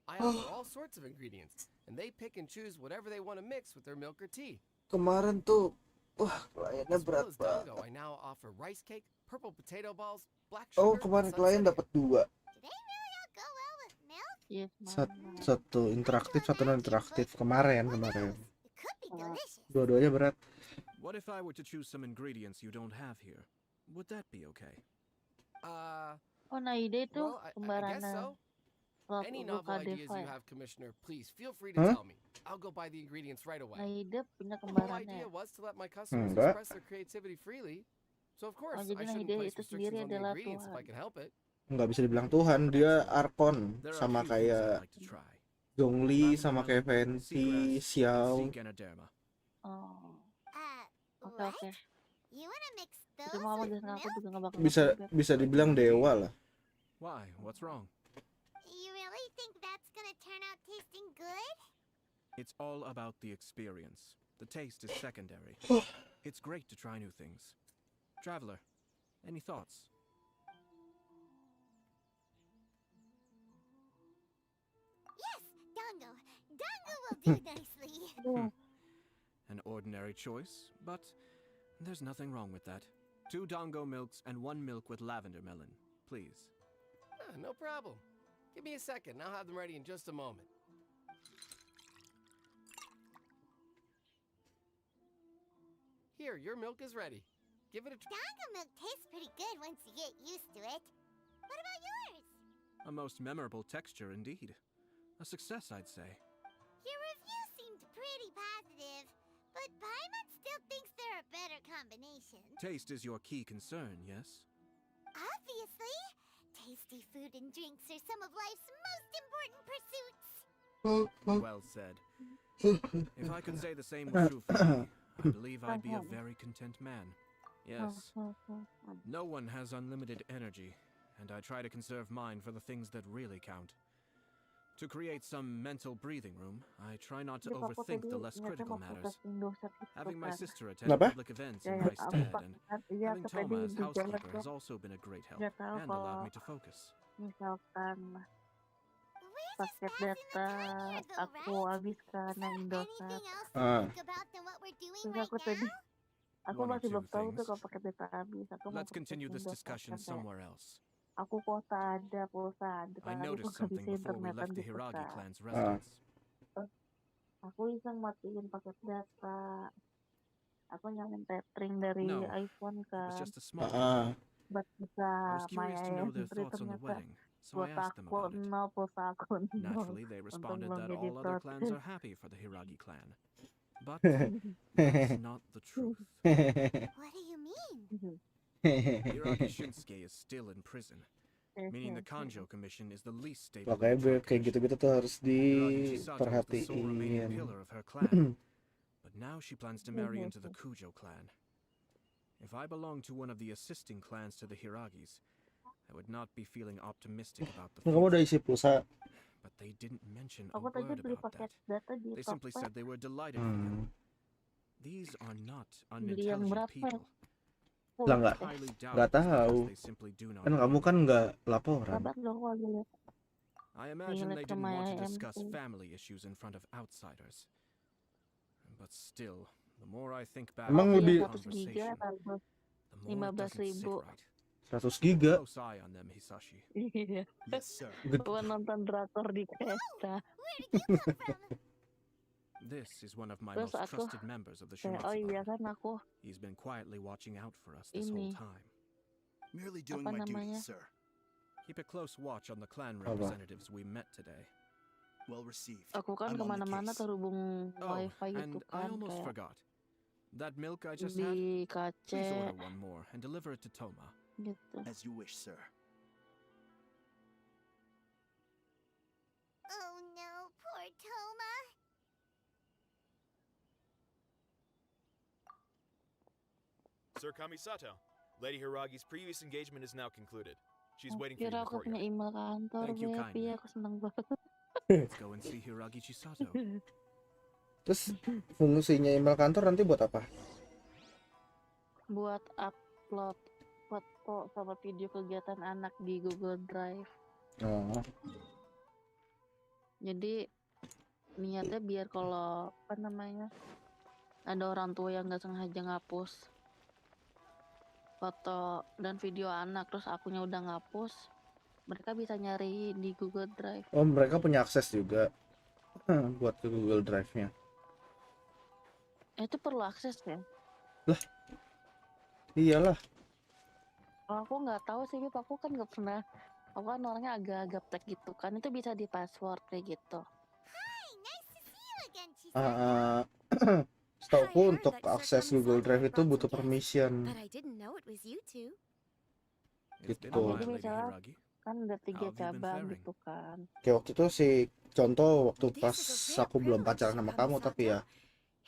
I offer all sorts of ingredients, and they pick and choose whatever they want to mix with their milk or tea. Kemarin tuh, wah kliennya As well berat as banget. Dango, I now offer rice cake, purple potato balls, black Oh sugar, kemarin and klien sunset dapat 2. Yes, Satu interaktif, satu non interaktif kemarin. Dua-duanya berat. What if I were to choose some ingredients you don't have here? Would that be okay? Oh, Naide itu Well, I guess kembarannya so. Any novel ideas you have, Commissioner, please feel free to tell me. I'll go buy the ingredients right away. Naide punya The whole kembarannya. idea was to let my customers Enggak. express their creativity freely. So of course, Oh, jadi I shouldn't Naide place itu restrictions sendiri on the adalah ingredients if I Tuhan. can help it. Nggak bisa dibilang Tuhan, dia Arkon There are sama a few things I'd kayak like to try. Zhongli sama kayak Venti, Seagrass, Xiao. sea Ganoderma. Oh, oke What? oke. You wanna mix Itu those mau with jelasin aku milk? juga nggak bakal Bisa ngerti, Beb. bisa dibilang dewa lah. Why? What's wrong? You really think that's gonna turn out tasting good? It's all about the experience. The taste is secondary. It's great to try new things. Traveler, any thoughts? Yes, Dango. Dango will do nicely. An ordinary choice, but there's nothing wrong with that. 2 Dango milks and 1 milk with lavender melon, please. No problem. Give me a second. I'll have them ready in just a moment. Here, your milk is ready. Give it a try. Dango milk tastes pretty good once you get used to it. What about yours? A most memorable texture indeed. A success, I'd say. Your review seemed pretty positive, but Paimon still thinks they're a better combination. Taste is your key concern, yes? Obviously. Tasty food and drinks are some of life's most important pursuits. Well said. If I could say the same was true for me, I believe I'd be a very content man. Yes. No one has unlimited energy, and I try to conserve mine for the things that really count. To create some mental breathing room, I try not to overthink the less critical matters. Having my sister attend public events in my stead, and having Toma as housekeeper has also been a great help, and allowed me to focus. Misalkan paket data aku habis karena Indosat. Terus aku tadi aku One or masih two belum tahu tuh things. kalau paket data habis. Aku mau Let's continue this Indosat discussion kan kayak somewhere else. aku kuota ada pulsa ada I tapi aku noticed nggak something bisa before we internetan left the di Hiragi pulsa. clan's residence. Aku iseng matiin paket data. Aku nyalain tethering dari No, iPhone It was kan. just a small Buat bisa I was my curious to know their entry thoughts on the ternyata wedding, so I kuota asked them aku about it. nol, pulsa aku nol. Naturally, they Untung responded belum that jadi all other clans protes. are happy for the Hiragi clan. But that's not the truth. What do you mean? Hiragi Shinsuke is still in prison, meaning the Kanjo Commission is the least stable. Makanya kayak gitu-gitu tuh harus Hiragi Chisato is the sole remaining diperhatiin. pillar of her clan, but now she plans to marry into the Kujo clan. If I belonged to one of the assisting clans to the Hiragis, I would not be feeling optimistic about the Kamu udah isi future. pulsa? But they didn't mention a Aku tadi word beli about paket that. data di They simply Tokped. said they were delighted for you. These are not Beli yang unintelligent berapa? people. Lah nggak Highly doubt nggak it's because tahu. they simply do not Kan know. kamu kan nggak laporan. Sabar dong kalau dilihat. I imagine they Relate to didn't my want to discuss IMT. family issues in front of outsiders. But still, the more I think back Emang on lebih- the 100 giga conversation, harus the more it doesn't sit 15.000. right. 100 Keep a giga. close eye on them, Hisashi. Iya. Yes, sir. Gua nonton drakor di Kesta. This is one of my Terus most aku trusted members of the kayak, Shimatsu oh iya Bar. kan aku He's been quietly watching out for us this whole ini time. Merely doing apa my namanya? duties, sir. Keep a close watch on the clan Apa? representatives we met today. Well received. Aku kan I'm on the kemana-mana case. terhubung Oh, wifi and gitu I kan almost kayak forgot. That milk I just had, di KC please order one more and deliver it to Toma. gitu. As you wish, sir. Sir Kamisato, Lady Hiragi's previous engagement is now concluded. She's waiting for you in Kira the aku punya courtyard. email kantor, Thank you Beb. kindly. Iya, aku seneng banget. Let's go and see Hiragi Chisato. Terus fungsinya email kantor nanti buat apa? Buat upload foto sama video kegiatan anak di Google Drive. Oh. Jadi niatnya biar kalau apa namanya ada orang tua yang nggak sengaja ngapus foto dan video anak terus akunya udah ngapus, mereka bisa nyari di Google Drive. Oh, mereka punya akses juga buat ke Google Drive-nya. Itu perlu akses ya? Lah, iyalah. Oh, aku nggak tahu sih, Beb. Aku kan nggak pernah. Aku kan orangnya agak-agak tech gitu kan. Itu bisa di password kayak gitu. Setahuku untuk akses Google Drive itu butuh permission. But I didn't know it was you two. Gitu. Oh, jadi misalnya kan ada 3 cabang gitu kan. Kayak waktu itu sih, contoh waktu pas aku belum pacaran sama kamu, tapi ya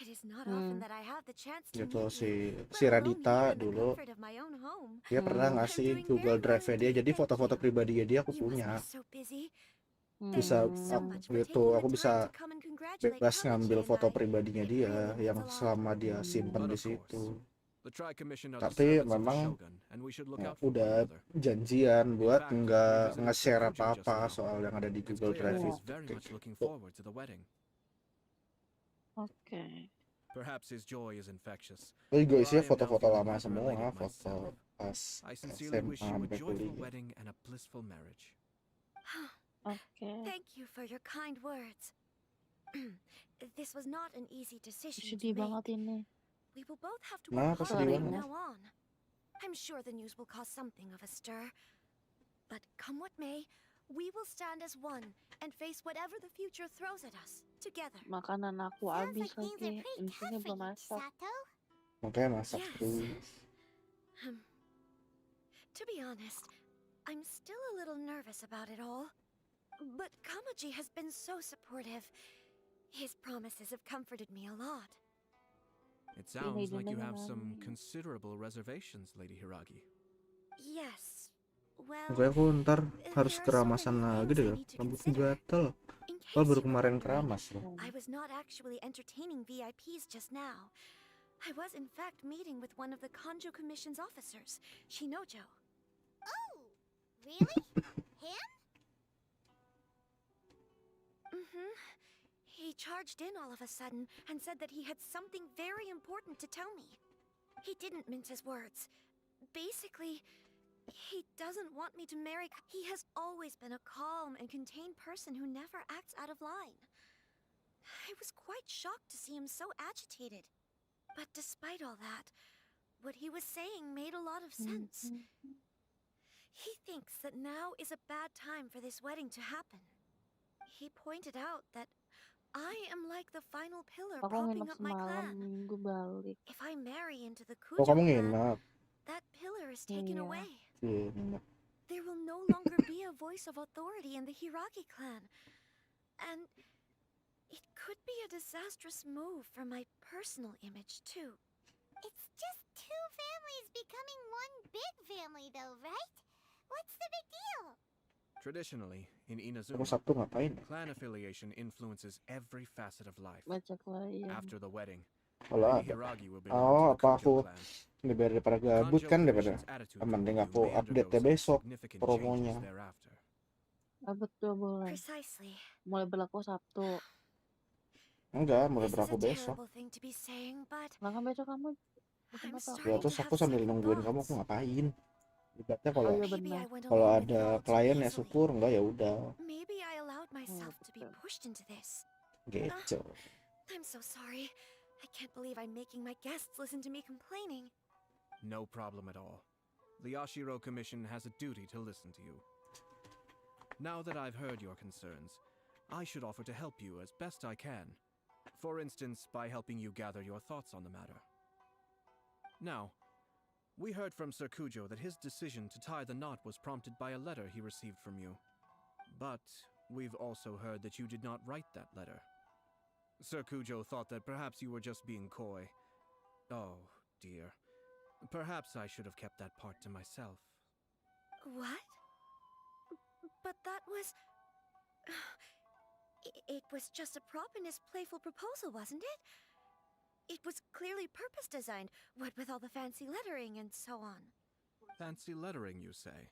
It is not often that I have the chance to gitu meet you, si Radita dulu comfort of my own home. dia pernah ngasih Google Drive-nya dia, jadi foto-foto pribadinya dia aku punya. So busy. Bisa gitu, aku bisa bebas ngambil foto pribadinya dia yang selama dia simpan di situ. Tapi memang ya, udah janjian buat nggak nge-share apa-apa soal yang ada di Google Drive itu. Oke. Perhaps his joy is infectious. Itu juga For I isinya am now foto-foto feeling lama eager semua, related foto myself. pas I sincerely wish SMA you a sampai joyful kuliah. wedding and a blissful marriage. Oke. Thank you for your kind words. This was not an easy decision to Sedih make. banget ini. We will both have to Kenapa work sedih hard from banget? now on. I'm sure the news will cause something of a stir. But come what may, we will stand as one and face whatever the future throws at us together. Makanan aku habis lagi. Di sini belum masak. Makanya masak terus. To be honest, I'm still a little nervous about it all. But Kamaji has been so supportive. His promises have comforted me a lot. It sounds like you have some considerable reservations, Lady Hiragi. Yes. Well, Makanya aku ntar harus keramasan lagi deh, rambutku gatel. Kalau baru kemarin keramas loh. I was not actually entertaining VIPs just now. I was in fact meeting with one of the Kanjo Commission's officers, Shinojo. Oh, really? Him? Mm-hmm. He charged in all of a sudden and said that he had something very important to tell me. He didn't mince his words. Basically, he doesn't want me to marry. He has always been a calm and contained person who never acts out of line. I was quite shocked to see him so agitated. But despite all that, what he was saying made a lot of sense. He thinks that now is a bad time for this wedding to happen. He pointed out that I am like the final pillar Aku propping nginep up my semalam, clan. minggu balik. If I marry into the Oh, Kujo kamu clan, nginep? that pillar is taken Iya. away. Iya, nginep. There will no longer be a voice of authority in the Hiragi clan. And it could be a disastrous move for my personal image, too. It's just two families becoming one big family, though, right? What's the big deal? Traditionally, in Aku Inazuma, Sabtu ngapain? clan affiliation influences every facet of life. Baca klien. After the wedding, Kalau Lady ada. Hiragi will belong Oh, to the apa Kujo aku clan. daripada gabut kan, daripada mending aku update besok Significant promonya. changes thereafter. Ah, betul, boleh. Precisely. Mulai berlaku Sabtu. Enggak, mulai This is berlaku a besok. terrible thing to be saying, but Lah kan besok kamu I'm Ya starting terus to aku have sambil second nungguin kamu, thoughts. aku ngapain? Ibaratnya Oh kalau iya Maybe I benar. went kalau along with ada it all too klien ya easily. syukur, enggak ya udah Maybe I allowed myself to be pushed into this. gitu. I'm so sorry. I can't believe I'm making my guests listen to me complaining. No problem at all. The Yashiro Commission has a duty to listen to you. Now that I've heard your concerns, I should offer to help you as best I can. For instance, by helping you gather your thoughts on the matter. Now, we heard from Sir Kujo that his decision to tie the knot was prompted by a letter he received from you. But we've also heard that you did not write that letter. Sir Kujo thought that perhaps you were just being coy. Oh, dear. Perhaps I should have kept that part to myself. What? But that was... It was just a prop in his playful proposal, wasn't it? It was clearly purpose designed, what with all the fancy lettering and so on. Fancy lettering, you say?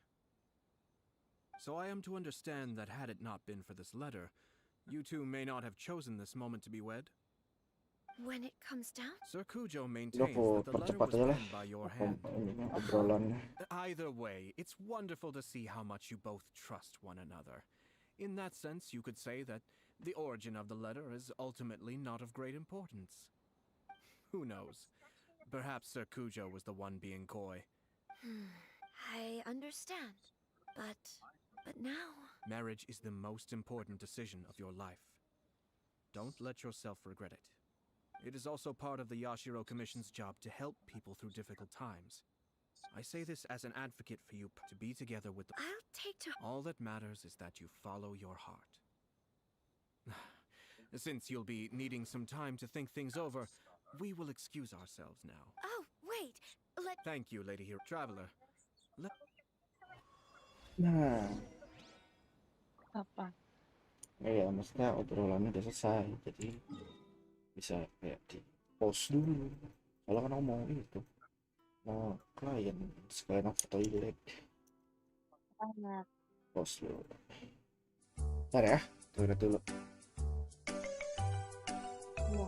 So I am to understand that had it not been for this letter, you two may not have chosen this moment to be wed? When it comes down... Sir Cujo Udah maintains aku that the letter percepat was aja lah penned by your hand. obrolannya. Either way, it's wonderful to see how much you both trust one another. In that sense, you could say that the origin of the letter is ultimately not of great importance. Who knows? Perhaps Sir Cujo was the one being coy. I understand. But now... Marriage is the most important decision of your life. Don't let yourself regret it. It is also part of the Yashiro Commission's job to help people through difficult times. I say this as an advocate for you to be together with the... I'll take to... All that matters is that you follow your heart. Since you'll be needing some time to think things over, we will excuse ourselves now. Oh, wait! Thank you, Lady Hero Traveler. Nah, Apa? ya maksudnya obrolannya udah selesai, jadi bisa kayak di post dulu. Kalau kan aku mau itu, mau klien sekalian aku foto jelek. Banyak. Post dulu. Ntar ya, toilet dulu. Iya.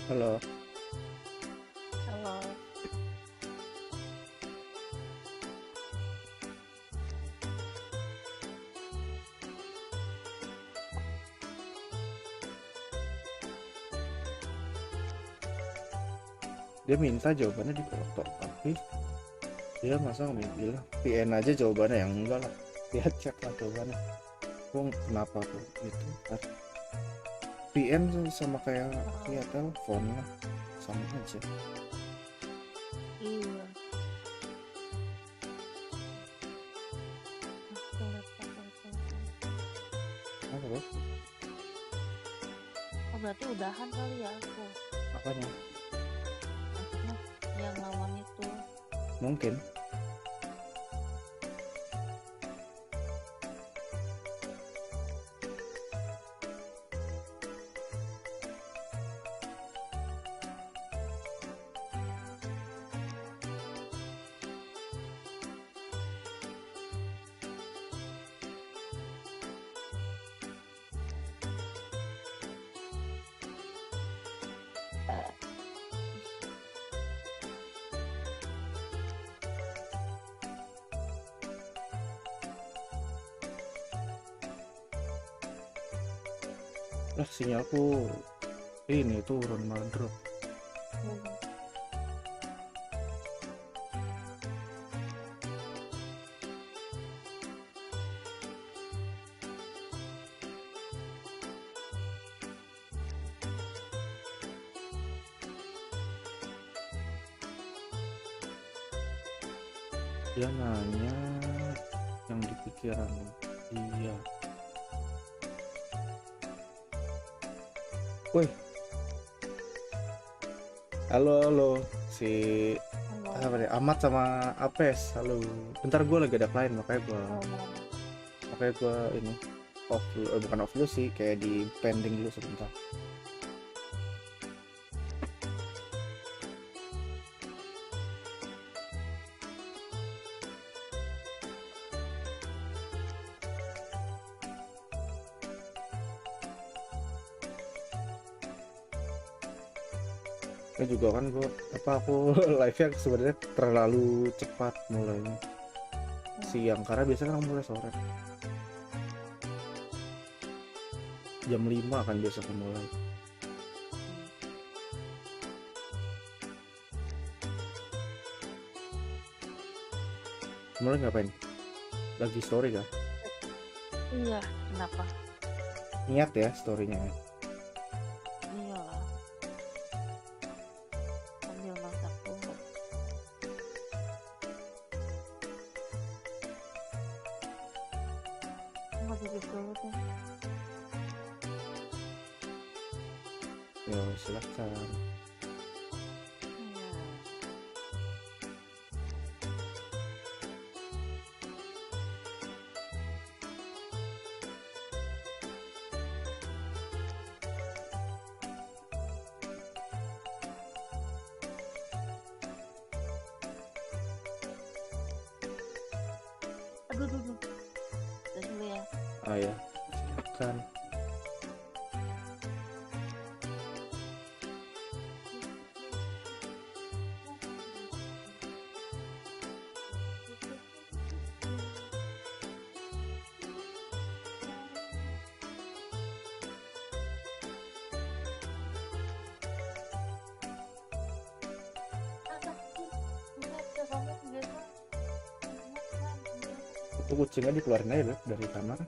Halo. Halo. Dia minta jawabannya di foto, tapi dia masa nggak bilang PN aja jawabannya, yang enggak lah, dia cek lah jawabannya. Kok kenapa tuh itu PN sama kayak ya telepon lah, sama aja. Iya. Apa bro? Oh, berarti udahan kali ya aku. Apanya? Maksudnya yang lawan itu. Mungkin. Lah sinyalku ini turun malah drop. Dia nanya yang di pikiran dia. Woi, halo si apa deh, Ahmad sama Apes. Halo, bentar gue lagi ada klien makanya gue ini off dulu, bukan off dulu sih, kayak di pending dulu sebentar. Ini juga kan aku live-nya sebenarnya terlalu cepat mulainya siang karena biasanya kan mulai sore jam 5 kan biasa mulai. Mulai ngapain? Lagi story kah? Iya, kenapa? Niat ya storynya. Iyalah. Sambil masak dulu. Mau pipis dulu tuh. Yo, silahkan. Aduh. Dan dulu ya. Ah ya, silakan. Itu kucingnya dikeluarin aja Beb, dari kamar.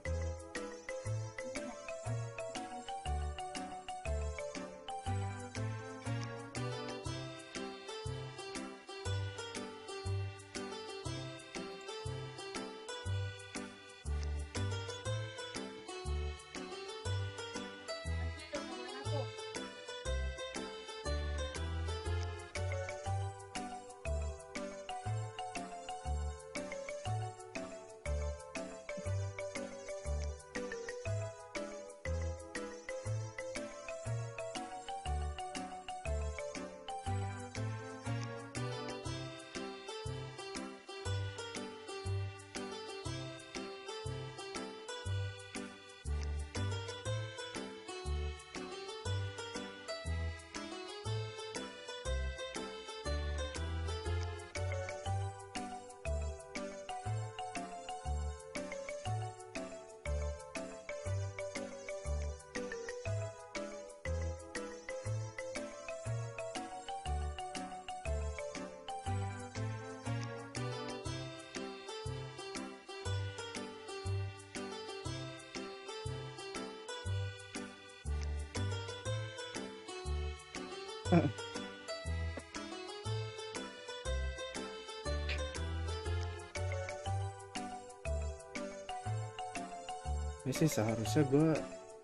Ini sih seharusnya gue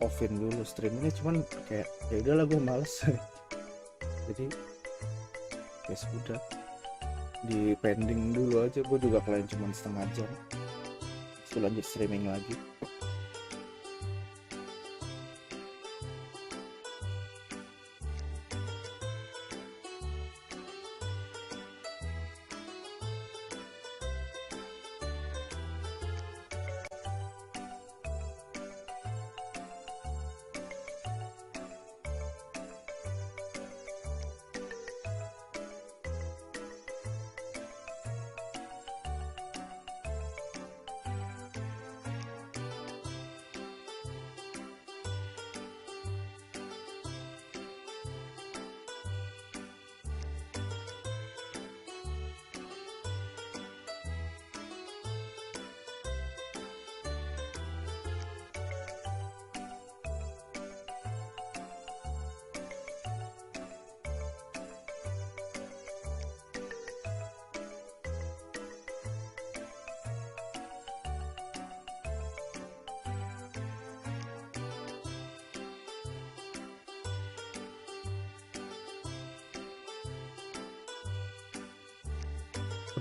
offin dulu streamingnya, cuman kayak ya udahlah gue males. Jadi ya sudah di pending dulu aja. Gue juga klien cuman setengah jam, terus lanjut streaming lagi.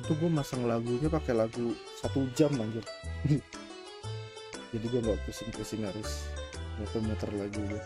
tuh gue masang lagunya pakai lagu 1 jam anjir. Jadi gue nggak pusing-pusing harus muter-muter lagu gue.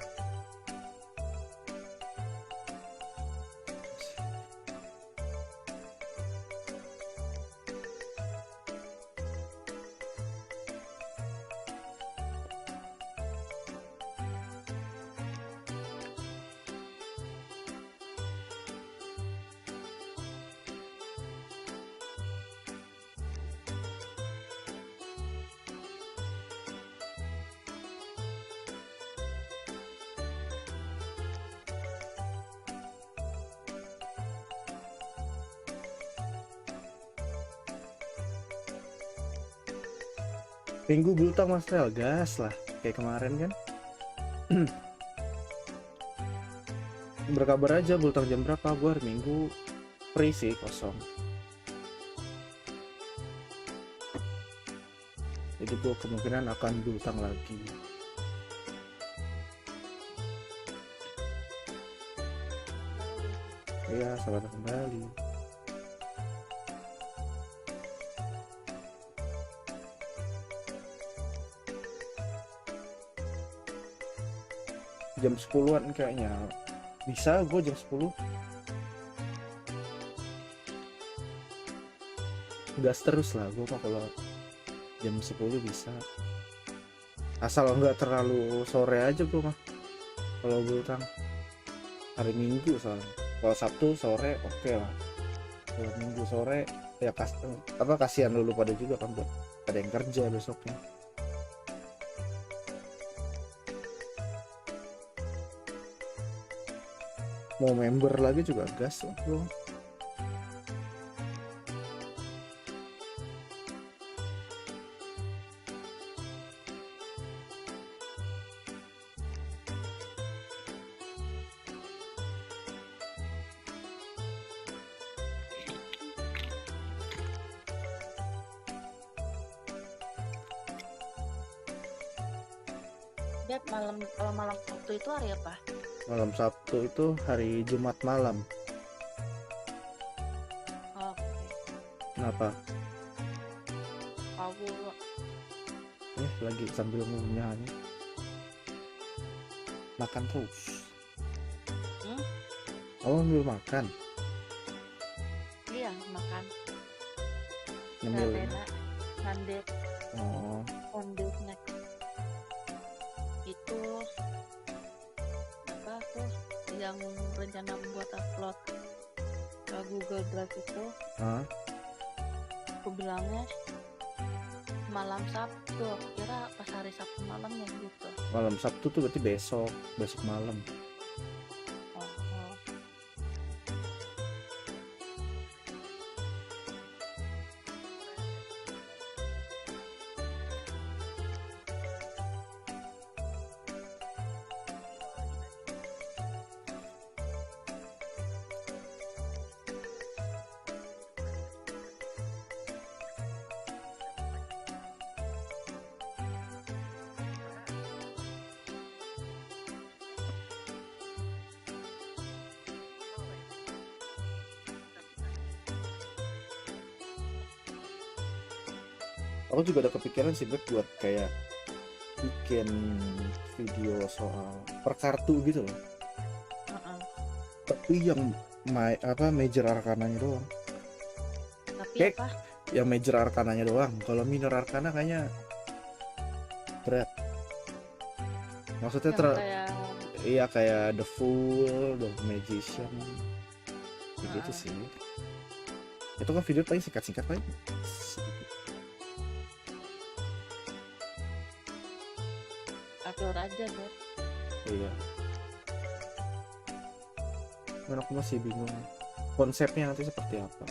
Minggu bultang Mas Rel, gas lah kayak kemarin kan. Berkabar aja bultang jam berapa, gue hari Minggu free sih, kosong. Jadi gue kemungkinan akan bultang lagi. Iya, selamat kembali. Jam 10-an kayaknya. Bisa gue jam 10. Gas terus lah gue mah kalau jam 10 bisa. Asal nggak terlalu sore aja gue mah. Kalau bultang hari Minggu soalnya. Kalau Sabtu sore oke lah. Kalau Minggu sore ya kasihan dulu pada juga kan buat ada yang kerja besoknya. Mau member lagi juga gas lah bro. Beb, kalau malam Sabtu itu hari apa? Malam Sabtu itu hari Jumat malam. Oke. Kenapa? Aku Lagi sambil ngunyah nih. Makan terus. Oh, sambil makan. iya makan. Nyemil. Sunday. Oh. Sunday snack. Itu apa tuh yang rencana buat upload ke Google Drive itu? Hah? Aku bilangnya malam Sabtu, aku kira pas hari Sabtu malam ya gitu. Malam Sabtu tuh berarti besok malam. Oh. Aku juga ada kepikiran sih buat kayak bikin video soal per kartu gitu loh. Tapi yang major arkananya doang. Tapi Kayak apa? yang major arkananya doang. Kalau minor arkana kayaknya berat. Maksudnya iya kayak The Fool, The Magician. Begitu sih. Itu kan video paling singkat-singkat paling. Atur aja Beb. Iya. Dan aku masih bingung konsepnya nanti seperti apa.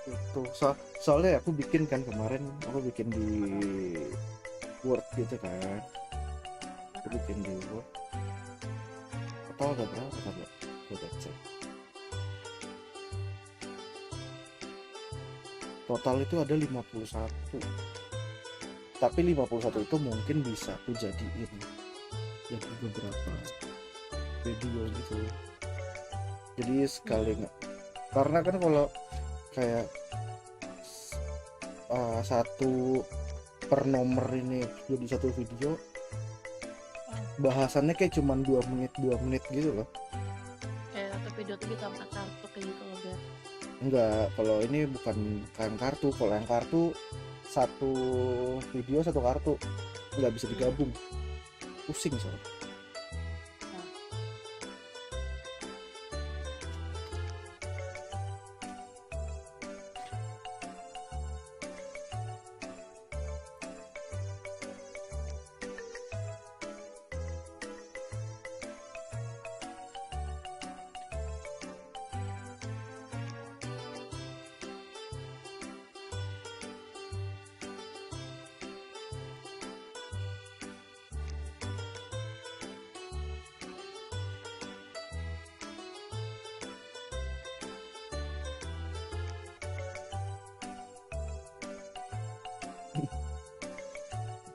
Itu soalnya aku bikin kan kemarin, aku bikin di Word gitu kan, aku bikin di Word. Total ada berapa tadi? Coba cek. Total itu ada 51. Tapi 51 itu mungkin bisa aku jadiin jadi beberapa video gitu. Jadi sekali nggak, karena kan kalau kayak satu per nomor ini jadi satu video, bahasannya kayak cuman 2 menit gitu loh. Kayak satu video tuh bisa 4 kartu kayak gitu loh, Ber. Enggak, kalau ini bukan kartu. Kalau yang kartu satu video satu kartu, nggak bisa digabung, pusing soalnya.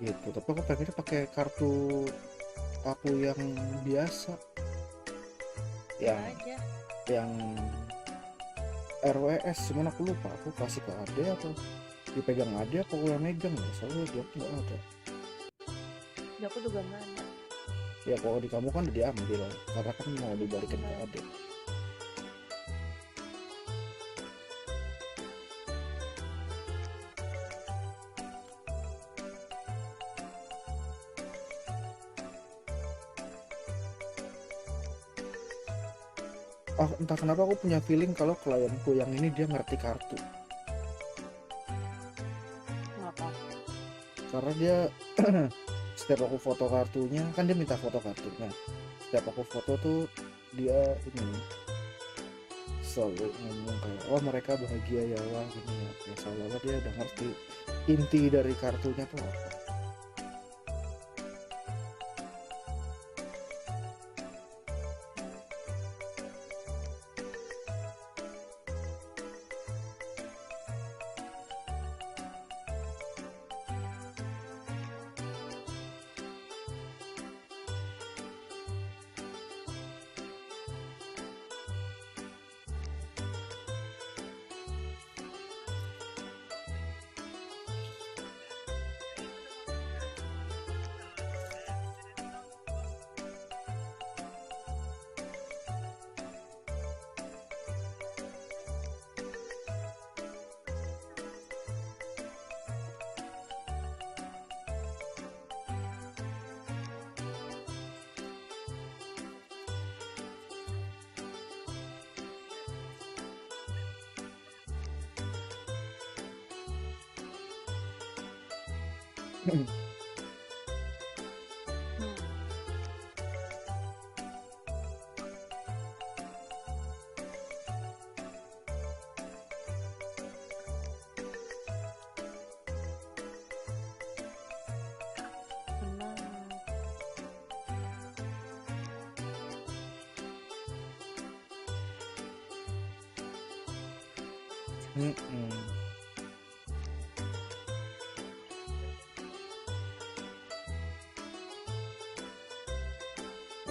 Gitu, tapi aku pengennya pakai kartu aku yang biasa, yang RWS, cuman aku lupa aku kasih ke Ade atau dipegang Ade apa aku yang megang ya, soalnya dia nggak ada. Ya aku juga nggak ada. Ya kalau di kamu kan udah diambil karena kan mau dibalikin ke Ade. Entah kenapa aku punya feeling kalau klienku yang ini dia ngerti kartu. Kenapa? Karena dia setiap aku foto kartunya, kan dia minta foto kartunya. Setiap aku foto tuh dia ini selalu ngomong kayak, oh mereka bahagia ya, wah gini ya. Ya soalnya dia udah ngerti inti dari kartunya tuh apa.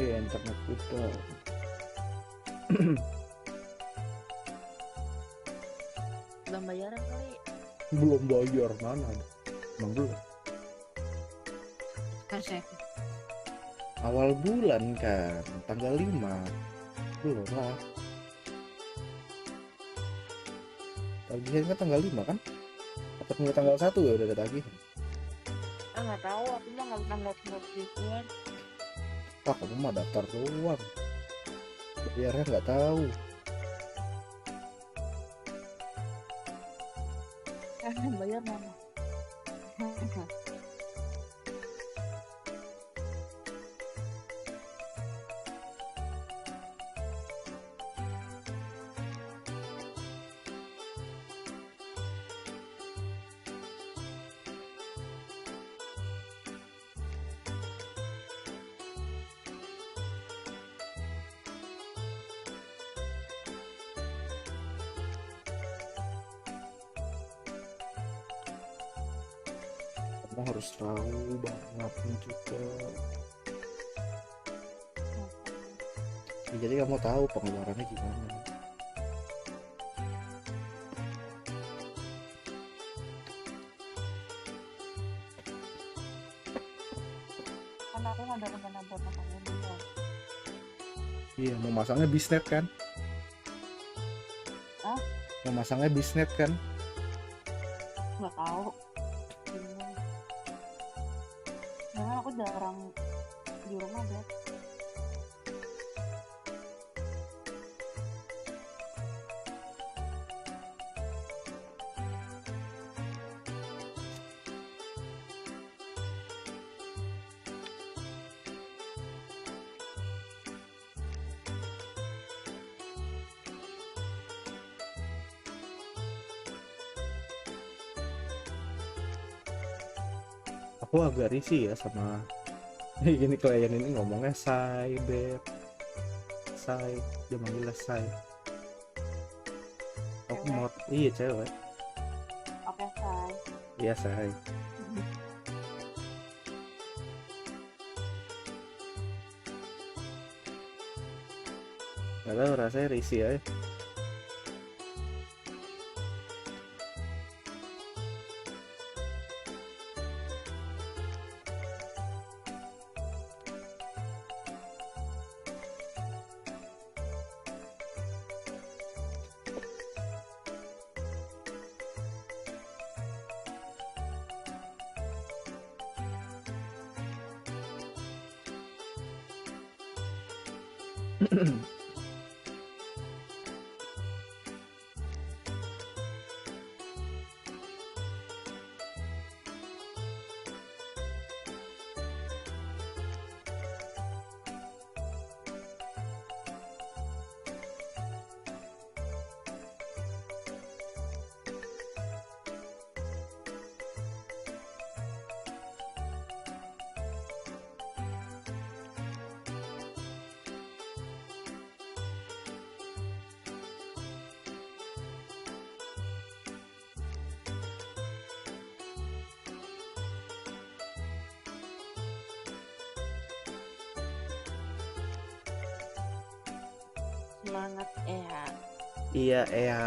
Iya, internet kita Belum bayaran kali. belum bayar, mana ada, emang belum. Awal bulan kan, tanggal 5 belum lah. Tagihan kan tanggal 5 kan? Atau tunggu tanggal 1 ya udah ada tagihan? Nggak tahu, aku mah nggak pernah ngeliat gituan. Pak, kamu mah daftar doang, bayarnya nggak tahu. Bayar mana? Kamu harus tahu banget juga. Ya, jadi kamu tahu pengeluarannya gimana. Kan aku nggak ada rencana buat makan ini ya. Iya, mau masangnya bisnet kan? Hah? Mau masangnya bisnet kan? Nggak tahu. Bingung. Karena aku jarang di rumah deh. Aku agak risih ya sama gini klien ini ngomongnya say, beb, say, dia manggilnya say. Aku mau, iya cewek. Oke, say. Iya say. Gak tau, rasanya risih ya. Semangat ya. Iya, ya.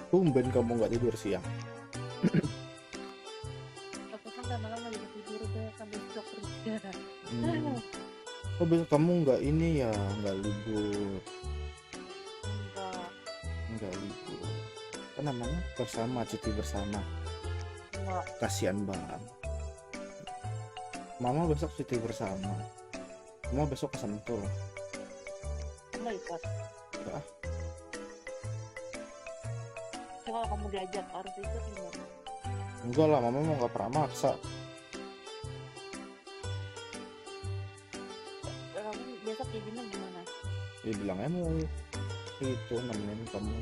Tumben kamu nggak tidur siang. Aku kan udah malam lagi tidur udah sampai besok kerja. Oh, besok kamu nggak ini ya, nggak libur. Nggak libur. Apa namanya? Bersama, cuti bersama. Enggak. Kasihan banget. Mama besok cuti bersama. Mama besok ke Sentul. Kamu ikut. Ya, Coba kamu diajak harus ikut gimana? enggak lah, mama mau nggak pernah maksa. Kamu besok kayak gimana? Dia bilangnya mau itu nemenin kamu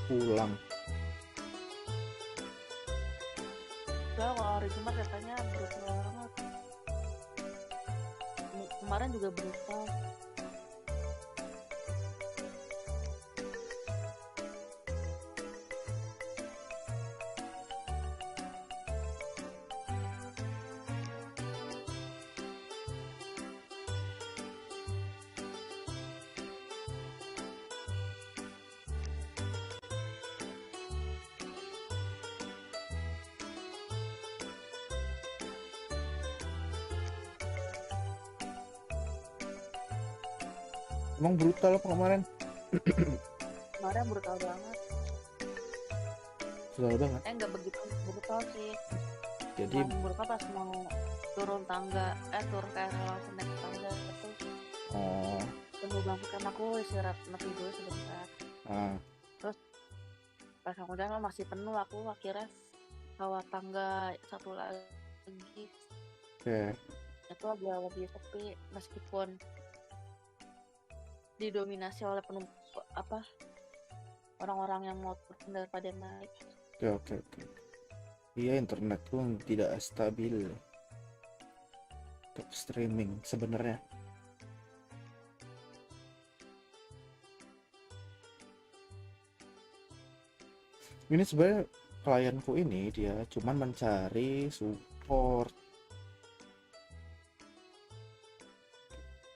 pulang. Soalnya kalau hari Jumat katanya brutal banget. Kemarin juga brutal. Emang brutal apa kemarin? Kemarin brutal banget. Brutal banget. Nggak begitu brutal sih. Jadi Cuman brutal pas mau turun tangga, turun kayak langsung naik tangga itu. oh, Tunggu banget kan aku istirahat nepi dulu sebentar. Terus pas aku udah masih penuh, aku akhirnya lewat tangga satu lagi. oke. Itu agak lebih sepi meskipun didominasi oleh orang-orang yang mau turun daripada yang naik. Oke. Iya, internetku tidak stabil untuk streaming sebenarnya. Ini sebenarnya klienku ini dia cuman mencari support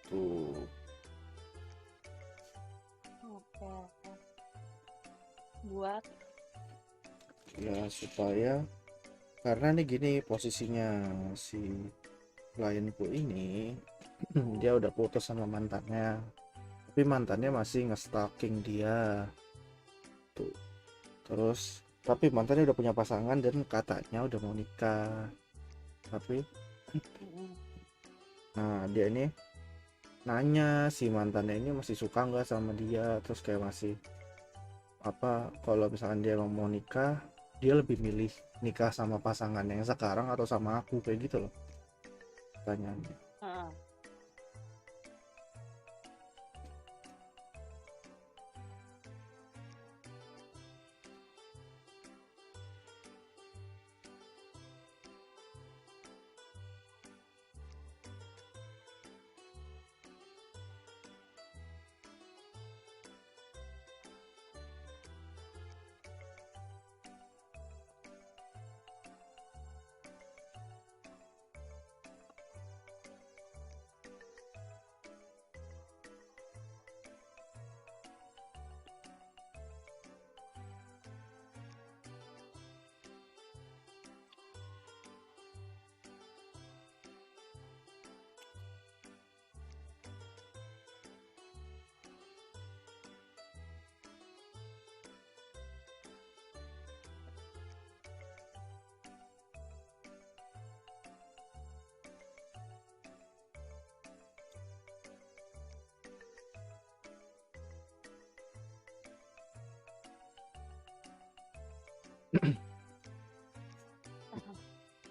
tuh. Oke. Buat Ya supaya, karena nih gini posisinya si klienku ini dia udah putus sama mantannya, tapi mantannya masih nge-stalking dia tuh. Terus tapi mantannya udah punya pasangan dan katanya udah mau nikah, tapi nah dia ini nanya si mantannya ini masih suka nggak sama dia, terus kayak masih kalau misalkan dia emang mau nikah, dia lebih milih nikah sama pasangan yang sekarang atau sama aku, kayak gitu loh pertanyaannya.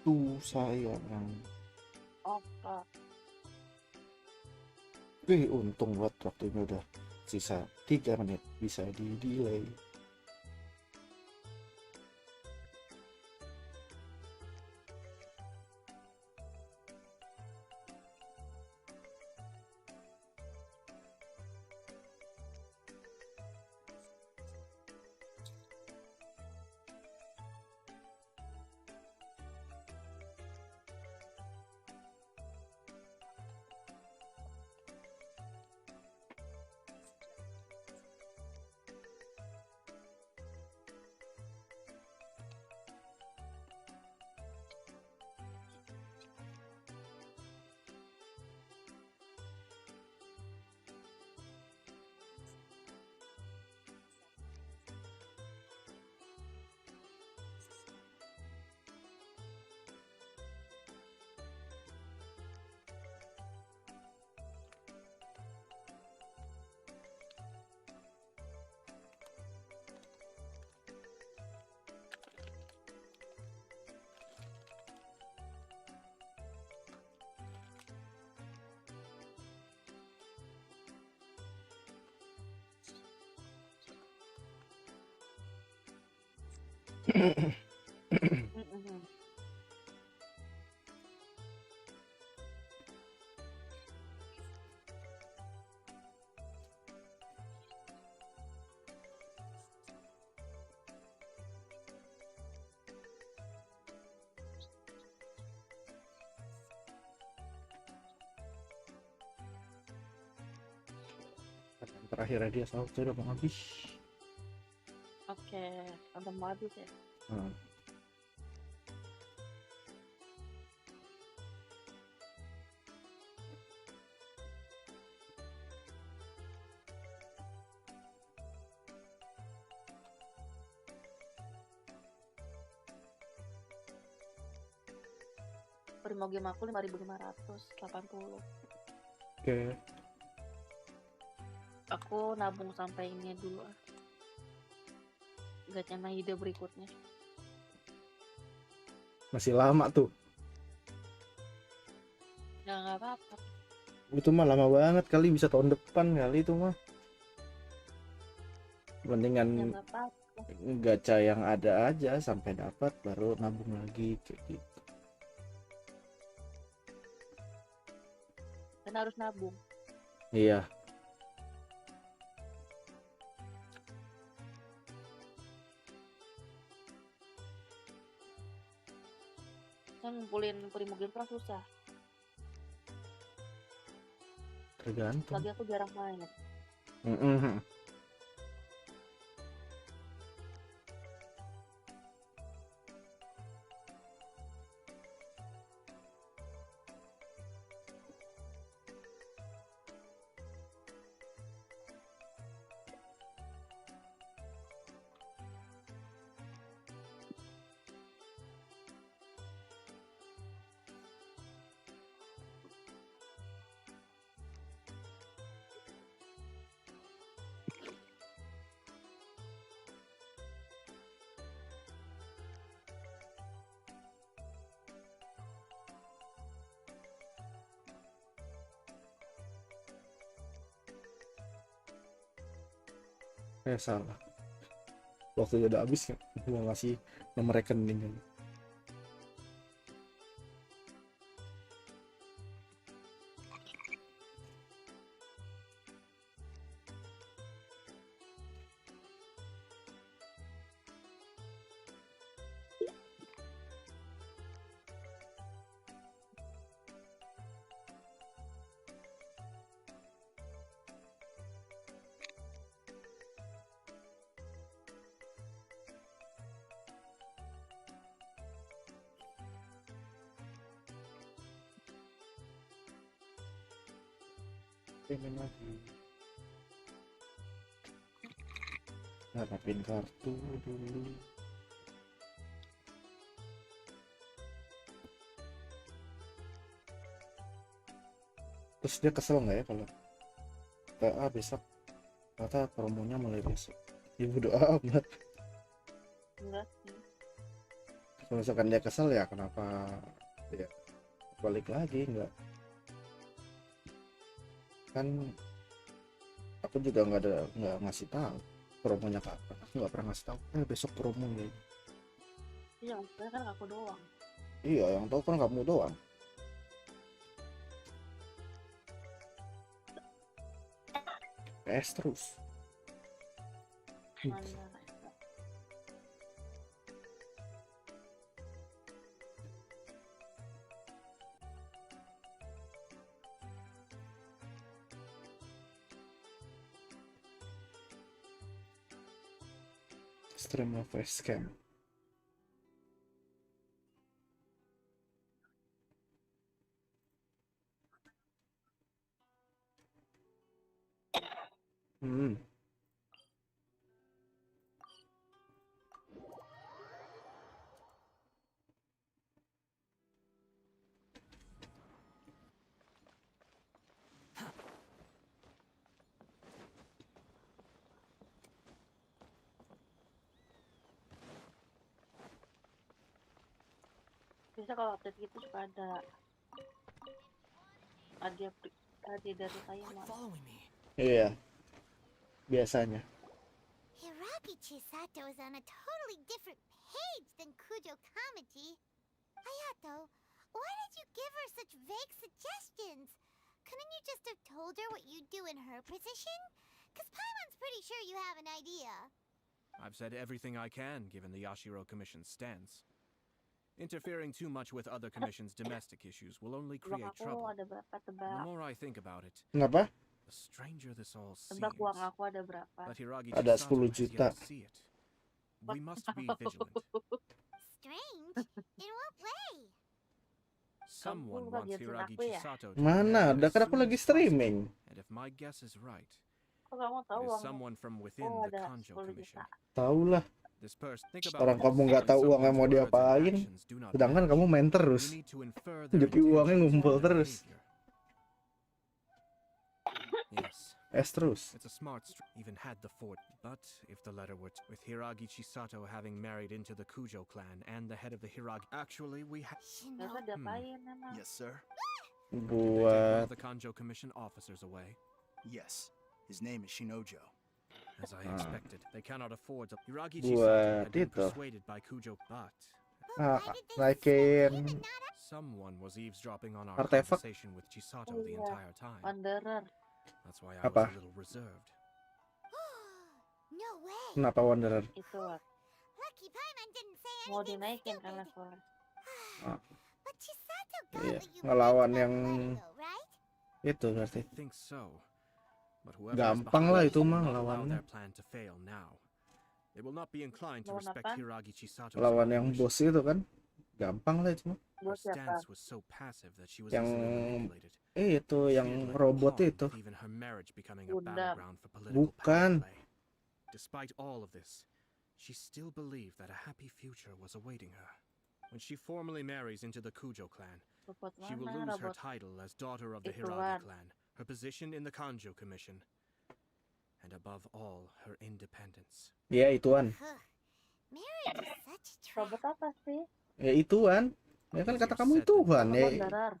Tuh sayang. Untung buat waktunya udah sisa 3 menit, bisa di delay. Terakhirnya dia udah mau habis. Oke, udah mau habis ya. Primo game aku 5.580. Oke. Aku nabung sampai ini dulu. Gacha Nahida berikutnya. Masih lama tuh. Ya nggak apa-apa. Itu mah lama banget kali, bisa tahun depan kali itu mah. Ya Mendingan nggak apa-apa. gacha yang ada aja sampai dapat baru nabung lagi kayak gitu. Kan harus nabung. Iya. Kan ngumpulin Primo game kan susah. Tergantung. Lagi aku jarang main. Mm-mm. Salah. Waktu udah habis gua ngasih nomor rekening kan. Pengen lagi. Rapin kartu dulu. Terus dia kesel nggak ya kalau besok kata promonya mulai besok? Ibu doa amat. Enggak sih. Kalau misalkan dia kesel ya kenapa ya balik lagi enggak? Kan aku juga nggak ngasih tahu promonya kapan. Aku nggak pernah ngasih tahu besok promo ya. Iya, maksudnya kan aku doang. Iya, yang tahu kan kamu doang. PS terus. Mana? Stream face cam. Biasa kalau update gitu suka ada hadiah dari saya mas. Iya, biasanya. Hiragi Chisato is on a totally different page than Kujo Kamaji. Hayato, why did you give her such vague suggestions? Couldn't you just have told her what you'd do in her position? Because Paimon's pretty sure you have an idea. I've said everything I can given the Yashiro Commission's stance. Interfering too much with other commissions' domestic issues will only create trouble. Ada berapa The tebak? more I think about it, Kenapa? the stranger this all seems. Tebak uang aku ada berapa? But Hiragi Ada Chisato 10 has juta. yet to see it. We must be vigilant. Strange? In what way? Someone Kamu wants ngajarin Hiragi aku ya? Chisato to Mana? be Udah kan aku lagi streaming. And if my guess is right, Kok kamu tahu it is uang? someone from within Oh, the ada Kanjo 10 Commission. juta. Tahu lah. This person, think about Orang this. kamu nggak When tahu uangnya someone's mau words and diapain, actions do not sedangkan match, kamu main you terus. need to infer their Jadi uangnya intentions ngumpul from their terus. behavior. Yes. Es terus. It's a smart even had the fort, but if the letter were with Hiragi Chisato having married into the Kujo clan and the head of the Hiragi, actually we have. Biasa diapain emang? Yes, sir. One Buat of the Kanjo Commission officers away. Yes. His name is Shinojo. As I expected, they cannot afford to. Hiragi Buat Chisato had been itu. persuaded by Kujo, but naikin someone was eavesdropping on our artefak. conversation with Chisato Oh the iya, entire time. Wanderer. That's why I Apa? was a little reserved. No way. Kenapa Wanderer? Itu Wak. Lucky Paimon didn't say Mau anything dinaikin kan stupid. levelnya. Ah, But Chisato got iya, what you ngelawan meant yang about the letter, though, right? itu berarti. I think so. But whoever is Gampang behind lah this itu will mah not allow ngelawannya. their plan to fail now. They will not be inclined to Lawan respect apaan? Hiragi Chisato's Lawan yang wishes. bos itu kan, gampang lah itu mah. Her Bos siapa? stance was so passive that she was Yang easily manipulated. itu yang She had let robot pawn itu. with even her marriage becoming a Bunda. battleground for political Bukan. power play. Despite all of this, she still believed that a happy future was awaiting her. When she formally marries into the Kujo clan, Robot she will mana? lose her Robot title as daughter of the ituan. Hiragi clan, her position in the Kanjo Commission, and above all, her independence. Ya ituan. Huh. Marriage is such a trap. Robot apa sih? Ya ituan. Ya kan kata kamu ituan Robot ya. Wanderer.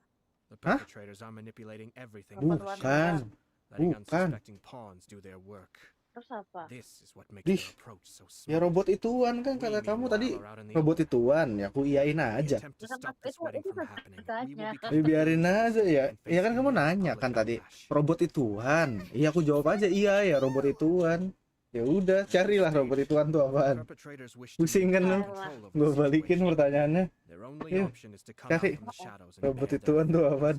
The Hah? perpetrators are manipulating everything Bukan. for the show, letting Bukan. unsuspecting pawns do their work. Terus apa? This is what makes Dih. their approach so Ya smart. robot ituan kan kata kamu tadi. Robot ituan, ya aku iyain aja. Attempt to stop this wedding from happening. We will become Ya biarin aja ya. Ya kan kamu nanya kan tadi. Robot ituan. Iya aku jawab aja iya ya robot ituan. Ya udah carilah robot ituan tuh apaan. perpetrators wish to Pusing kan lu. maintain control of the Gue balikin situation. pertanyaannya. Their only Yuk, option is to come out cari from the shadows and robot bear their ituan tuh apaan.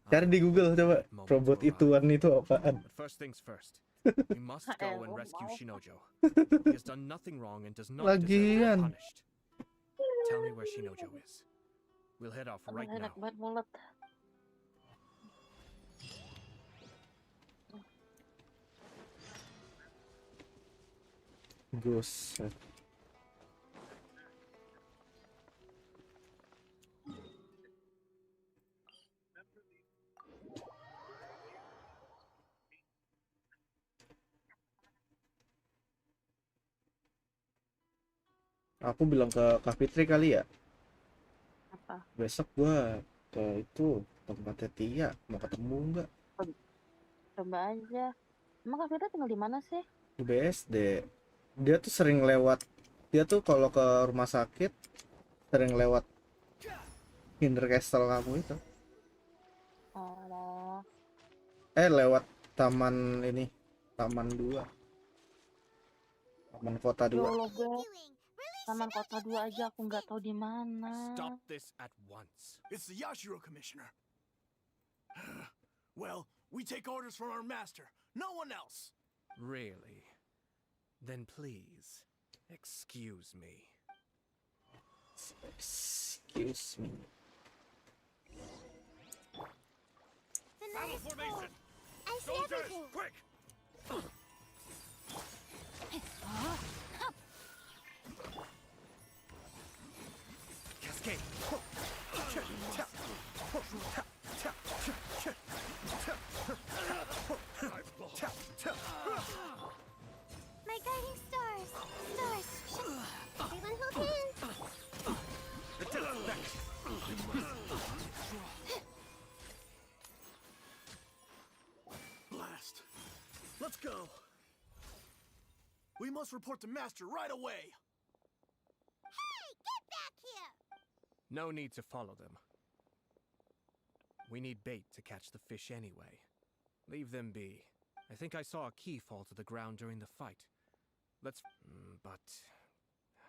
Cari di Google coba. Robot ituan itu apaan. But first things first. We must go and rescue Shinojo. He has done nothing wrong and does not deserve to be Lagian. punished. Tell me where Shinojo is. We'll head off right Enak now. banget mulut. Buset. Aku bilang ke Kak Fitri kali ya. Apa? Besok gua ke itu tempatnya Tia, mau ketemu nggak? Coba aja. Emang Kak Firda tinggal di mana sih? Di BSD. Dia tuh sering lewat. Dia tuh kalau ke rumah sakit sering lewat Kinder Castle kamu itu. Oh, Lewat taman ini, Taman 2. Taman Kota 2. ya Allah gue. Taman Kota 2 aja aku nggak tahu di mana. Stop this at once. It's the Yashiro Commissioner. Well, we take orders from our master. No one else. Really? Then please, excuse me. Excuse me. The night is full. I see Soldiers, everything. quick! Cascade. My guiding stars. Stars. Everyone hold hands. Blast. Let's go. We must report to Master right away. Hey, get back here. No need to follow them. We need bait to catch the fish anyway. Leave them be. I think I saw a key fall to the ground during the fight. Let's... but...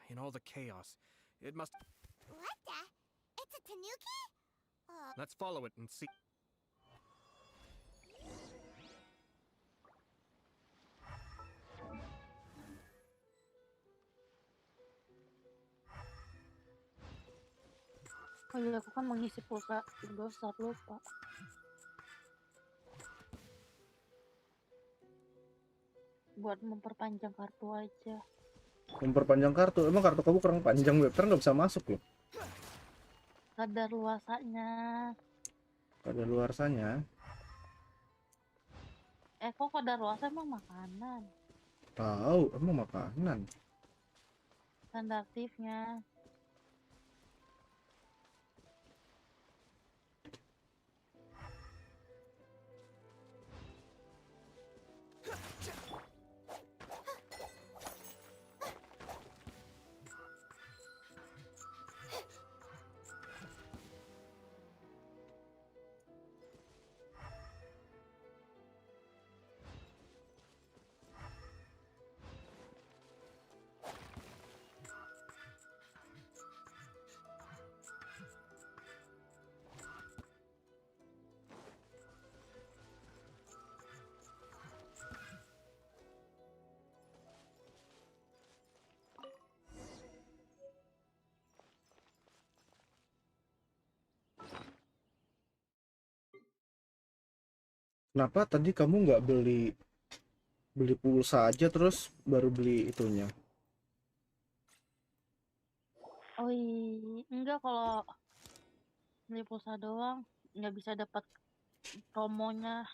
in all the chaos, it must... What the? It's a tanuki? Let's follow it and see... Oh iya, aku kan mengisi pulsa Indosat lupa. Buat memperpanjang kartu aja. Memperpanjang kartu. Emang kartu kamu kurang panjang, Web? Ntar nggak bisa masuk loh. Kadar luasanya. Kadar luarsanya. Kok kadar luasa emang makanan? Tahu, emang makanan. Tanda aktifnya. Kenapa tadi kamu nggak beli pulsa aja terus baru beli itunya? Oh enggak, kalau beli pulsa doang nggak bisa dapat promonya.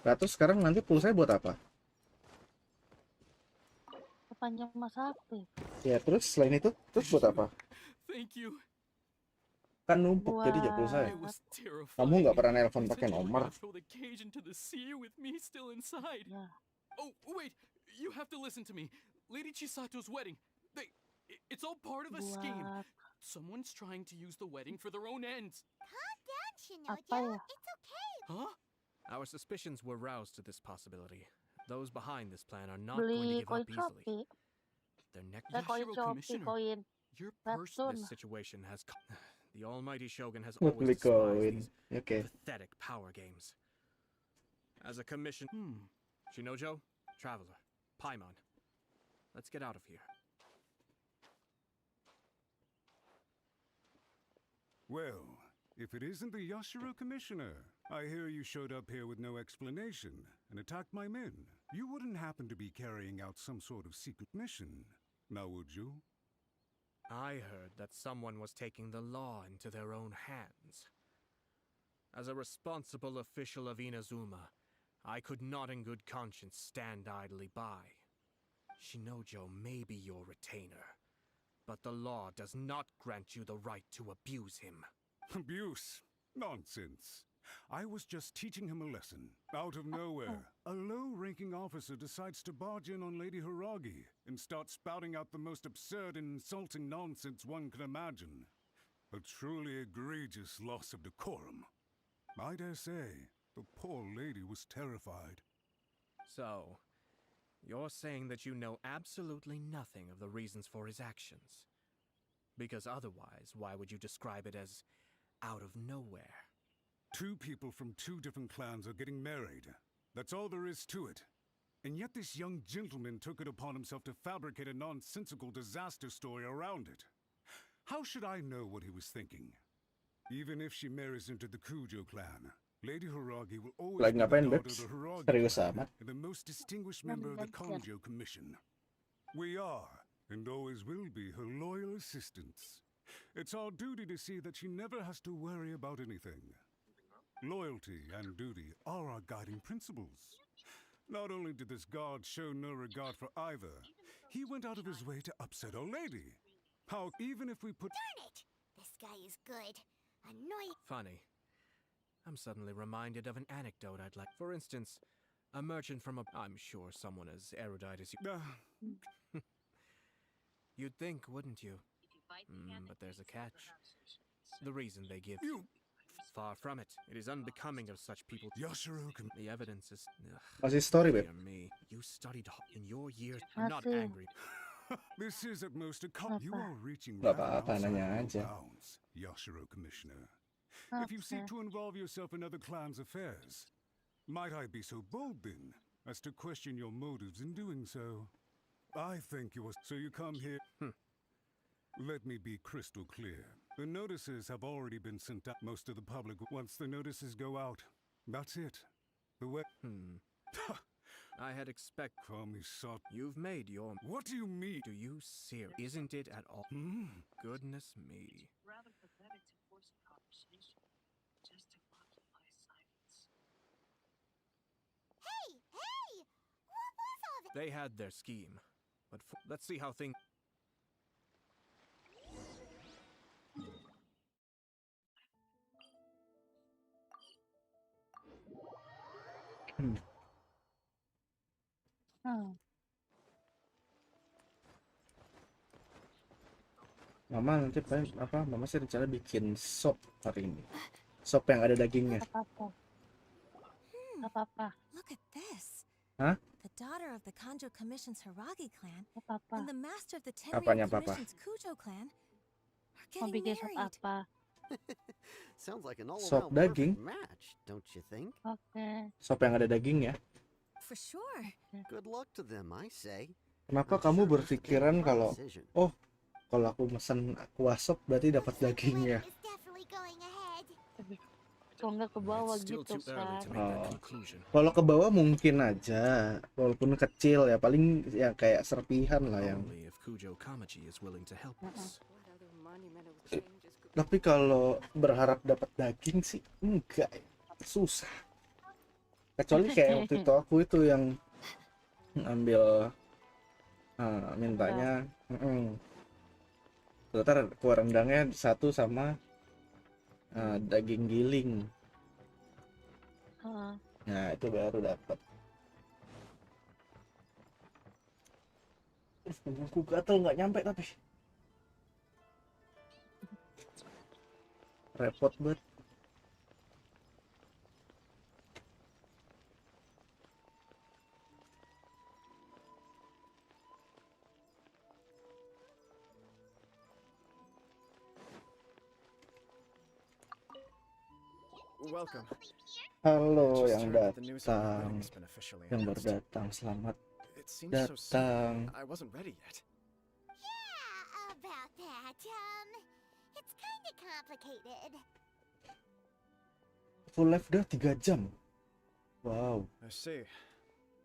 Nah, terus sekarang nanti pulsanya buat apa? Sepanjang masa aktif. Ya, terus selain itu, terus buat apa? Thank you. Kan numpuk jadi ya pulsa ya. Kamu nggak pernah nelpon pakai nomor. Throw the cage into the sea with me still inside. Oh, wait. You have to listen to me. Lady Chisato's wedding. It's all part of a scheme. Someone's trying to use the wedding for their own ends. Calm down, Shinojo. It's okay. Huh? Our suspicions were roused to this possibility. Those behind this plan are not Beli going to give up koin easily. Shopee. Their neck. Koin Shopee, koin Your Webtoon. This situation has the almighty Shogun has Beli always despised koin. these Oke. pathetic power games. As a commission, Shinojo, Traveler, Paimon, let's get out of here. Well, if it isn't the Yashiro Commissioner, I hear you showed up here with no explanation and attacked my men. You wouldn't happen to be carrying out some sort of secret mission, now would you? I heard that someone was taking the law into their own hands. As a responsible official of Inazuma, I could not in good conscience stand idly by. Shinojo may be your retainer, but the law does not grant you the right to abuse him. Abuse? Nonsense. I was just teaching him a lesson. Out of nowhere, a low-ranking officer decides to barge in on Lady Hiragi and start spouting out the most absurd and insulting nonsense one can imagine. A truly egregious loss of decorum. I dare say, the poor lady was terrified. So, you're saying that you know absolutely nothing of the reasons for his actions? Because otherwise, why would you describe it as out of nowhere? Two people from two different clans are getting married. That's all there is to it. And yet this young gentleman took it upon himself to fabricate a nonsensical disaster story around it. How should I know what he was thinking? Even if she marries into the Kujo clan, Lady Hiragi will always Lagi be the ngapain, daughter Bebs? of the Hiragi Serius clan amat. and the most distinguished member of the Konjo Commission. We are, and always will be, her loyal assistants. It's our duty to see that she never has to worry about anything. Loyalty and duty are our guiding principles. Not only did this guard show no regard for either, he went out of his way to upset our lady. How, even if we put— Darn it! This guy is good. Annoying. Funny. I'm suddenly reminded of an anecdote I'd like. For instance, a merchant from a... I'm sure someone as erudite as you... You'd think, wouldn't you? But there's a catch. The reason they give... You... Far from it. It is unbecoming of such people. Yashiro The evidence is... Masih story, Beb. Dear me. You studied in your years. I'm not angry. This is at most a You are reaching Gak rather apa-apa, outside nanya your aja. bounds, Yashiro Commissioner. If you seek to involve yourself in other clans' affairs, might I be so bold then as to question your motives in doing so? I think you are. So you come here. Let me be crystal clear. The notices have already been sent out. Most of the public, once the notices go out, that's it. I had expect. You've made your. What do you mean? Do you see? Isn't it at all? Goodness me. Rather pathetic to force a conversation just to occupy silence. Hey! What was all that? They had their scheme, but let's see how things. Mama nanti Mama sih rencana bikin sop hari ini. Sop yang ada dagingnya. Apa-apa. Look at this. Hah? The daughter of the Kanjo Commission's Hiragi clan Apa-apa. and the master of the Apanya, Tenryou Papa? Commission's Kujo clan are Mau getting bikin sop married. apa? Sounds like an Sop all-around daging. perfect match, don't you think? Oke. Sop yang ada dagingnya. For sure. Good luck to them, I say. Kenapa kamu berpikiran kalau kalau aku mesen kuah sop berarti dapat dagingnya? Kalau nggak ke bawah gitu kan. Kalau ke bawah mungkin aja, walaupun kecil ya, paling ya kayak serpihan lah yang. Tapi kalau berharap dapat daging sih enggak, susah. Kecuali kayak waktu itu aku itu yang ngambil mintanya, ternyata kuah rendangnya satu sama daging giling. Nah itu baru dapat. Aku gatel nggak nyampe tapi repot banget. Welcome. Halo Just yang heard that the news of the datang, wedding has been officially yang baru announced. datang, selamat It seems so soon. datang. I wasn't ready yet. Yeah, about that. It's kind of complicated. Full life udah 3 jam. Wow, I see.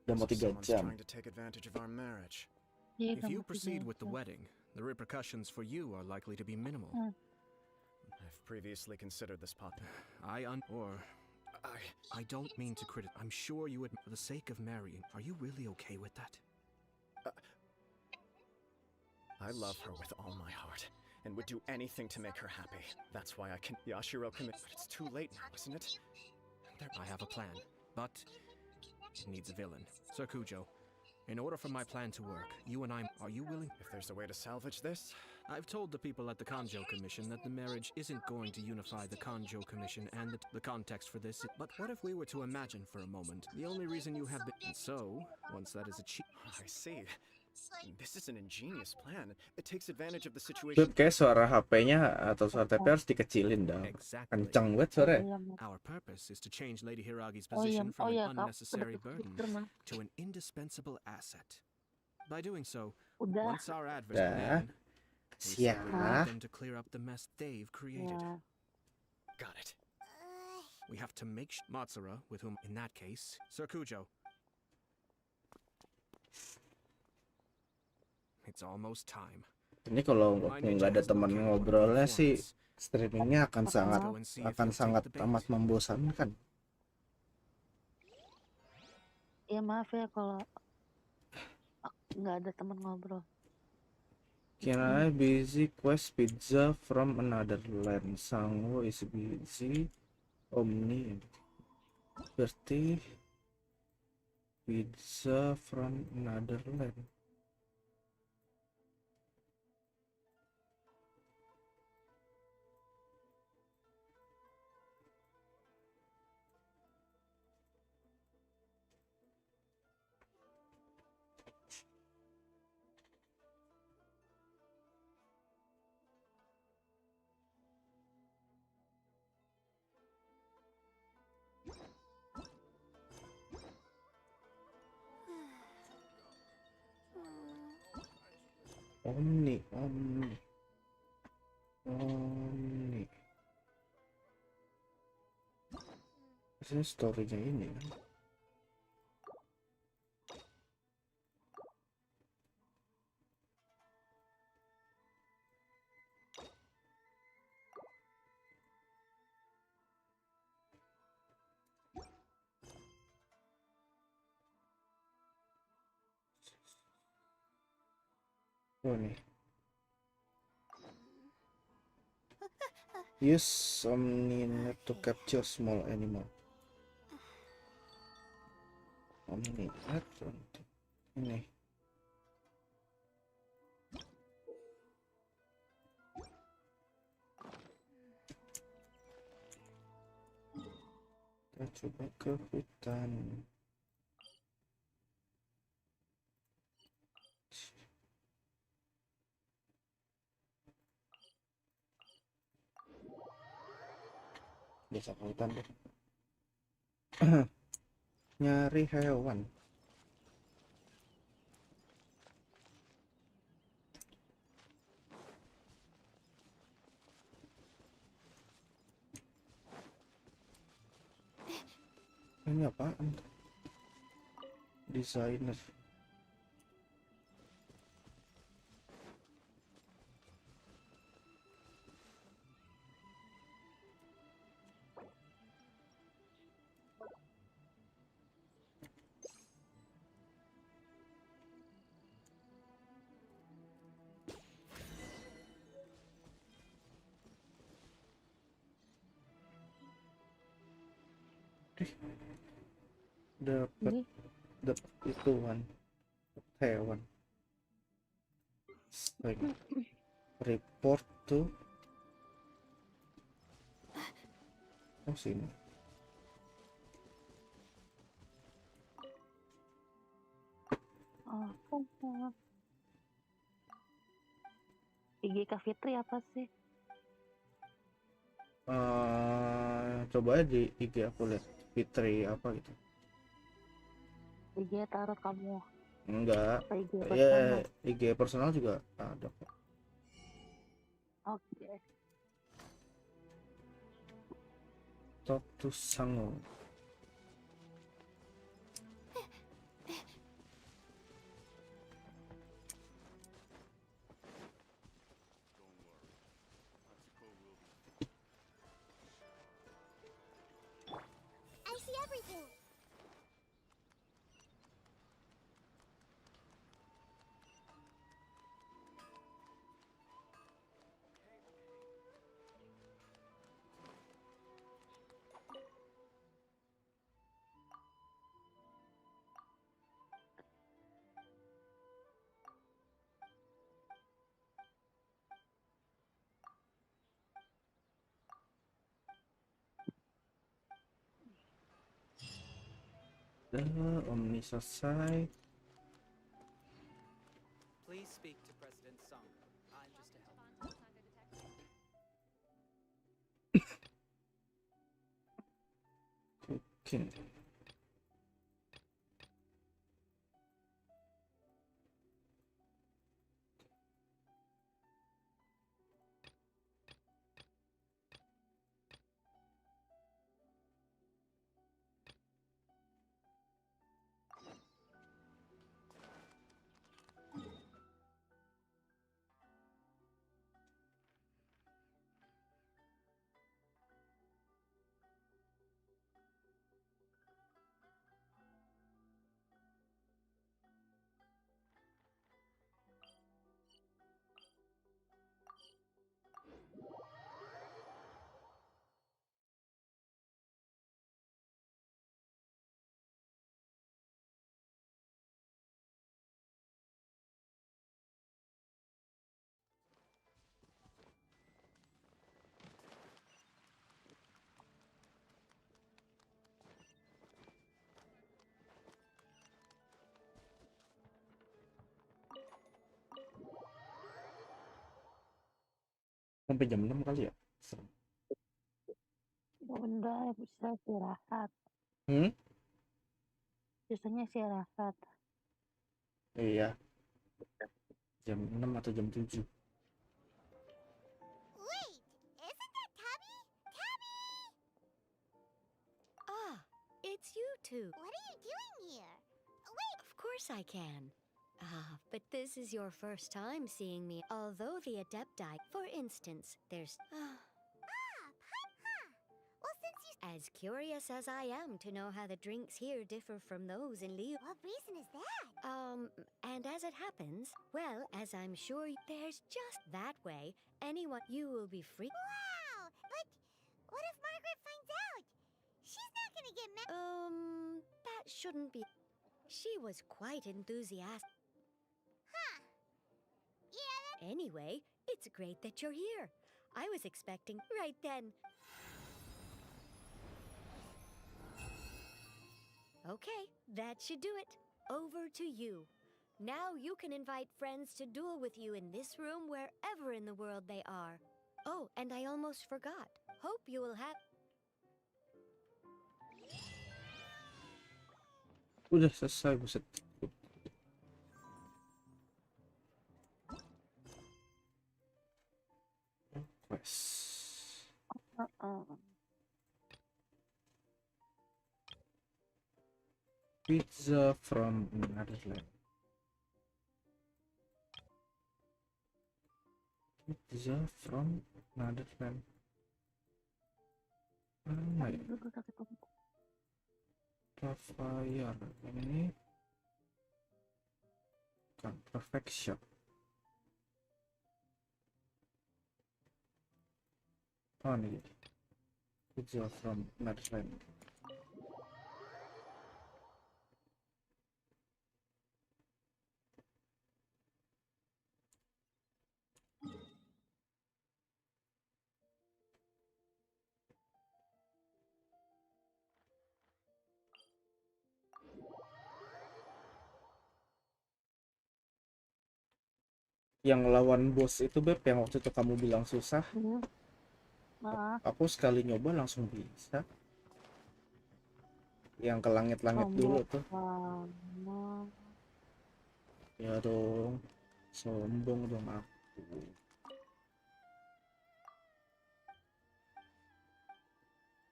udah mau 3 Someone's jam. trying to take advantage of our marriage. If you proceed with the wedding, the repercussions for you are likely to be minimal. I've previously considered this I don't mean to criticize. I'm sure you would, for the sake of marrying. Are you really okay with that? I love her with all my heart, and would do anything to make her happy. That's why I can Yashiro commit. But it's too late now, isn't it? I have a plan, but it needs a villain. Sir Kujo, in order for my plan to work, you and I, are you willing? If there's a way to salvage this, I've told the people at the Kanjo Commission that the marriage isn't going to unify the Kanjo Commission and the context for this. But what if we were to imagine for a moment the only reason you have been... And so, once that is achieved... I see. This is an ingenious plan. It takes advantage of the Beb, situation. kayak suara HP-nya atau suara TP harus dikecilin dong. Kencang banget suaranya. Our purpose is to change Lady Hiragi's Oh iya, position from an Kak. unnecessary burden Pernah. to an indispensable asset. By doing so, Udah. once our adverts Udah. end, we Siap. separate them to clear up the mess they've created. Ya. Got it. We have to make Matsura, with whom, in that case, Sir Kujo. It's almost time. Ini kalau nggak ada teman ngobrolnya sih, streamingnya akan sangat amat membosankan. Ya maaf ya kalau nggak ada teman ngobrol. Can I busy quest pizza from another land? Sangwo is busy. Omni. Berarti pizza from another land. Omni. Ini story-nya ini kan. Oh nih. Use Omninet to capture small animal. Omninet untuk ini. Kita coba ke hutan. Desa ke hutan deh. Nyari hewan. Ini apaan? Desainer. Dapat itu kan hewan. Like, report to sini. IG Kak Fitri apa sih? Coba aja di IG aku lihat Fitri apa gitu. IG taruh kamu. Enggak. IG Ya, personal. IG personal juga ada kok. Oke. Talk to Sango. I see everything. Omni selesai. Please speak to President Sung. I'm just a helper. Oke. Sampai jam 6 kali ya? Udah bisa istirahat. Biasanya istirahat. Iya. Jam 6 atau jam 7. Wait, isn't that Tabby? Tabby! Ah, it's you two. What are you doing here? Wait! Of course I can. Ah, but this is your first time seeing me. Although the Adepti, for instance, there's... Well, since you... As curious as I am to know how the drinks here differ from those in Leo. What reason is that? And as it happens, well, as I'm sure there's just that way, anyone you will be free. Wow! But what if Margaret finds out? She's not gonna get mad. That shouldn't be. She was quite enthusiastic. Huh. Yeah. Anyway, it's great that you're here. I was expecting right then. Okay, that should do it. Over to you. Now you can invite friends to duel with you in this room wherever in the world they are. Oh, and I almost forgot. Hope you will have... Udah selesai, buset. Quest. Pizza from another land. Pizza from another land. Fire ini kan perfection. Oh nih, pizza from another land. Yang lawan bos itu Beb, yang waktu itu kamu bilang susah. Aku sekali nyoba langsung bisa. Yang ke langit-langit dulu tuh. Ya dong, sombong dong aku.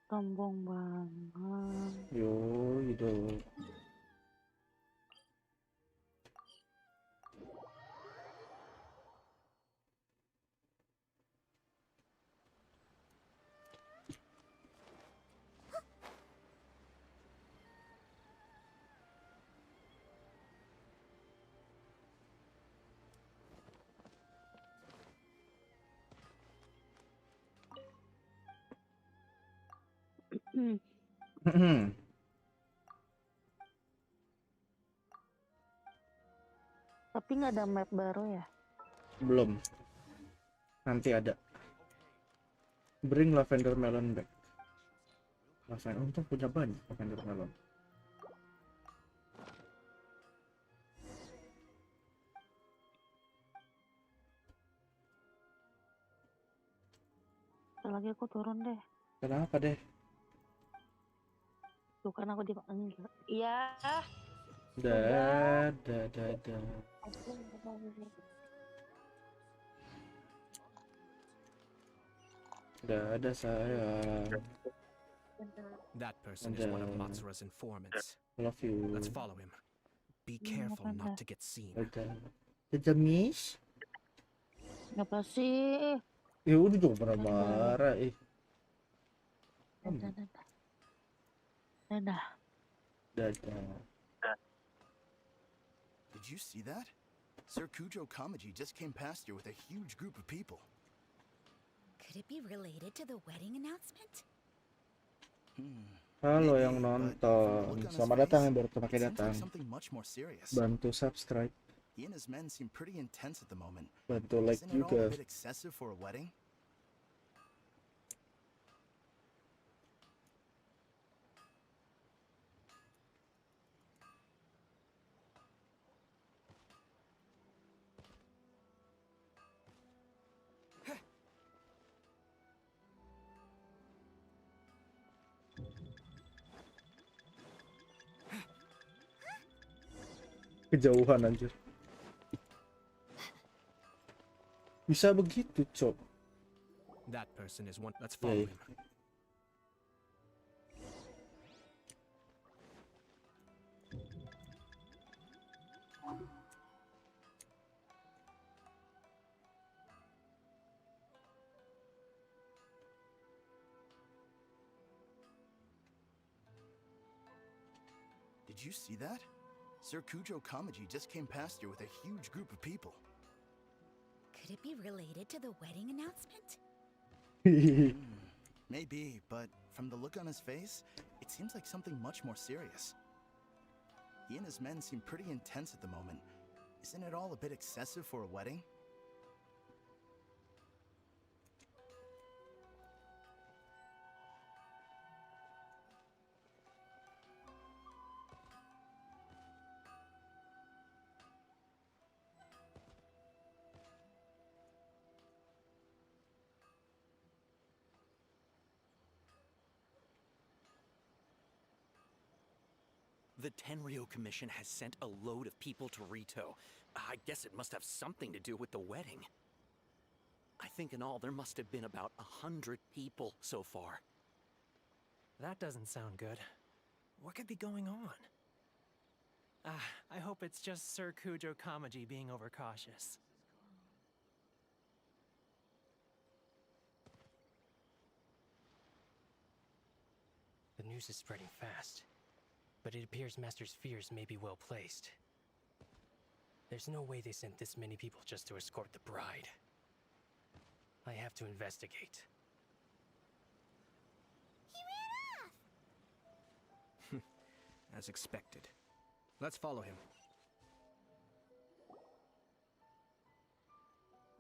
Sombong banget. Yo, itu. Tapi nggak ada map baru ya? Belum. Nanti ada. Bring lavender melon back. Lavender untung punya banyak lavender melon. Bentar lagi aku turun deh. Kenapa deh? Tuh kan aku dipanggil. Iya. Dah. Udah ada sayang. That person is one of Matsura's informants. Love you. Let's follow him. Be careful not to get seen. Ada miss? Ngapa sih? Ya udah dong marah-marah Dadah. Did you see that? Sir Kujo Kamaji just came past here with a huge group of people. Could it be related to the wedding announcement? Halo yang nonton, selamat datang yang baru pertama datang. Bantu subscribe. He and his men seem pretty intense at the moment. Bantu like Isn't it all juga. a bit excessive for a wedding? Kejauhan anjir. Bisa begitu, Cok. That person is one. Let's follow him. Did you see that? Sir Kujo Kamaji just came past here with a huge group of people. Could it be related to the wedding announcement? Maybe, but from the look on his face, it seems like something much more serious. He and his men seem pretty intense at the moment. Isn't it all a bit excessive for a wedding? The Tenryo Commission has sent a load of people to Rito. I guess it must have something to do with the wedding. I think in all there must have been about 100 people so far. That doesn't sound good. What could be going on? I hope it's just Sir Kujo Kamaji being overcautious. The news is spreading fast, but it appears Master's fears may be well placed. There's no way they sent this many people just to escort the bride. I have to investigate. As expected. Let's follow him.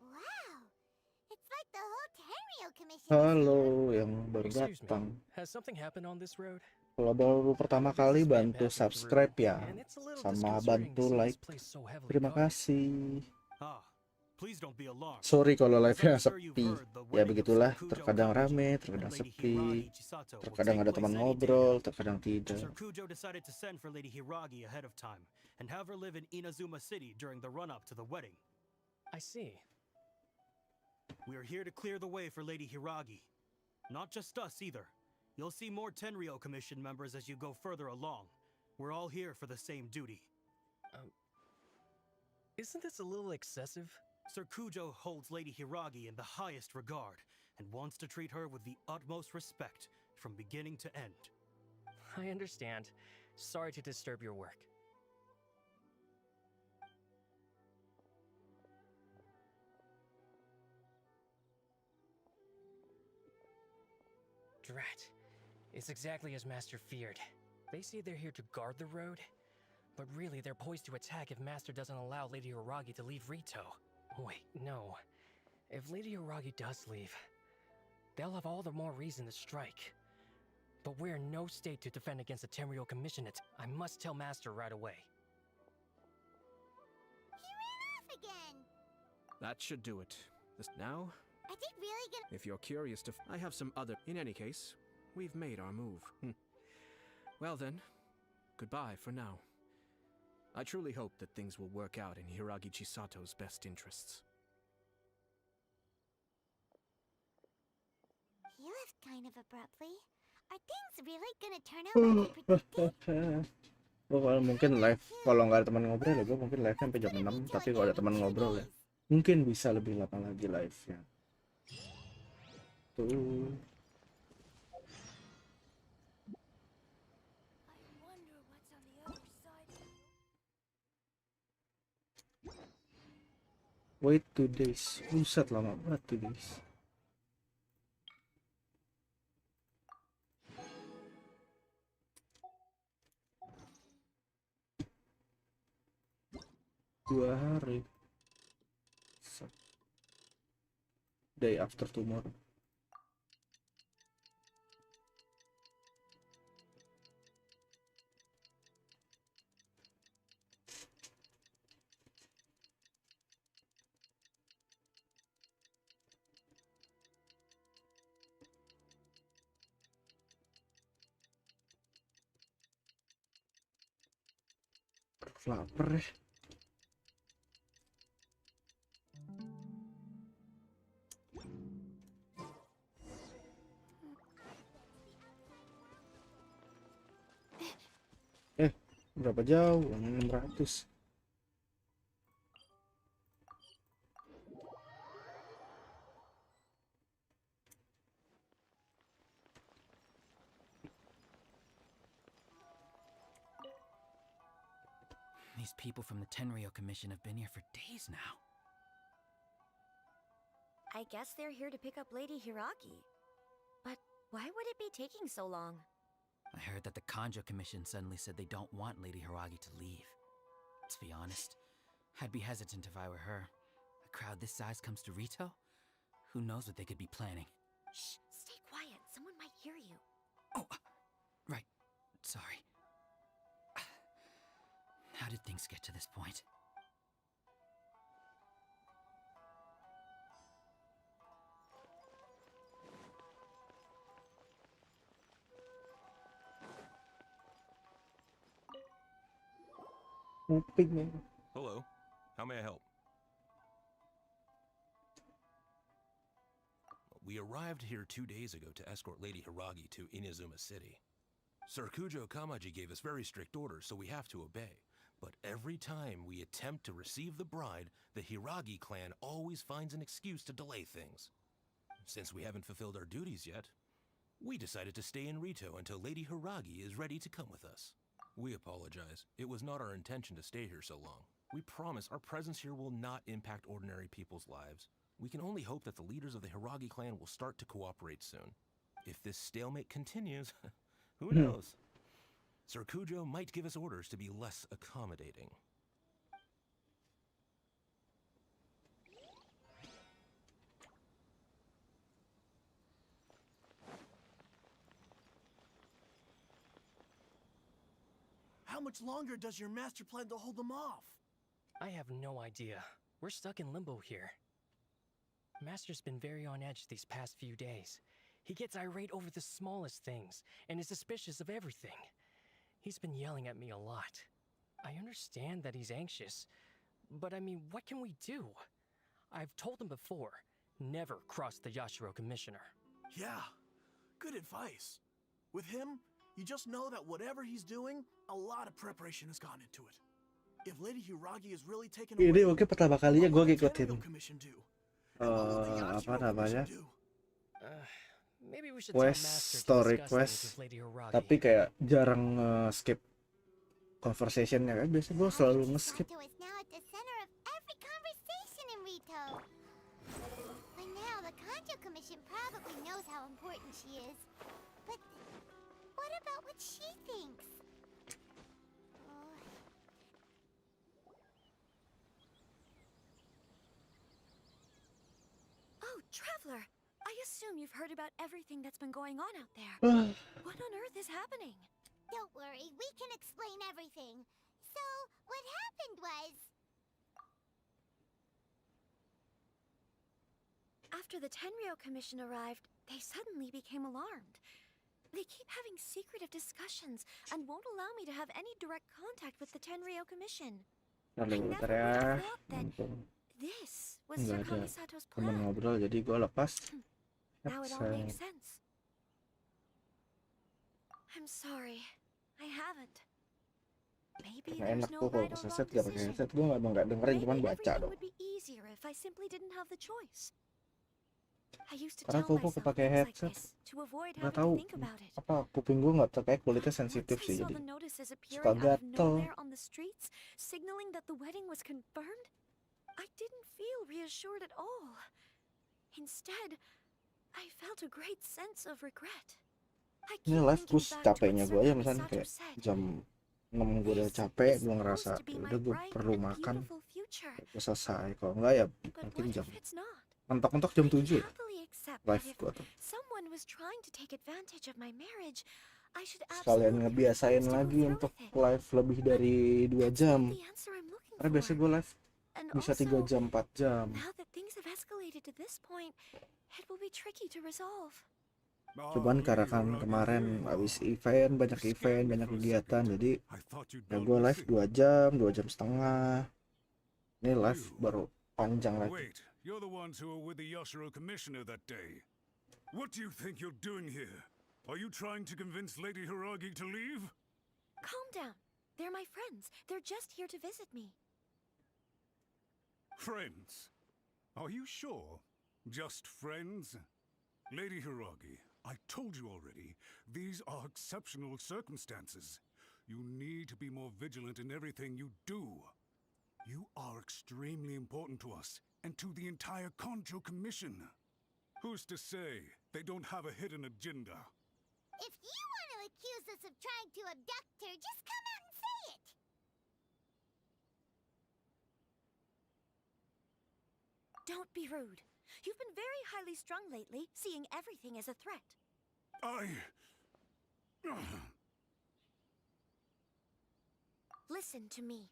Wow, it's like the whole Tenryo Commission. Halo yang baru Excuse me. datang. Has something happened on this road? Kalau baru pertama kali bantu subscribe ya, sama bantu like. Terima kasih. Sorry kalau live-nya sepi. Ya begitulah, terkadang rame, terkadang sepi, terkadang ada teman ngobrol, terkadang tidak. Sir Kujo decided to send for Lady Hiragi ahead of time and have her live in Inazuma City during the run-up to the wedding. I see. We are here to clear the way for Lady Hiragi. Not just us either. You'll see more Tenryo Commission members as you go further along. We're all here for the same duty. Isn't this a little excessive? Sir Kujo holds Lady Hiragi in the highest regard and wants to treat her with the utmost respect from beginning to end. I understand. Sorry to disturb your work. Drat. It's exactly as Master feared. They say they're here to guard the road, but really they're poised to attack if Master doesn't allow Lady Hiragi to leave Rito. Wait, no. If Lady Hiragi does leave, they'll have all the more reason to strike. But we're in no state to defend against the Tenryo Commission. I must tell Master right away. He ran off again. That should do it. Now, Are they really gonna? if you're curious to... I have some other... In any case, we've made our move. Well then, goodbye for now. I truly hope that things will work out in Hiragi Chisato's best interests. He left kind of abruptly. Are things really gonna turn out like he predicted? Gue kalau mungkin live, kalau nggak ada teman ngobrol ya gue mungkin live sampai jam 6. Tapi kalau ada teman ngobrol ya mungkin bisa lebih lama lagi live-nya. Tuh. Wait 2 days. Buset lama banget 2 days. Dua hari. Day after tomorrow. Lapar ya. Berapa jauh? 600. These people from the Tenryo Commission have been here for days now. I guess they're here to pick up Lady Hiragi. But why would it be taking so long? I heard that the Kanjo Commission suddenly said they don't want Lady Hiragi to leave. To be honest, I'd be hesitant if I were her. A crowd this size comes to Rito? Who knows what they could be planning? Shh, stay quiet. Someone might hear you. Oh, right. Sorry. How did things get to this point? Hello. How may I help? We arrived here 2 days ago to escort Lady Hiragi to Inazuma City. Sir Kujo Kamaji gave us very strict orders, so we have to obey. But every time we attempt to receive the bride, the Hiragi clan always finds an excuse to delay things. Since we haven't fulfilled our duties yet, we decided to stay in Rito until Lady Hiragi is ready to come with us. We apologize. It was not our intention to stay here so long. We promise our presence here will not impact ordinary people's lives. We can only hope that the leaders of the Hiragi clan will start to cooperate soon. If this stalemate continues, who knows? Sir Kujo might give us orders to be less accommodating. How much longer does your master plan to hold them off? I have no idea. We're stuck in limbo here. Master's been very on edge these past few days. He gets irate over the smallest things, and is suspicious of everything. He's been yelling at me a lot. I understand that he's anxious, but I mean, what can we do? I've told him before, never cross the Yashiro Commissioner. Yeah, good advice. With him, you just know that whatever he's doing, a lot of preparation has gone into it. If Lady Hiragi is really taken away, Ini mungkin pertama kalinya gue ngikutin Commission do? apa namanya Maybe we should quest, story quest, tapi kayak jarang skip conversationnya kan. Biasanya gue selalu nge-skip. Sato is now at the center of every conversation in Rito. By now, the Kanjo Commission probably knows how important she is. But what about what she thinks? Oh, Traveler! I assume you've heard about everything that's been going on out there. What on earth is happening? Don't worry, we can explain everything. So, what happened was... After the Tenryo Commission arrived, they suddenly became alarmed. They keep having secretive discussions and won't allow me to have any direct contact with the Tenryo Commission. Lalu bentar ya. This was Nggak Sir ada Kamisato's temen plan. ngobrol, jadi gue lepas. Now it all makes sense. I'm sorry. I haven't. Maybe Nggak enak there's tuh no kalau right or pas wrong headset gak pakai decision. headset. Gue emang gak dengerin, cuman Maybe baca everything dong. would be easier if I simply didn't have the choice. I used to Karena tell gue myself pakai things like headset this to avoid nggak having tahu to think about it. apa kuping gue nggak terkait kulitnya sensitif Once I sih, saw jadi the notices suka appearing out of gatel. nowhere on the streets, signaling that the wedding was confirmed, I didn't feel reassured at all. Instead, I felt a great sense of regret. I Ini keep live thinking push back to what capeknya gue Sir aja, misalnya Kamisato kayak said. jam 6 gue udah capek, gue ngerasa to be my udah gue bright perlu and makan, beautiful future. gue selesai. Kalau enggak ya But mungkin what jam if it's not? mentok-mentok jam 7 ya Happily accept that live if gue tuh. someone was trying to take advantage of my marriage, I should Sekalian absolutely ngebiasain refuse to go lagi through untuk with it. live lebih dari 2 jam. The answer I'm looking Karena for. biasanya gue live And bisa 3 also, jam, 4 jam. now that things have escalated to this point, it will be tricky to resolve. Cuman karena kan kemarin habis event, banyak kegiatan, jadi ya gue live 2 jam, 2 jam setengah. Ini live baru panjang lagi. Wait, you're the ones who were with the Yashiro Commissioner that day. What do you think you're doing here? Are you trying to convince Lady Hiragi to leave? Calm down. They're my friends. They're just here to visit me. Friends? Are you sure? Just friends? Lady Hiragi, I told you already, these are exceptional circumstances. You need to be more vigilant in everything you do. You are extremely important to us and to the entire Conjo Commission. Who's to say they don't have a hidden agenda? If you want to accuse us of trying to abduct her, just come out and say it! Don't be rude. You've been very highly strung lately, seeing everything as a threat. Listen to me.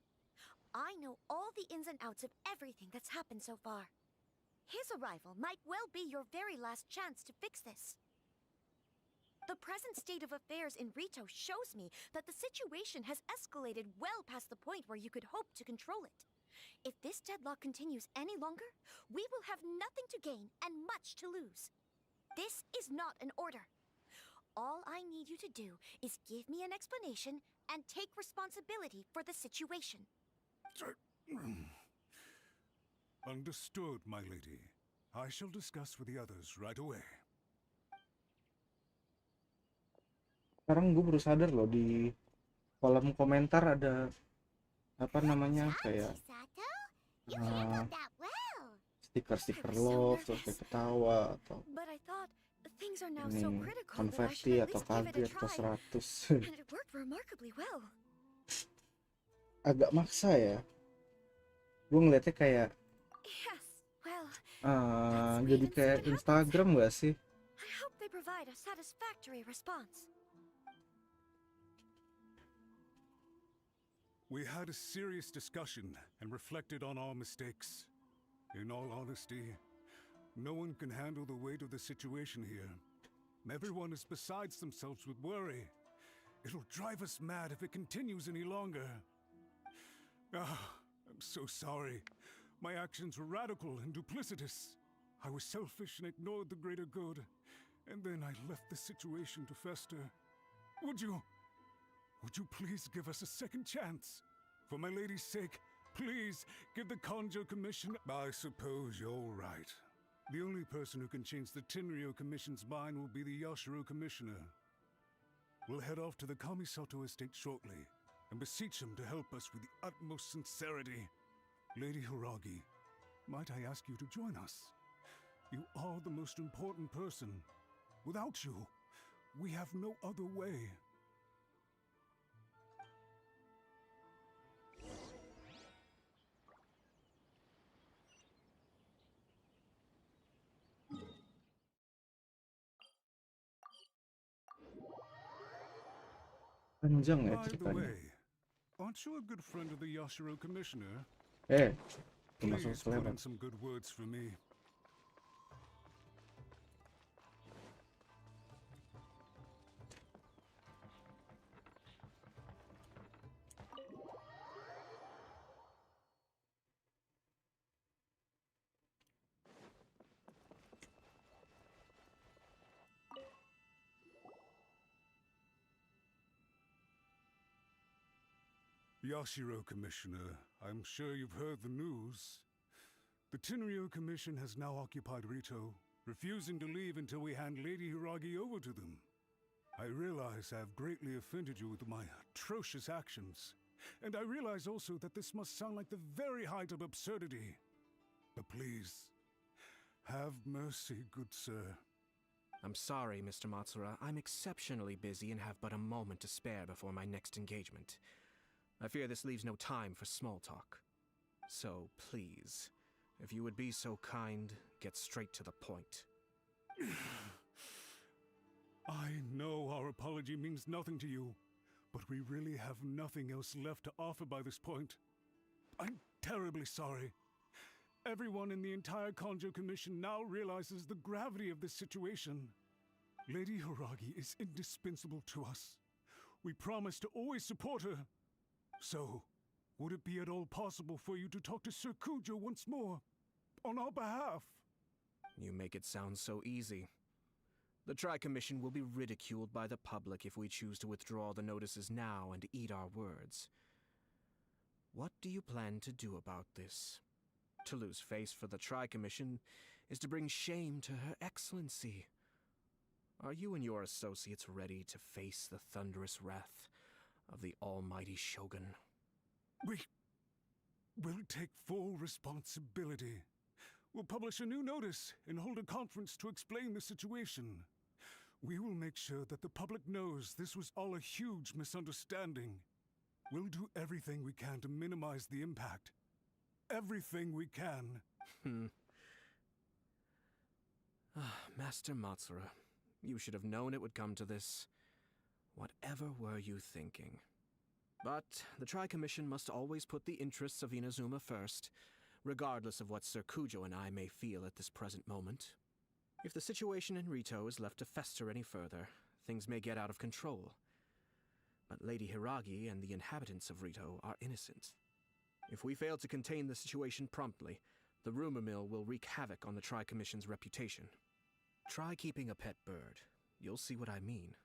I know all the ins and outs of everything that's happened so far. His arrival might well be your very last chance to fix this. The present state of affairs in Rito shows me that the situation has escalated well past the point where you could hope to control it. If this deadlock continues any longer, we will have nothing to gain and much to lose. This is not an order. All I need you to do is give me an explanation and take responsibility for the situation. Understood, my lady. I shall discuss with the others right away. Sekarang gue baru sadar loh, di kolom komentar ada apa namanya, kayak stiker-stiker love terus kayak ketawa atau ini konversi atau kaget atau 100. Agak maksa ya. Gue ngeliatnya kayak jadi kayak Instagram gak sih? We had a serious discussion and reflected on our mistakes. In all honesty, no one can handle the weight of the situation here. Everyone is besides themselves with worry. It'll drive us mad if it continues any longer. I'm so sorry. My actions were radical and duplicitous. I was selfish and ignored the greater good. And then I left the situation to fester. Would you please give us a second chance? For my lady's sake, please give the Conjo Commission... I suppose you're right. The only person who can change the Tenryo Commission's mind will be the Yashiro Commissioner. We'll head off to the Kamisato estate shortly and beseech him to help us with the utmost sincerity. Lady Hiragi, might I ask you to join us? You are the most important person. Without you, we have no other way. Panjang ya By the ceritanya. way, aren't you a good friend of the Yashiro Commissioner? Termasuk Please put in selewat. some good words for me. Yashiro Commissioner, I'm sure you've heard the news. The Tenryo Commission has now occupied Rito, refusing to leave until we hand Lady Hiragi over to them. I realize I have greatly offended you with my atrocious actions, and I realize also that this must sound like the very height of absurdity. But please, have mercy, good sir. I'm sorry, Mr. Matsura. I'm exceptionally busy and have but a moment to spare before my next engagement. I fear this leaves no time for small talk. So, please, if you would be so kind, get straight to the point. I know our apology means nothing to you, but we really have nothing else left to offer by this point. I'm terribly sorry. Everyone in the entire Conjo Commission now realizes the gravity of this situation. Lady Hiragi is indispensable to us. We promise to always support her. So, would it be at all possible for you to talk to Sir Kujo once more, on our behalf? You make it sound so easy. The Tri-Commission will be ridiculed by the public if we choose to withdraw the notices now and eat our words. What do you plan to do about this? To lose face for the Tri-Commission is to bring shame to Her Excellency. Are you and your associates ready to face the thunderous wrath of the almighty shogun. We'll take full responsibility. We'll publish a new notice and hold a conference to explain the situation. We will make sure that the public knows this was all a huge misunderstanding. We'll do everything we can to minimize the impact. Everything we can. Master Matsura, you should have known it would come to this. Whatever were you thinking? But the Tri-Commission must always put the interests of Inazuma first, regardless of what Sir Kujo and I may feel at this present moment. If the situation in Rito is left to fester any further, things may get out of control. But Lady Hiragi and the inhabitants of Rito are innocent. If we fail to contain the situation promptly, the rumor mill will wreak havoc on the Tri-Commission's reputation. Try keeping a pet bird. You'll see what I mean.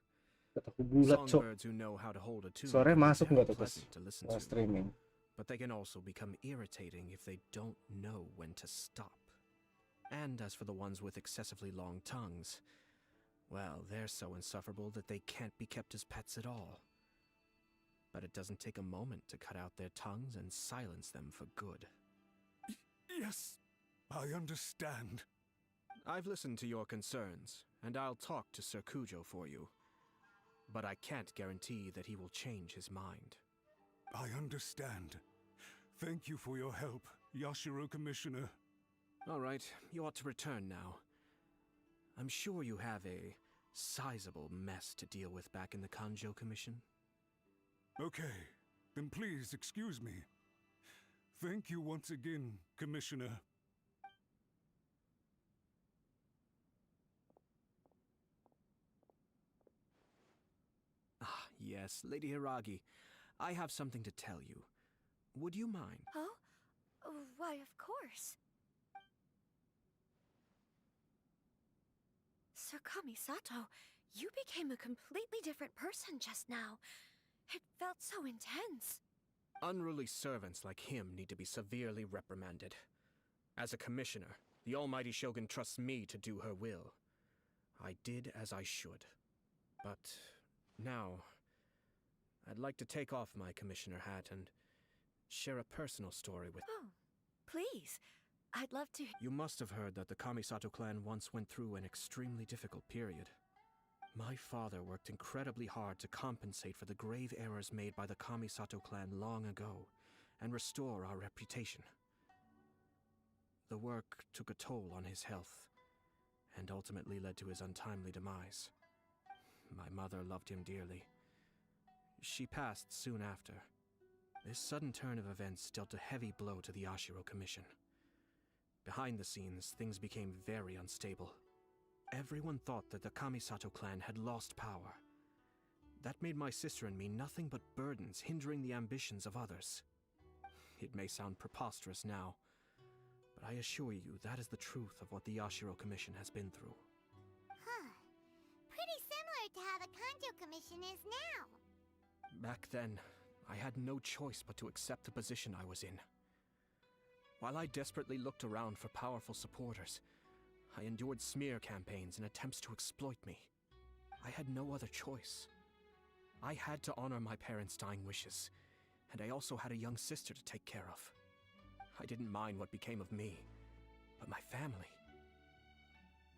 Songbirds who know how to hold a tune Sore can be masuk very nggak tuh pleasant to listen to, streaming? but they can also become irritating if they don't know when to stop. And as for the ones with excessively long tongues, well, they're so insufferable that they can't be kept as pets at all. But it doesn't take a moment to cut out their tongues and silence them for good. Yes, I understand. I've listened to your concerns, and I'll talk to Sir Kujo for you. But I can't guarantee that he will change his mind. I understand. Thank you for your help, Yashiro Commissioner. All right, you ought to return now. I'm sure you have a sizable mess to deal with back in the Kanjo Commission. Okay, then please excuse me. Thank you once again, Commissioner. Ah, yes, Lady Hiragi. I have something to tell you. Would you mind? Oh? Why, of course. Sir Kamisato, you became a completely different person just now. It felt so intense. Unruly servants like him need to be severely reprimanded. As a commissioner, the almighty shogun trusts me to do her will. I did as I should. But now, I'd like to take off my commissioner hat and share a personal story with... Oh, please. I'd love to... You must have heard that the Kamisato clan once went through an extremely difficult period. My father worked incredibly hard to compensate for the grave errors made by the Kamisato clan long ago and restore our reputation. The work took a toll on his health and ultimately led to his untimely demise. My mother loved him dearly. She passed soon after. This sudden turn of events dealt a heavy blow to the Ashiro Commission. Behind the scenes, things became very unstable. Everyone thought that the Kamisato clan had lost power. That made my sister and me nothing but burdens hindering the ambitions of others. It may sound preposterous now, but I assure you that is the truth of what the Ashiro Commission has been through. Huh. Pretty similar to how the Kanjo Commission is now. Back then, I had no choice but to accept the position I was in. While I desperately looked around for powerful supporters, I endured smear campaigns and attempts to exploit me. I had no other choice. I had to honor my parents' dying wishes, and I also had a young sister to take care of. I didn't mind what became of me, but my family.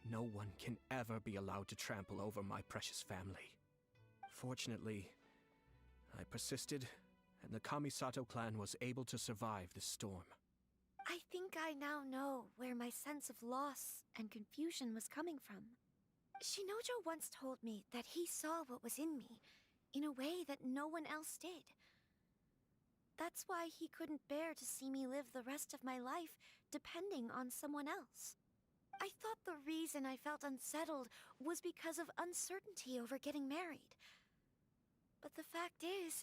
No one can ever be allowed to trample over my precious family. Fortunately, I persisted, and the Kamisato clan was able to survive this storm. I think I now know where my sense of loss and confusion was coming from. Shinojo once told me that he saw what was in me in a way that no one else did. That's why he couldn't bear to see me live the rest of my life depending on someone else. I thought the reason I felt unsettled was because of uncertainty over getting married. But the fact is,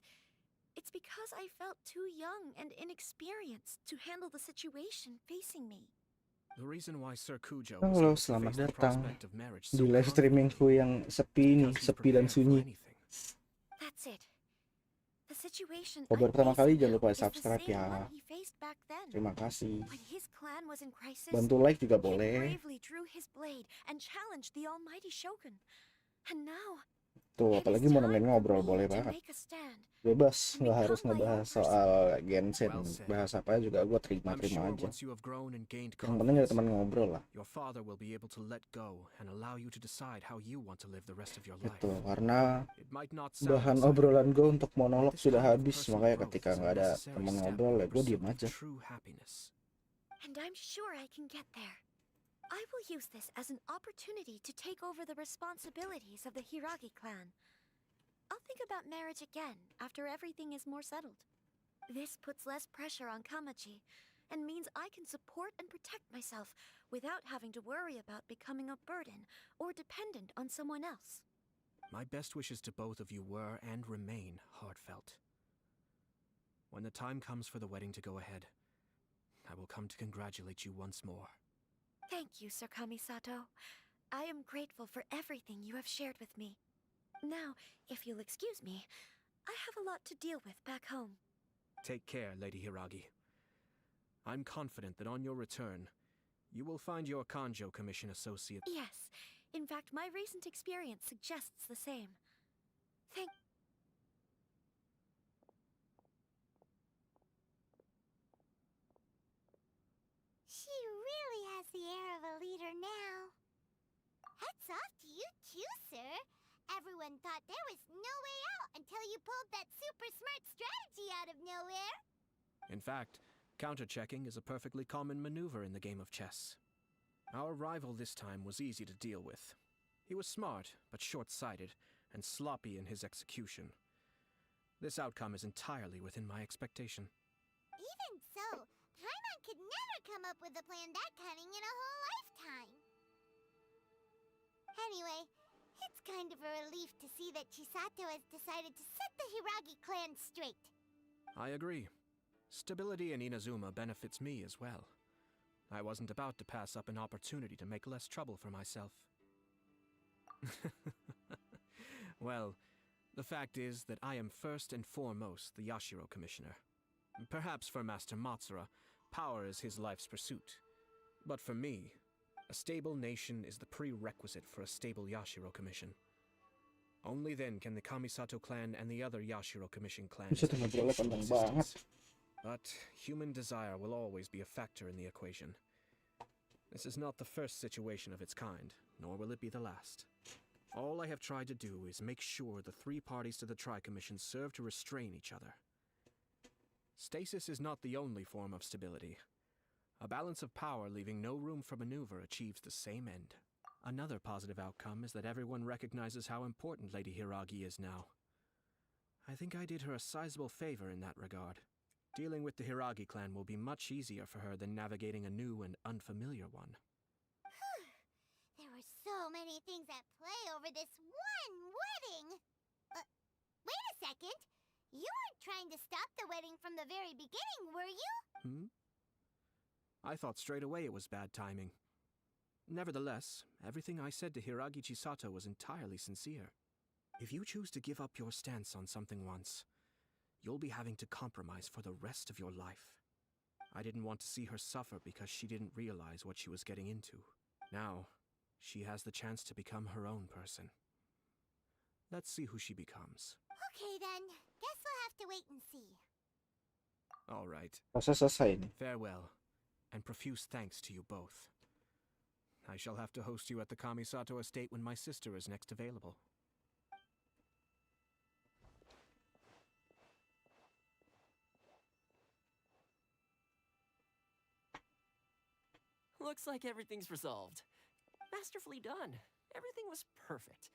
it's because I felt too young and inexperienced to handle the situation facing me. The reason why Sir Kujo was Halo, able to selamat face the datang prospect of marriage di so live streamingku yang sepi ini, sepi dan sunyi. That's it. The situation Kalau baru pertama I kali face jangan lupa now is the subscribe same ya. one he faced back then. Terima kasih. When his clan was in crisis, Bantu like juga he boleh. bravely drew his blade and challenged the almighty shogun. And now, Tuh, apalagi mau nemenin ngobrol, boleh banget. Bebas, nggak harus ngebahas soal Genshin, bahas apa juga gue terima-terima aja. Yang penting ada teman ngobrol lah. Itu karena bahan obrolan gue untuk monolog sudah habis, makanya ketika nggak ada teman ngobrol ya gue diem aja. And I'm sure I can get there. I will use this as an opportunity to take over the responsibilities of the Hiragi clan. I'll think about marriage again after everything is more settled. This puts less pressure on Kamaji and means I can support and protect myself without having to worry about becoming a burden or dependent on someone else. My best wishes to both of you were and remain heartfelt. When the time comes for the wedding to go ahead, I will come to congratulate you once more. Thank you, Sir Kamisato. I am grateful for everything you have shared with me. Now, if you'll excuse me, I have a lot to deal with back home. Take care, Lady Hiragi. I'm confident that on your return, you will find your Kanjo Commission associate. Yes, in fact, my recent experience suggests the same. Thank... She really has the air of a leader now. Hats off to you too, sir. Everyone thought there was no way out until you pulled that super smart strategy out of nowhere. In fact, counter-checking is a perfectly common maneuver in the game of chess. Our rival this time was easy to deal with. He was smart, but short-sighted, and sloppy in his execution. This outcome is entirely within my expectation. Even so, Paimon could never come up with a plan that cunning in a whole lifetime. Anyway, it's kind of a relief to see that Chisato has decided to set the Hiragi clan straight. I agree. Stability in Inazuma benefits me as well. I wasn't about to pass up an opportunity to make less trouble for myself. Well, the fact is that I am first and foremost the Yashiro Commissioner. Perhaps for Master Matsura, power is his life's pursuit. But for me, a stable nation is the prerequisite for a stable Yashiro Commission. Only then can the Kamisato clan and the other Yashiro Commission clans existence. But human desire will always be a factor in the equation. This is not the first situation of its kind, nor will it be the last. All I have tried to do is make sure the three parties to the Tri-Commission serve to restrain each other. Stasis is not the only form of stability. A balance of power leaving no room for maneuver achieves the same end. Another positive outcome is that everyone recognizes how important Lady Hiragi is now. I think I did her a sizable favor in that regard. Dealing with the Hiragi clan will be much easier for her than navigating a new and unfamiliar one. There were so many things at play over this one wedding. Wait a second. You weren't trying to stop the wedding from the very beginning, were you? I thought straight away it was bad timing. Nevertheless, everything I said to Hiragi Chisato was entirely sincere. If you choose to give up your stance on something once, you'll be having to compromise for the rest of your life. I didn't want to see her suffer because she didn't realize what she was getting into. Now, she has the chance to become her own person. Let's see who she becomes. Okay then, guess we'll have to wait and see. All right. Selesai nih. Farewell, and profuse thanks to you both. I shall have to host you at the Kamisato estate when my sister is next available. Looks like everything's resolved. Masterfully done. Everything was perfect.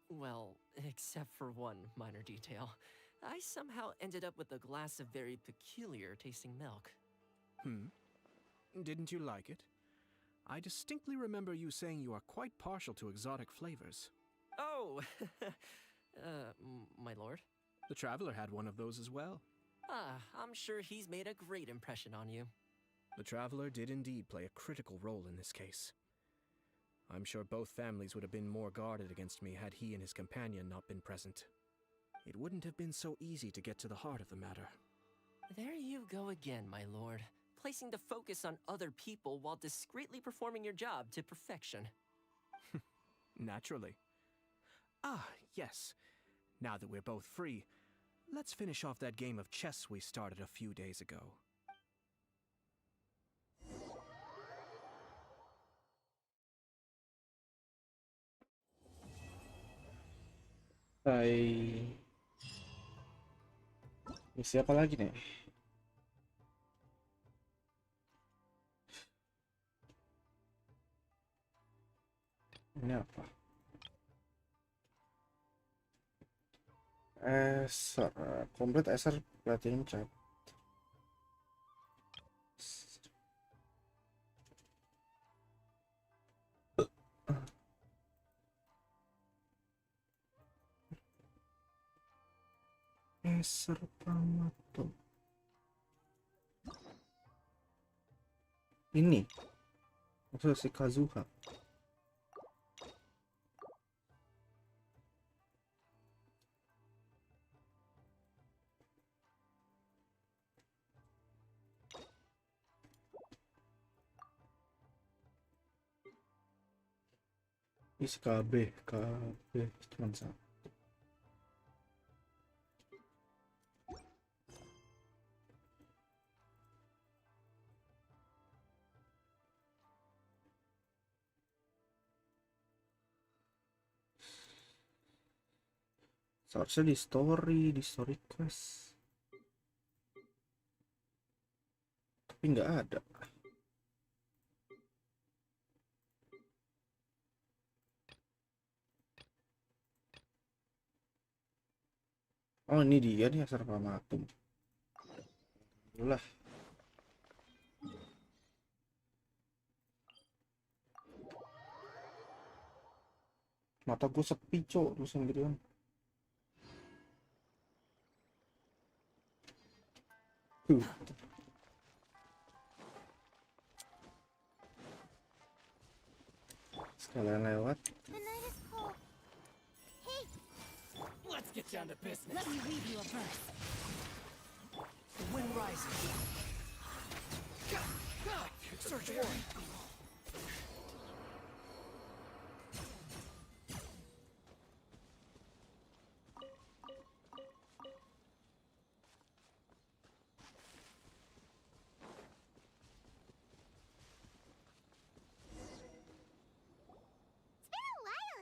Well, except for one minor detail. I somehow ended up with a glass of very peculiar tasting milk. Didn't you like it? I distinctly remember you saying you are quite partial to exotic flavors. Oh, my lord? The Traveler had one of those as well. I'm sure he's made a great impression on you. The Traveler did indeed play a critical role in this case. I'm sure both families would have been more guarded against me had he and his companion not been present. It wouldn't have been so easy to get to the heart of the matter. There you go again, my lord. Placing the focus on other people while discreetly performing your job to perfection. Naturally. Yes, now that we're both free, let's finish off that game of chess we started a few days ago. Hai. Misi apa lagi nih? Ini apa? Eser, complete Eser Platinum Chap. Eser Pramato. Ini maksudnya si Kazuha. Ini si KB cuman satu. Seharusnya di story quest, tapi nggak ada. Oh, ini dia nih Asar Pamatum. Alhamdulillah. Mata gue sepi, cok, terus sendirian. Sekalian lewat. Let's get down to business. Let me read you a verse. The wind rises. Search for it.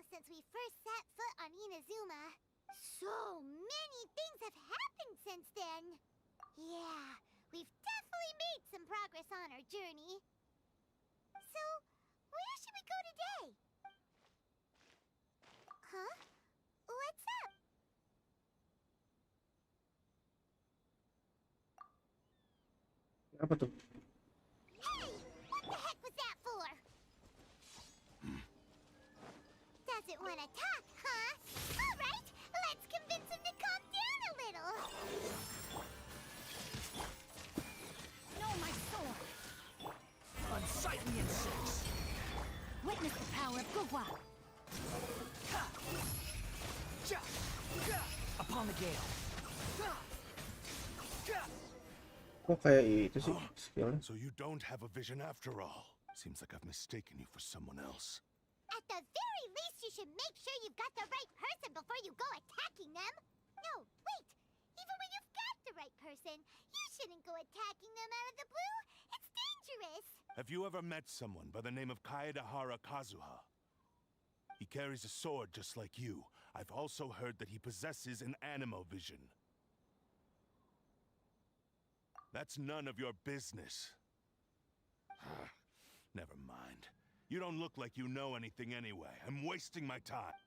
Since we first set foot on Inazuma. So many things have happened since then. Yeah, we've definitely made some progress on our journey. So, where should we go today? Huh? What's up? Apa tuh? Hey! What the heck was that for? Doesn't want to talk, huh? All right, let's convince him to calm down a little. No, my sword. Unsightly insects. Witness the power of Gugwa. Upon the gale. Kok kayak itu sih skillnya? So you don't have a vision after all. Seems like I've mistaken you for someone else. At the very least, you should make sure you've got the right person before you go attacking them. No, wait. Even when you've got the right person, you shouldn't go attacking them out of the blue. It's dangerous. Have you ever met someone by the name of Kaedahara Kazuha? He carries a sword just like you. I've also heard that he possesses an animo vision. That's none of your business. Never mind. You don't look like you know anything anyway. I'm wasting my time.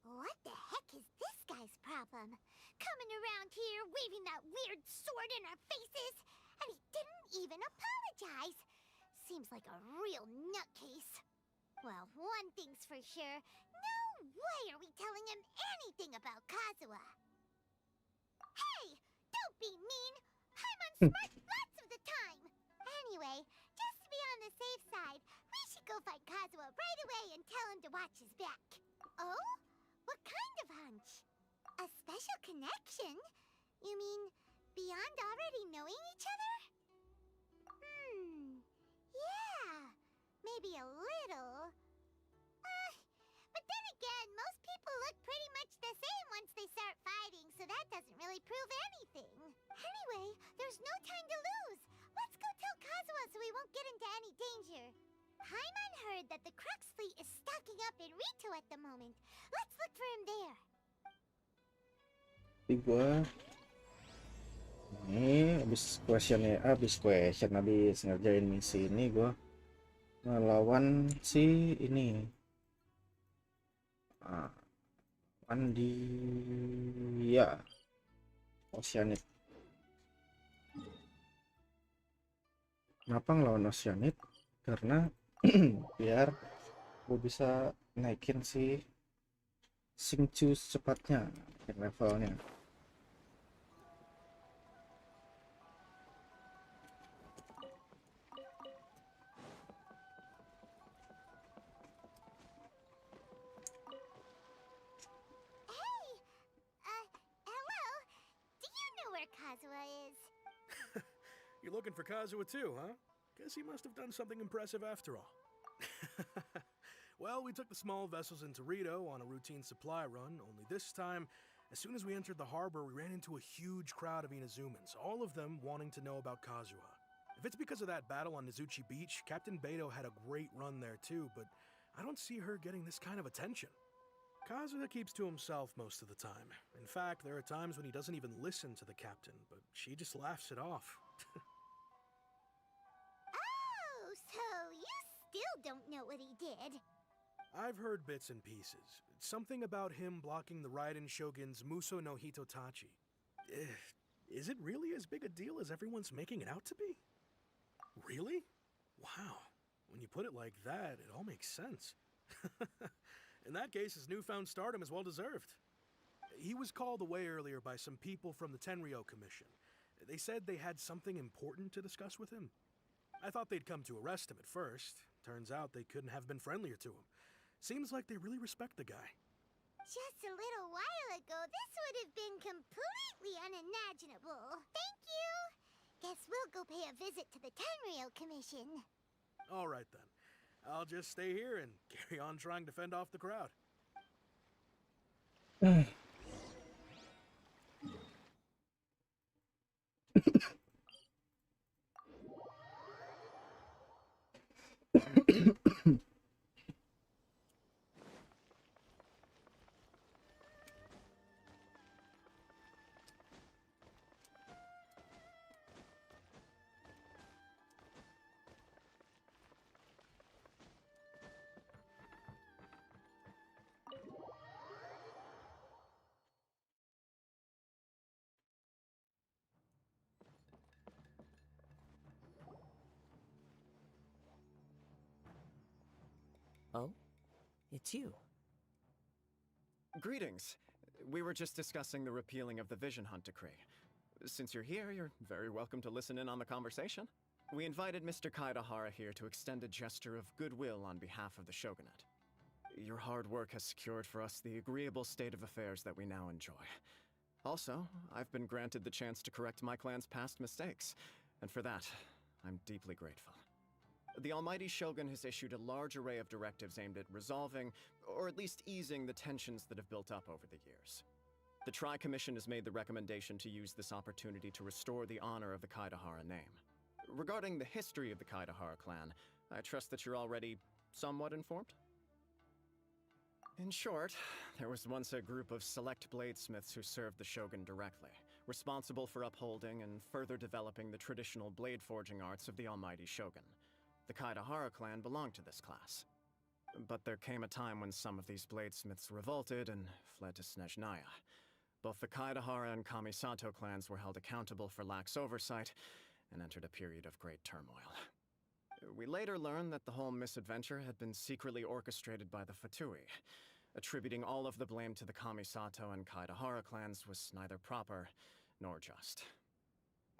What the heck is this guy's problem? Coming around here, waving that weird sword in our faces, and he didn't even apologize. Seems like a real nutcase. Well, one thing's for sure. No way are we telling him anything about Kazuha. Hey! Don't be mean! I'm on smart lots of the time! Anyway, just to be on the safe side, we should go find Kazuha right away and tell him to watch his back. Oh? What kind of hunch? A special connection? You mean beyond already knowing each other? Yeah, maybe a little. But hiding up in Rito at the moment. Let's look for him there. Jadi gue ini habis ngerjain misi ini, gue ngelawan si ini di ya Oceanid. Kenapa ngelawan Oceanid? Karena biar gue bisa naikin si Singchu secepatnya, levelnya. You're looking for Kazuha too, huh? Guess he must have done something impressive after all. Well, we took the small vessels into Rito on a routine supply run, only this time, as soon as we entered the harbor, we ran into a huge crowd of Inazumans, all of them wanting to know about Kazuha. If it's because of that battle on Nizuchi Beach, Captain Beto had a great run there too, but I don't see her getting this kind of attention. Kazuha keeps to himself most of the time. In fact, there are times when he doesn't even listen to the captain, but she just laughs it off. Oh, so you still don't know what he did? I've heard bits and pieces. Something about him blocking the Raiden Shogun's Muso no Hitotachi. Is it really as big a deal as everyone's making it out to be? Really? Wow. When you put it like that, it all makes sense. In that case, his newfound stardom is well deserved. He was called away earlier by some people from the Tenryou Commission. They said they had something important to discuss with him. I thought they'd come to arrest him at first. Turns out they couldn't have been friendlier to him. Seems like they really respect the guy. Just a little while ago, this would have been completely unimaginable. Thank you! Guess we'll go pay a visit to the Tenryou Commission. All right then. I'll just stay here and carry on trying to fend off the crowd. Oh? It's you. Greetings. We were just discussing the repealing of the Vision Hunt Decree. Since you're here, you're very welcome to listen in on the conversation. We invited Mr. Kaidahara here to extend a gesture of goodwill on behalf of the Shogunate. Your hard work has secured for us the agreeable state of affairs that we now enjoy. Also, I've been granted the chance to correct my clan's past mistakes, and for that, I'm deeply grateful. The Almighty Shogun has issued a large array of directives aimed at resolving, or at least easing, the tensions that have built up over the years. The Tri-Commission has made the recommendation to use this opportunity to restore the honor of the Kaidahara name. Regarding the history of the Kaidahara clan, I trust that you're already somewhat informed? In short, there was once a group of select bladesmiths who served the Shogun directly, responsible for upholding and further developing the traditional blade forging arts of the Almighty Shogun. The Kaidahara clan belonged to this class. But there came a time when some of these bladesmiths revolted and fled to Snezhnaya. Both the Kaidahara and Kamisato clans were held accountable for lax oversight and entered a period of great turmoil. We later learned that the whole misadventure had been secretly orchestrated by the Fatui. Attributing all of the blame to the Kamisato and Kaidahara clans was neither proper nor just.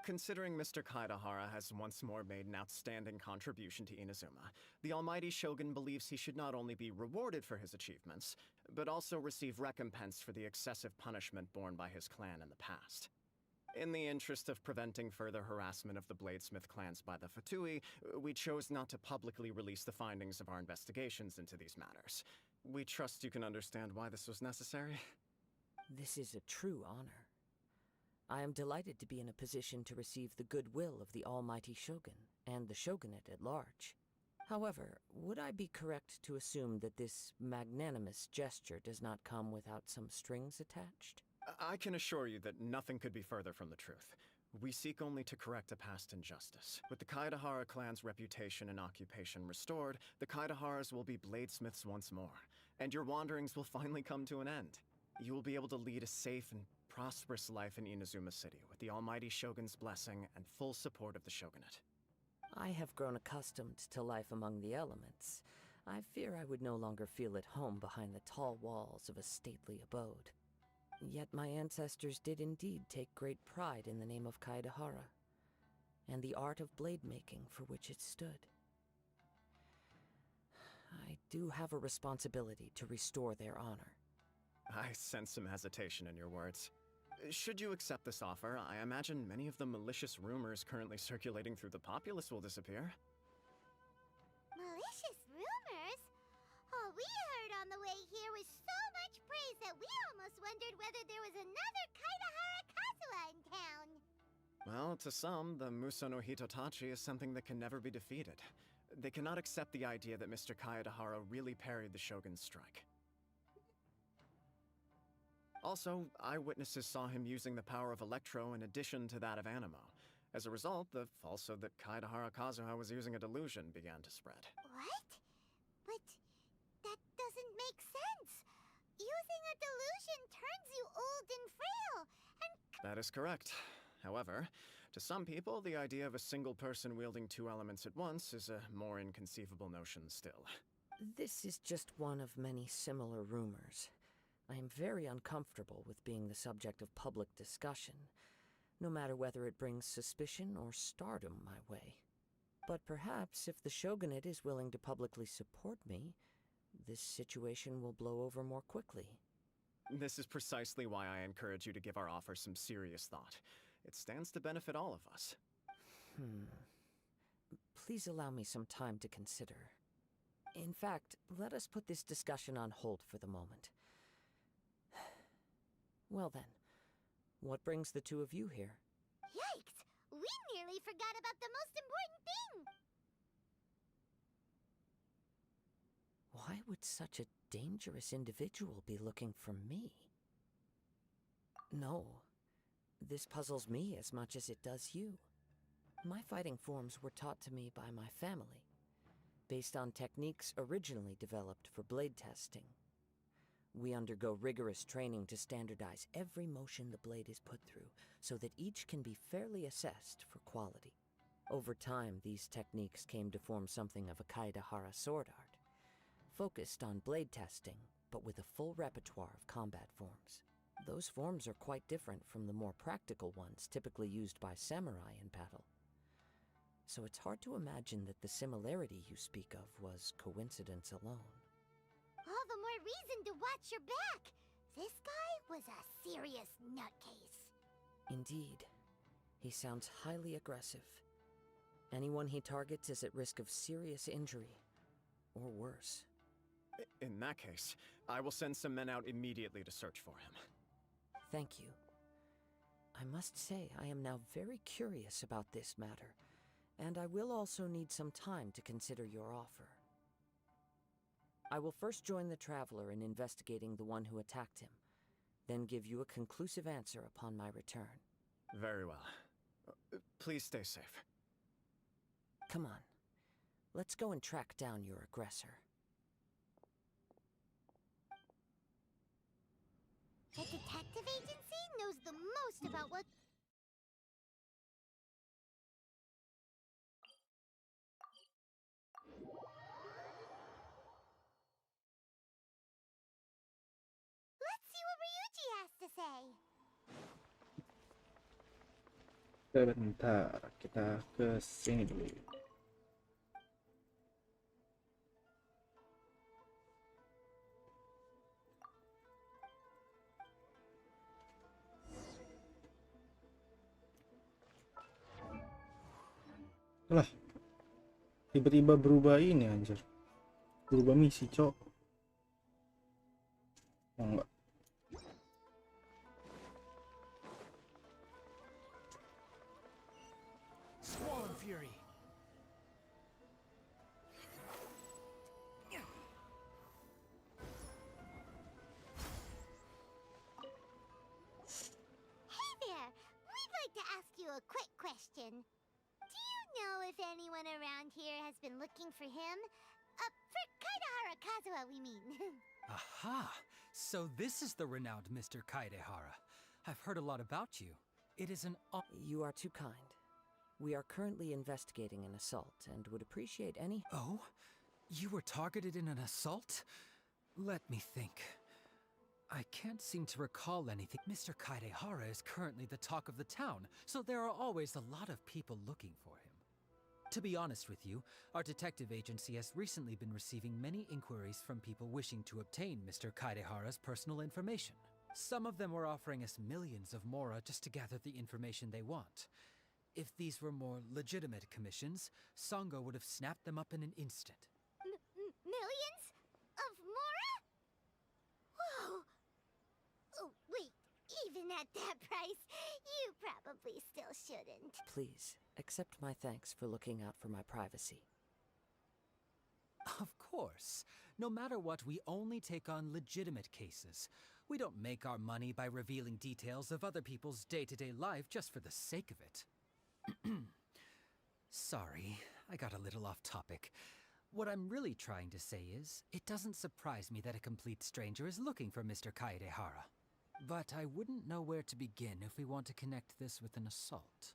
Considering Mr. Kaidahara has once more made an outstanding contribution to Inazuma, the Almighty Shogun believes he should not only be rewarded for his achievements, but also receive recompense for the excessive punishment borne by his clan in the past. In the interest of preventing further harassment of the bladesmith clans by the Fatui, we chose not to publicly release the findings of our investigations into these matters. We trust you can understand why this was necessary. This is a true honor. I am delighted to be in a position to receive the goodwill of the Almighty Shogun and the Shogunate at large. However, would I be correct to assume that this magnanimous gesture does not come without some strings attached? I can assure you that nothing could be further from the truth. We seek only to correct a past injustice. With the Kaedahara clan's reputation and occupation restored, the Kaedaharas will be bladesmiths once more, and your wanderings will finally come to an end. You will be able to lead a safe and prosperous life in Inazuma City, with the almighty Shogun's blessing and full support of the Shogunate. I have grown accustomed to life among the elements. I fear I would no longer feel at home behind the tall walls of a stately abode. Yet my ancestors did indeed take great pride in the name of Kaedahara, and the art of blade making for which it stood. I do have a responsibility to restore their honor. I sense some hesitation in your words. Should you accept this offer, I imagine many of the malicious rumors currently circulating through the populace will disappear. Malicious rumors? All we heard on the way here was so much praise that we almost wondered whether there was another Kaedahara Kazuha in town. Well, to some, the Muso no Hitotachi is something that can never be defeated. They cannot accept the idea that Mr. Kaedahara really parried the Shogun's strike. Also, eyewitnesses saw him using the power of Electro in addition to that of Animo. As a result, the falsehood that Kaedahara Kazuha was using a delusion began to spread. What? But that doesn't make sense. Using a delusion turns you old and frail, and... That is correct. However, to some people, the idea of a single person wielding two elements at once is a more inconceivable notion still. This is just one of many similar rumors. I am very uncomfortable with being the subject of public discussion, no matter whether it brings suspicion or stardom my way. But perhaps if the Shogunate is willing to publicly support me, this situation will blow over more quickly. This is precisely why I encourage you to give our offer some serious thought. It stands to benefit all of us. Please allow me some time to consider. In fact, let us put this discussion on hold for the moment. Well then, what brings the two of you here? Yikes! We nearly forgot about the most important thing! Why would such a dangerous individual be looking for me? No, this puzzles me as much as it does you. My fighting forms were taught to me by my family, based on techniques originally developed for blade testing. We undergo rigorous training to standardize every motion the blade is put through, so that each can be fairly assessed for quality. Over time, these techniques came to form something of a Kaedahara sword art, focused on blade testing, but with a full repertoire of combat forms. Those forms are quite different from the more practical ones typically used by samurai in battle. So it's hard to imagine that the similarity you speak of was coincidence alone. All the more reason to watch your back! This guy was a serious nutcase. Indeed. He sounds highly aggressive. Anyone he targets is at risk of serious injury, or worse. In that case, I will send some men out immediately to search for him. Thank you. I must say I am now very curious about this matter, and I will also need some time to consider your offer. I will first join the Traveler in investigating the one who attacked him, then give you a conclusive answer upon my return. Very well. Please stay safe. Come on. Let's go and track down your aggressor. The detective agency knows the most about what... Let's see what Ryuji has to say. Sebentar, kita ke sini dulu. Lah, tiba-tiba berubah ini anjir. Berubah misi, cok. Oh, enggak. Squall and Fury. like to ask you a quick question. Do you know if anyone around here has been looking for him? For Kaidahara Kazuha, we mean. Aha! So this is the renowned Mr. Kaidehara. I've heard a lot about you. It is an You are too kind. We are currently investigating an assault and would appreciate any... Oh? You were targeted in an assault? Let me think. I can't seem to recall anything. Mr. Kaidehara is currently the talk of the town, so there are always a lot of people looking for him. To be honest with you, our detective agency has recently been receiving many inquiries from people wishing to obtain Mr. Kaidehara's personal information. Some of them were offering us millions of mora just to gather the information they want. If these were more legitimate commissions, Sango would have snapped them up in an instant. Millions? Of mora? Whoa! Oh, wait. Even at that price, you probably still shouldn't. Please, accept my thanks for looking out for my privacy. Of course. No matter what, we only take on legitimate cases. We don't make our money by revealing details of other people's day-to-day life just for the sake of it. Sorry, I got a little off topic. What I'm really trying to say is, it doesn't surprise me that a complete stranger is looking for Mr. Kaidehara. But I wouldn't know where to begin if we want to connect this with an assault.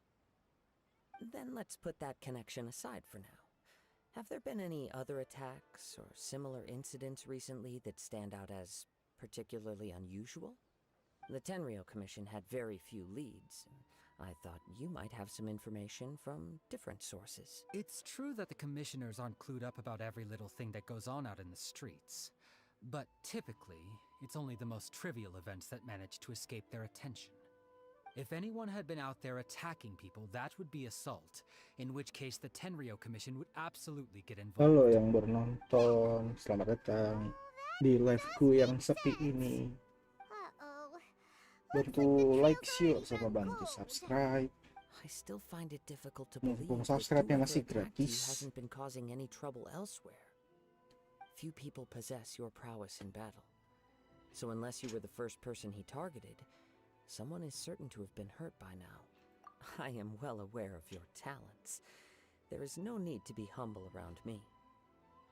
Then let's put that connection aside for now. Have there been any other attacks or similar incidents recently that stand out as particularly unusual? The Tenryou Commission had very few leads. I thought you might have some information from different sources. It's true that the commissioners aren't clued up about every little thing that goes on out in the streets. But typically, it's only the most trivial events that manage to escape their attention. If anyone had been out there attacking people, that would be assault, in which case the Tenryou Commission would absolutely get involved. Halo yang baru nonton, selamat datang di liveku yang sepi ini. Bantu like, share, sama bantu subscribe. I still find it difficult to believe Mumpung that subscribe-nya whoever masih attacked you gratis. hasn't been causing any trouble elsewhere. Few people possess your prowess in battle. So unless you were the first person he targeted, someone is certain to have been hurt by now. I am well aware of your talents. There is no need to be humble around me.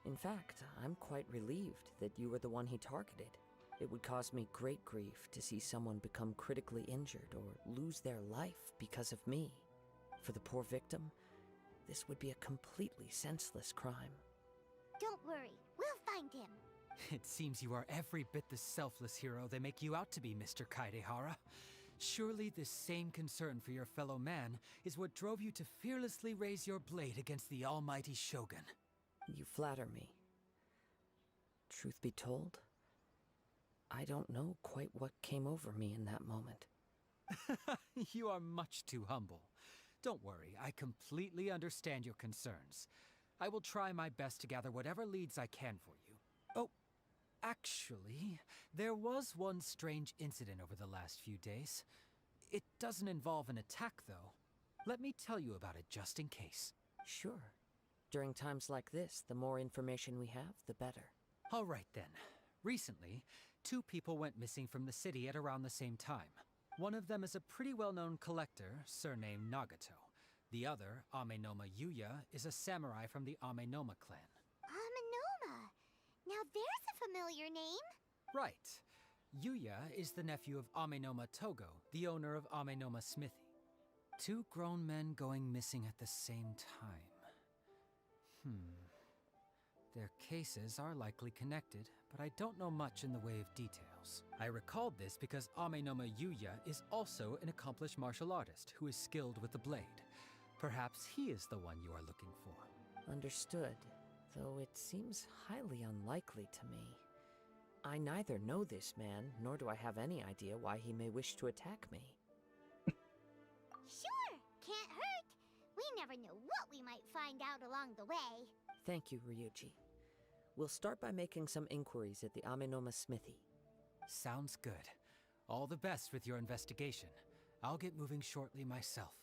In fact, I'm quite relieved that you were the one he targeted. It would cause me great grief to see someone become critically injured or lose their life because of me. For the poor victim, this would be a completely senseless crime. Don't worry, we'll find him. It seems you are every bit the selfless hero they make you out to be, Mr. Kaidehara. Surely this same concern for your fellow man is what drove you to fearlessly raise your blade against the almighty Shogun. You flatter me. Truth be told, I don't know quite what came over me in that moment. You are much too humble. Don't worry, I completely understand your concerns. I will try my best to gather whatever leads I can for you. Oh, actually, there was one strange incident over the last few days. It doesn't involve an attack, though. Let me tell you about it just in case. Sure. During times like this, the more information we have, the better. All right, then. Recently, 2 people went missing from the city at around the same time. One of them is a pretty well-known collector, surnamed Nagato. The other, Amenoma Yuya, is a samurai from the Amenoma clan. Amenoma! Now there's a familiar name. Right. Yuya is the nephew of Amenoma Togo, the owner of Amenoma Smithy. 2 grown men going missing at the same time. Their cases are likely connected, but I don't know much in the way of details. I recalled this because Amenoma Yuya is also an accomplished martial artist who is skilled with the blade. Perhaps he is the one you are looking for. Understood, though it seems highly unlikely to me. I neither know this man, nor do I have any idea why he may wish to attack me. Sure, can't hurt. We never know what we might find out along the way. Thank you, Ryuji. We'll start by making some inquiries at the Amenoma Smithy. Sounds good. All the best with your investigation. I'll get moving shortly myself.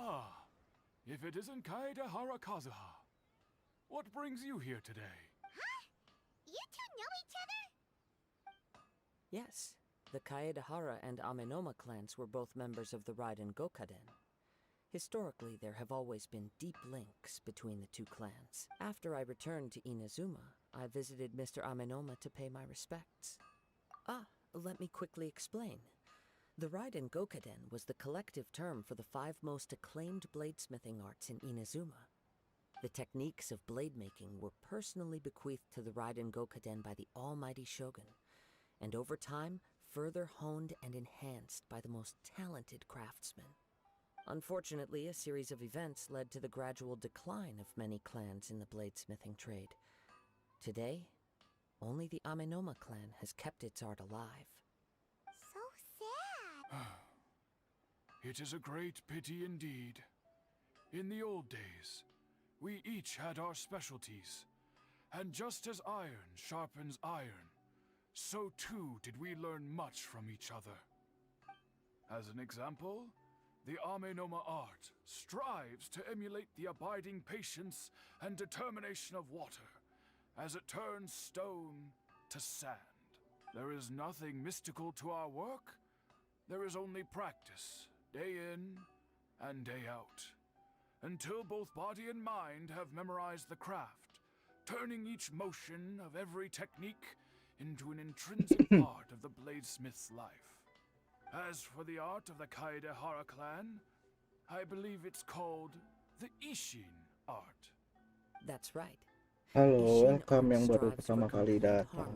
Ah, if it isn't Kaede Harakazuha, what brings you here today? Huh? You two know each other? Yes, the Kaedehara and Amenoma clans were both members of the Raiden Gokaden. Historically, there have always been deep links between the two clans. After I returned to Inazuma, I visited Mr. Amenoma to pay my respects. Let me quickly explain. The Raiden Gokaden was the collective term for the 5 most acclaimed bladesmithing arts in Inazuma. The techniques of blade making were personally bequeathed to the Raiden Gokaden by the almighty shogun, and over time, further honed and enhanced by the most talented craftsmen. Unfortunately, a series of events led to the gradual decline of many clans in the bladesmithing trade. Today, only the Amenoma clan has kept its art alive. So sad. It is a great pity indeed. In the old days, we each had our specialties, and just as iron sharpens iron, so too did we learn much from each other. As an example, the Amenoma art strives to emulate the abiding patience and determination of water as it turns stone to sand. There is nothing mystical to our work. There is only practice, day in and day out, until both body and mind have memorized the craft, turning each motion of every technique into an intrinsic part of the bladesmith's life. As for the art of the Kaedehara clan, I believe it's called the Ishin art. That's right. Halo, welcome yang baru pertama kali datang.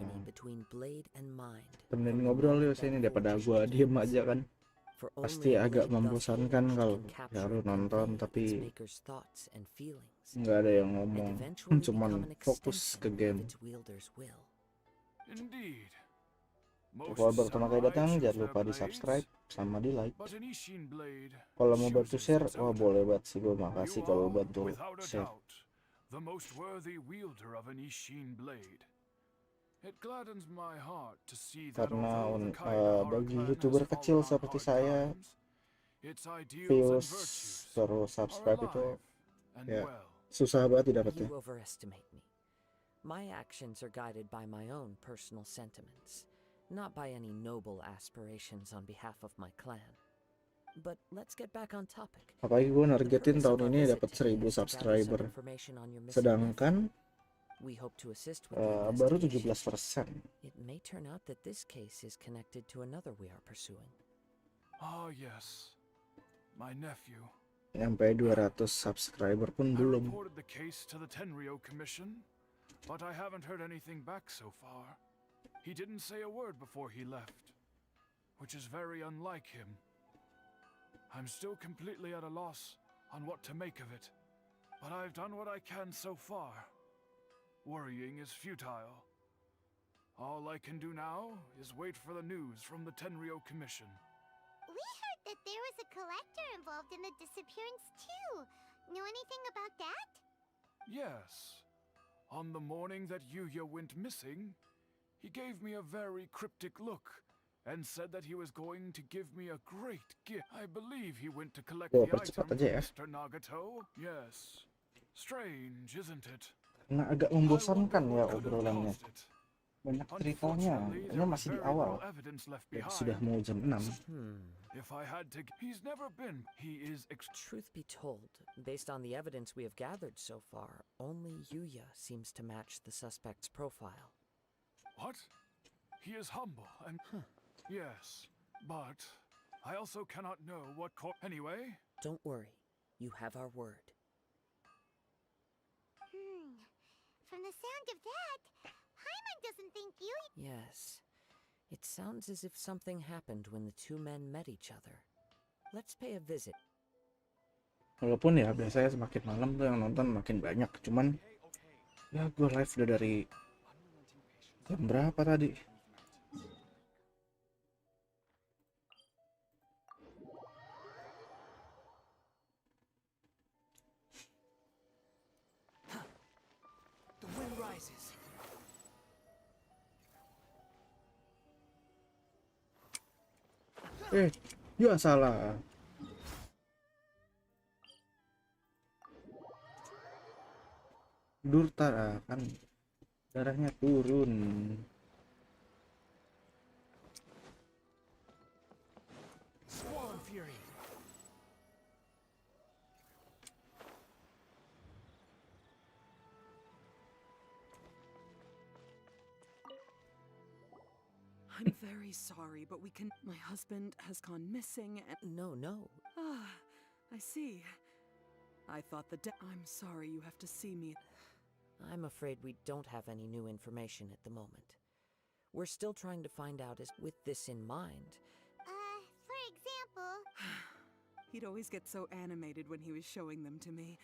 Temenin ngobrol yuk sini daripada gua diem aja kan. Pasti agak membosankan kalau ya lu nonton tapi nggak ada yang ngomong, cuman fokus ke game. Indeed. Kalau baru pertama kali datang, jangan lupa di subscribe sama di like. Kalau mau bantu share, wah boleh banget sih, gue makasih kalau bantu share. The most worthy wielder of an Ishin blade. It gladdens my heart to see that Karena bagi youtuber kecil seperti saya, views terus subscribe itu ya susah banget didapatnya. You overestimate me. My actions are guided by my own personal sentiments, not by any noble aspirations on behalf of my clan. But let's get back on topic. Apalagi gue nargetin tahun ini dapat 1000 subscriber, sedangkan baru 17%. It may turn out that this case is connected to another we are pursuing. Ah yes, my nephew. Sampai 200 subscriber pun belum. I reported the case to the Tenryou Commission, but I haven't heard anything back so far. He didn't say a word before he left, which is very unlike him. I'm still completely at a loss on what to make of it, but I've done what I can so far. Worrying is futile. All I can do now is wait for the news from the Tenryou Commission. We heard that there was a collector involved in the disappearance too. Know anything about that? Yes. On the morning that Yuya went missing, he gave me a very cryptic look and said that he was going to give me a great gift. I believe he went to collect the item from Mr. Nagato. Yes. Strange, isn't it? Karena agak membosankan ya obrolannya. Banyak ceritanya, ini masih di awal. Ya, sudah mau jam 6. If I had to, he's never been. He is Truth be told, based on the evidence we have gathered so far, only Yuya seems to match the suspect's profile. What? He is humble and yes, but I also cannot know what anyway. Don't worry. You have our word. From the sound of that, Paimon doesn't think you... Yes. It sounds as if something happened when the two men met each other. Let's pay a visit. Walaupun ya biasanya semakin malam tuh yang nonton makin banyak, cuman ya gue live udah dari jam berapa tadi? The wind rises. Ya salah. Durtara kan darahnya turun. Swollen Fury. I'm very sorry, but we can. My husband has gone missing and. No. Ah, I see. I thought I'm sorry you have to see me. I'm afraid we don't have any new information at the moment. We're still trying to find out with this in mind. For example... He'd always get so animated when he was showing them to me.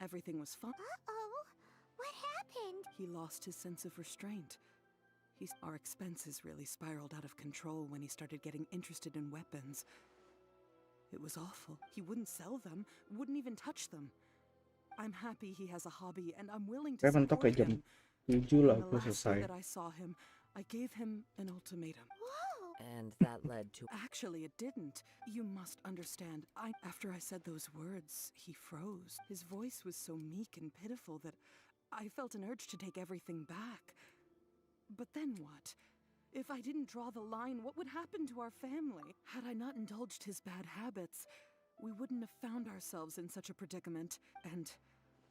Everything was fun. Uh-oh. What happened? He lost his sense of restraint. Our expenses really spiraled out of control when he started getting interested in weapons. It was awful. He wouldn't sell them, wouldn't even touch them. I'm happy he has a hobby and I'm willing to Kayak mentok support ya jam him. 7 lah On aku the last day selesai. that I saw him, I gave him an ultimatum. Whoa! And that led to... Actually, it didn't. You must understand. After I said those words, he froze. His voice was so meek and pitiful that I felt an urge to take everything back. But then what? If I didn't draw the line, what would happen to our family? Had I not indulged his bad habits, we wouldn't have found ourselves in such a predicament. And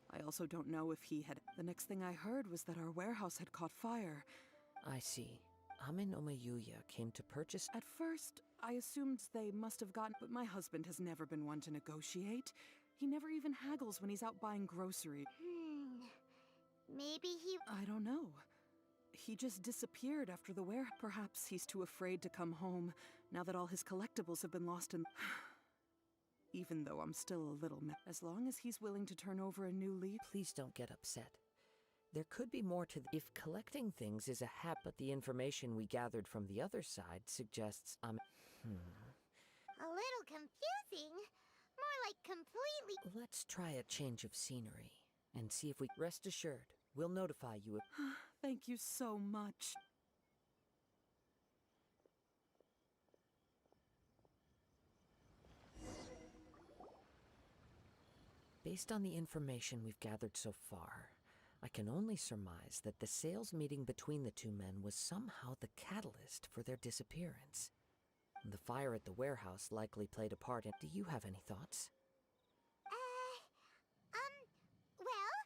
I also don't know if he had... The next thing I heard was that our warehouse had caught fire. I see. Amenoma Yuya came to purchase... At first, I assumed they must have gotten... But my husband has never been one to negotiate. He never even haggles when he's out buying groceries. Maybe he... I don't know. He just disappeared after the wear. Perhaps he's too afraid to come home, now that all his collectibles have been lost in... Even though I'm still a little as long as he's willing to turn over a new leaf... Please don't get upset. There could be more to... If collecting things is a habit, but the information we gathered from the other side suggests A little confusing. More like completely... Let's try a change of scenery, and see if we... Rest assured, we'll notify you if... Thank you so much. Based on the information we've gathered so far, I can only surmise that the sales meeting between the two men was somehow the catalyst for their disappearance. The fire at the warehouse likely played a part in... Do you have any thoughts? Well,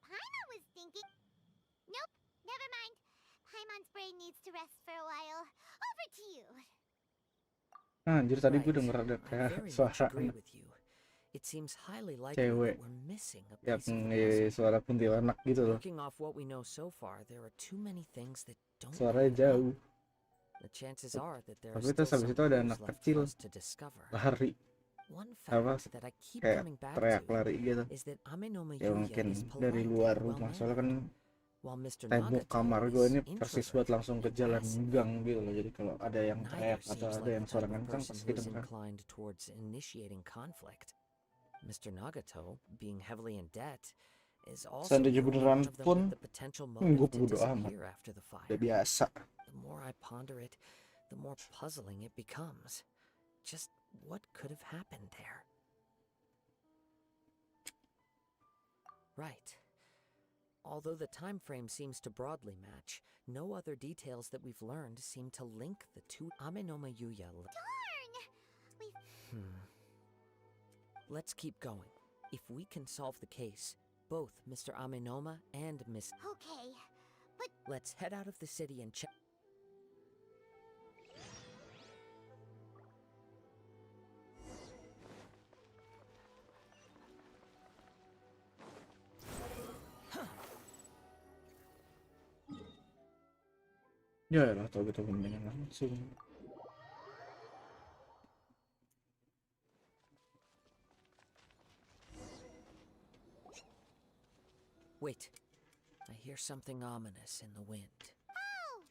Paimon was thinking... Nope, never mind. Paimon's brain needs to rest for a while. Over to you. Anjir tadi gue denger ada kayak suara It seems highly likely cewek that we're missing a yang piece of suara kuntilanak gitu loh. Working off what we know so far, there are too many things that don't... Suaranya jauh. The chances are that there are Tapi still terus habis some itu ada clues anak left kecil for us to discover. lari. One Apa fact that I keep kayak coming back teriak to lari gitu. is that Amenoma Ya Yuya mungkin is dari polite luar and rumah. well-mannered, Soalnya kan while Mr. tembok Nagato kamar gue ini is persis buat langsung ke jalan passive. gang gitu loh. Jadi kalau ada yang Neither teriak atau seems ada like yang the suara type of kencang person pasti who is kedengeran. inclined towards initiating conflict. Mr. Nagato, being heavily in debt, is also Seandainya one beneran of them pun, with the potential gue motive to bodo amat. disappear after the fire. Udah biasa. The more I ponder it, the more puzzling it becomes. Just what could have happened there? Right. Although the time frame seems to broadly match, no other details that we've learned seem to link the two. Amenoma Yuya. Darn! Let's keep going. If we can solve the case, both Mr. Amenoma and Miss... Okay, but... Let's head out of the city and check... Ya lah tau gitu mendingan langsung. Wait. I hear something ominous in the wind. Oh!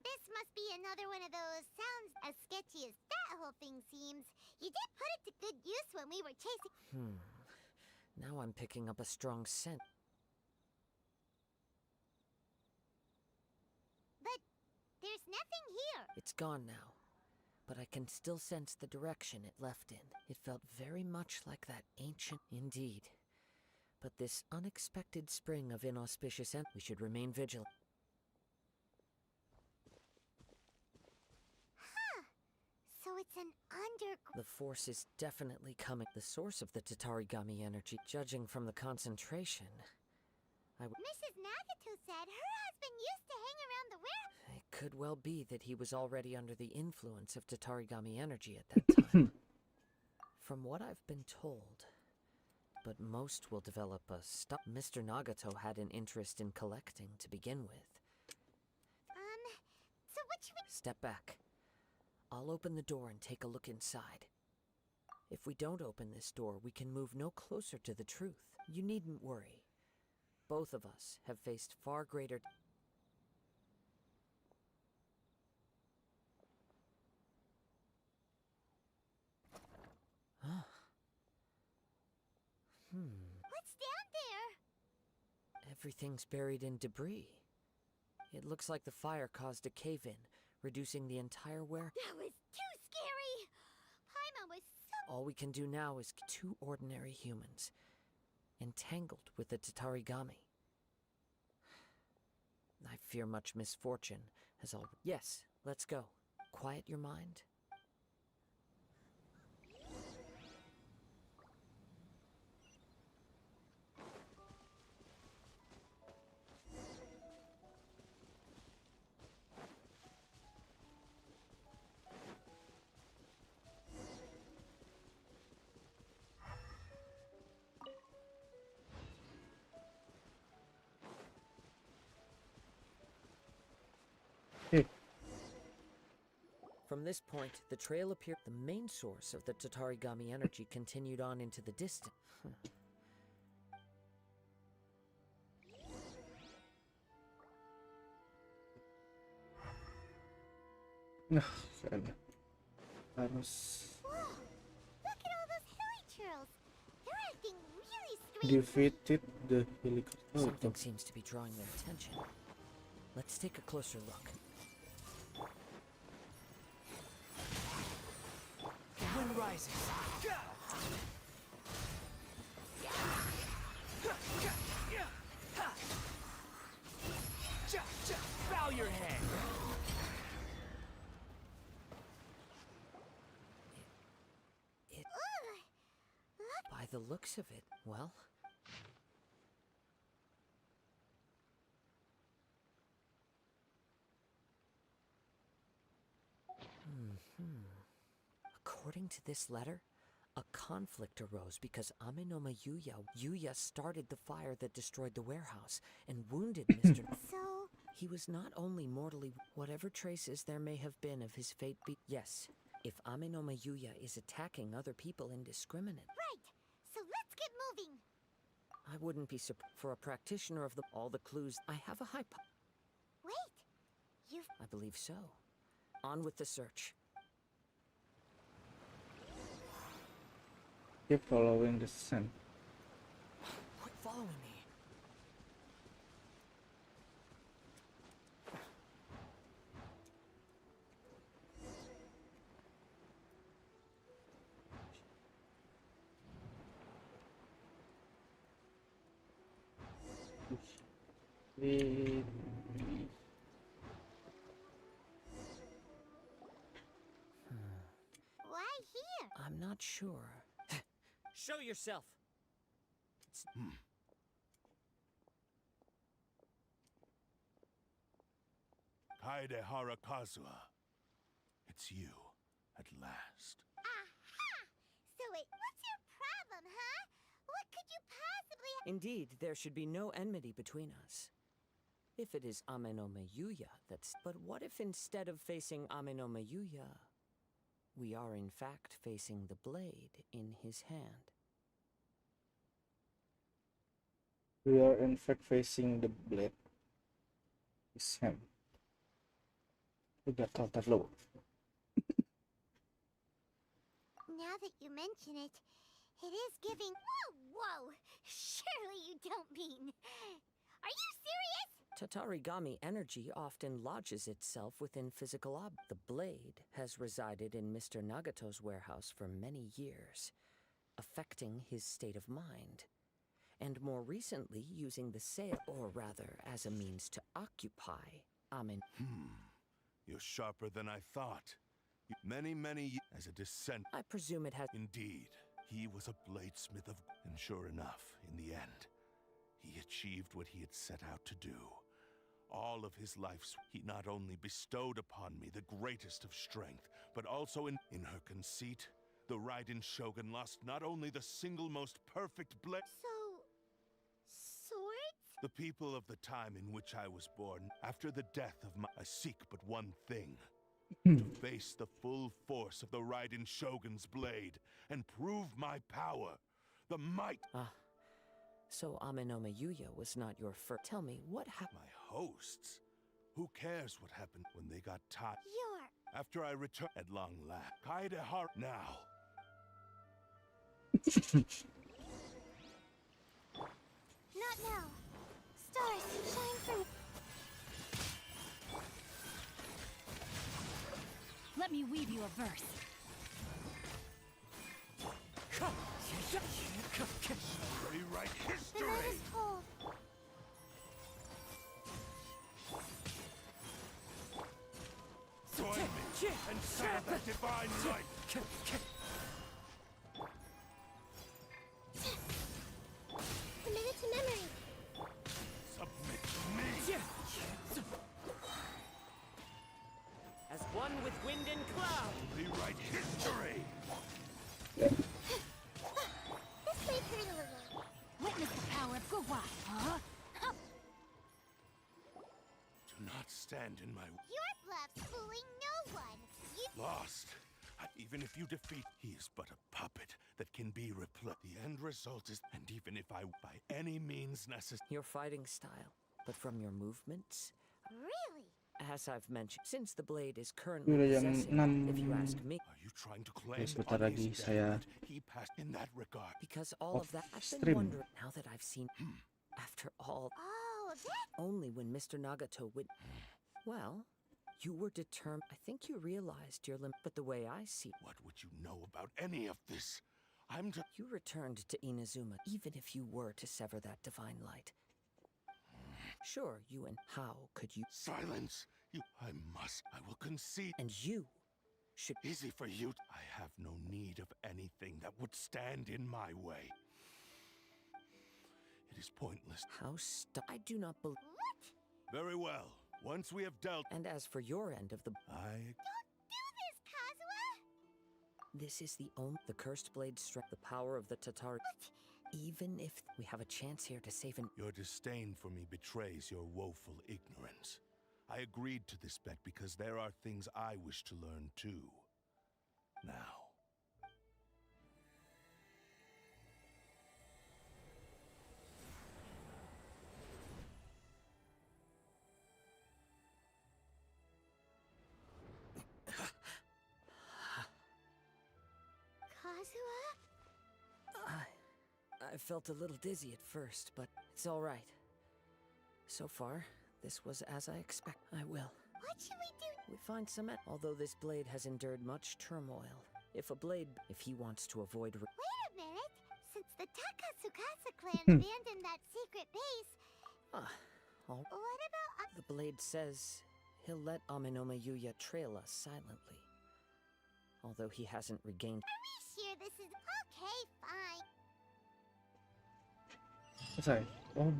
This must be another one of those sounds as sketchy as that whole thing seems. You did put it to good use when we were chasing... Now I'm picking up a strong scent. But there's nothing here. It's gone now, but I can still sense the direction it left in. It felt very much like that ancient... Indeed. But this unexpected spring of inauspicious we should remain vigilant. Huh. So it's an The force is definitely coming. The source of the Tatarigami energy, judging from the concentration, Mrs. Nagato said her husband used to hang around the warehouse. it could well be that he was already under the influence of Tatarigami energy at that time. From what I've been told, but most will develop a stop. Mr. Nagato had an interest in collecting to begin with. So what should we... Step back. I'll open the door and take a look inside. If we don't open this door, we can move no closer to the truth. You needn't worry. Both of us have faced far greater... What's down there? Everything's buried in debris. It looks like the fire caused a cave-in, reducing the entire warehouse. That was too scary. Paimon was so... All we can do now is two ordinary humans, entangled with the Tatarigami. I fear much misfortune has all... Yes, let's go. Quiet your mind. From this point, the trail appeared. The main source of the Tatarigami energy continued on into the distance. Harus Whoa, look at all those hilly churls. They're acting really strange. defeated the helicopter. Something seems to be drawing their attention. Let's take a closer look. The wind rises. Bow your head. By the looks of it, well... According to this letter, a conflict arose because Amenoma Yuya started the fire that destroyed the warehouse and wounded Mr. So... He was not only mortally... Whatever traces there may have been of his fate be... Yes, if Amenoma Yuya is attacking other people indiscriminate... Right. So let's get moving. I wouldn't be surprised. For a practitioner of all the clues, I have a Wait. You've... I believe so. On with the search. Keep following the sun. Quit following me. We Why here? I'm not sure. Show yourself! Kaede Harakazua. It's you, at last. Aha! So what's your problem, huh? What could you possibly... Indeed, there should be no enmity between us. If it is Amenoma Yuya that's... But what if instead of facing Amenoma Yuya, we are in fact facing the blade in his hand? We are in fact facing the blade. His hand. Udah tar lo. Now that you mention it, it is giving... Whoa! Surely you don't mean... Are you serious? Tatarigami energy often lodges itself within physical objects. The blade has resided in Mr. Nagato's warehouse for many years, affecting his state of mind. and more recently using the sail, or rather as a means to occupy Amin. You're sharper than I thought. Many as a descent. I presume it has. Indeed, he was a bladesmith of. And sure enough, in the end, he achieved what he had set out to do. All of his life, he not only bestowed upon me the greatest of strength, but also in her conceit, the Raiden Shogun lost not only the single most perfect blade. Swords? The people of the time in which I was born, after the death of I seek but one thing. To face the full force of the Raiden Shogun's blade and prove my power, the might. So Amenoma Yuya was not your first. Tell me, what happened? My hosts? Who cares what happened when they got tired? You're... After I returned at long last. Kaidehara now. Not now. Stars, shine for me. Let me weave you a verse. Rewrite The history! night is cold. Join me and serve that divine light! Commit it to memory. Submit to me! As one with wind and cloud. Rewrite history! This may hurt a little. Witness the power of Gugwa. Do not stand in my Your bluff's fooling no one. You... lost. Even if you defeat, he is but a puppet that can be replaced. The end result is, and even if I, by any means necessary. Your fighting style, but from your movements. Really? As I've mentioned, since the blade is currently Udah jam possessing, 6. if you ask me, Are you trying to claim Sebentar lagi saya he passed in that regard? because all of that, I've been stream. wondering now that I've seen. After all, Oh, that... only when Mr. Nagato would. Well, you were determined. I think you realized your limit. But the way I see, What would you know about any of this? I'm just. you returned to Inazuma, even if you were to sever that divine light. Sure, you and how could you? Silence! You. I must. I will concede. And you should. Easy for you. I have no need of anything that would stand in my way. It is pointless. How I do not believe. What? Very well. Once we have dealt. And as for your end of the. I. Don't do this, Kazuha! This is the only. The cursed blade struck the power of the Tatari. What? Even if we have a chance here to save him. Your disdain for me betrays your woeful ignorance. I agreed to this bet because there are things I wish to learn too. Now. Kazuha? I felt a little dizzy at first, but it's all right. So far, this was as I expect. I will. What should we do? We find some. Although this blade has endured much turmoil, if he wants to avoid. Wait a minute. Since the Takatsukasa clan abandoned that secret base, What about... The blade says he'll let Amenoma Yuya trail us silently. Although he hasn't regained. Are we sure this is... Okay, fine. Selesai. Oh.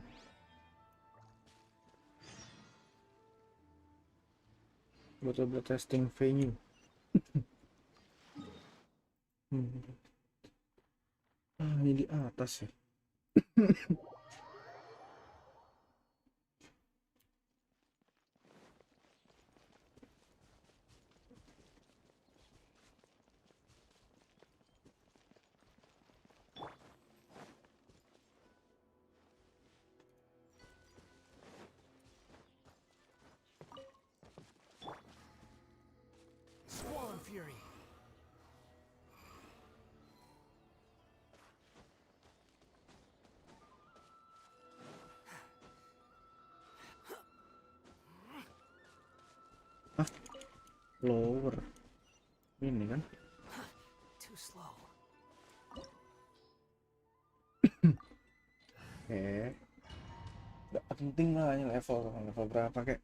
Betul-betul testing venue. Ini di atas ya. Squall Fury. Lower. Ini kan. Too slow. Oke. Gak penting lah ini level berapa kek.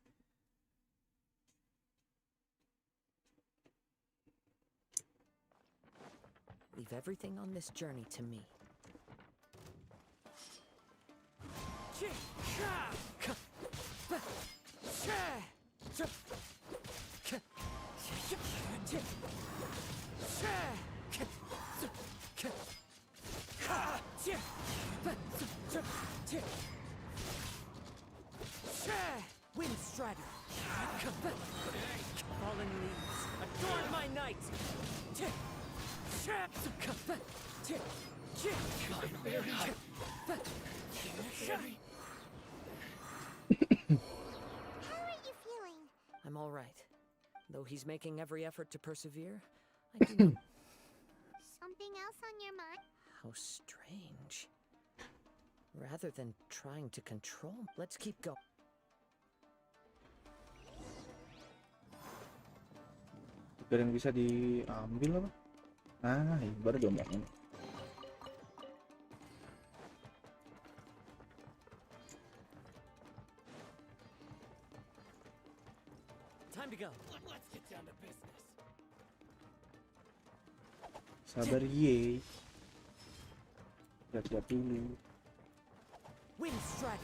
Leave everything on this journey to me. Wind Strider. Fallen leaves, adorn my night. How are you feeling? I'm all right. Though he's making every effort to persevere, I do not... Something else on your mind? How strange. Rather than trying to control, let's keep going. Biar yang bisa diambil apa? Ah, ini baru jombaknya. Time to go. Let's get down to business. Sabar ye. Lihat-lihat dulu. Wind Strider.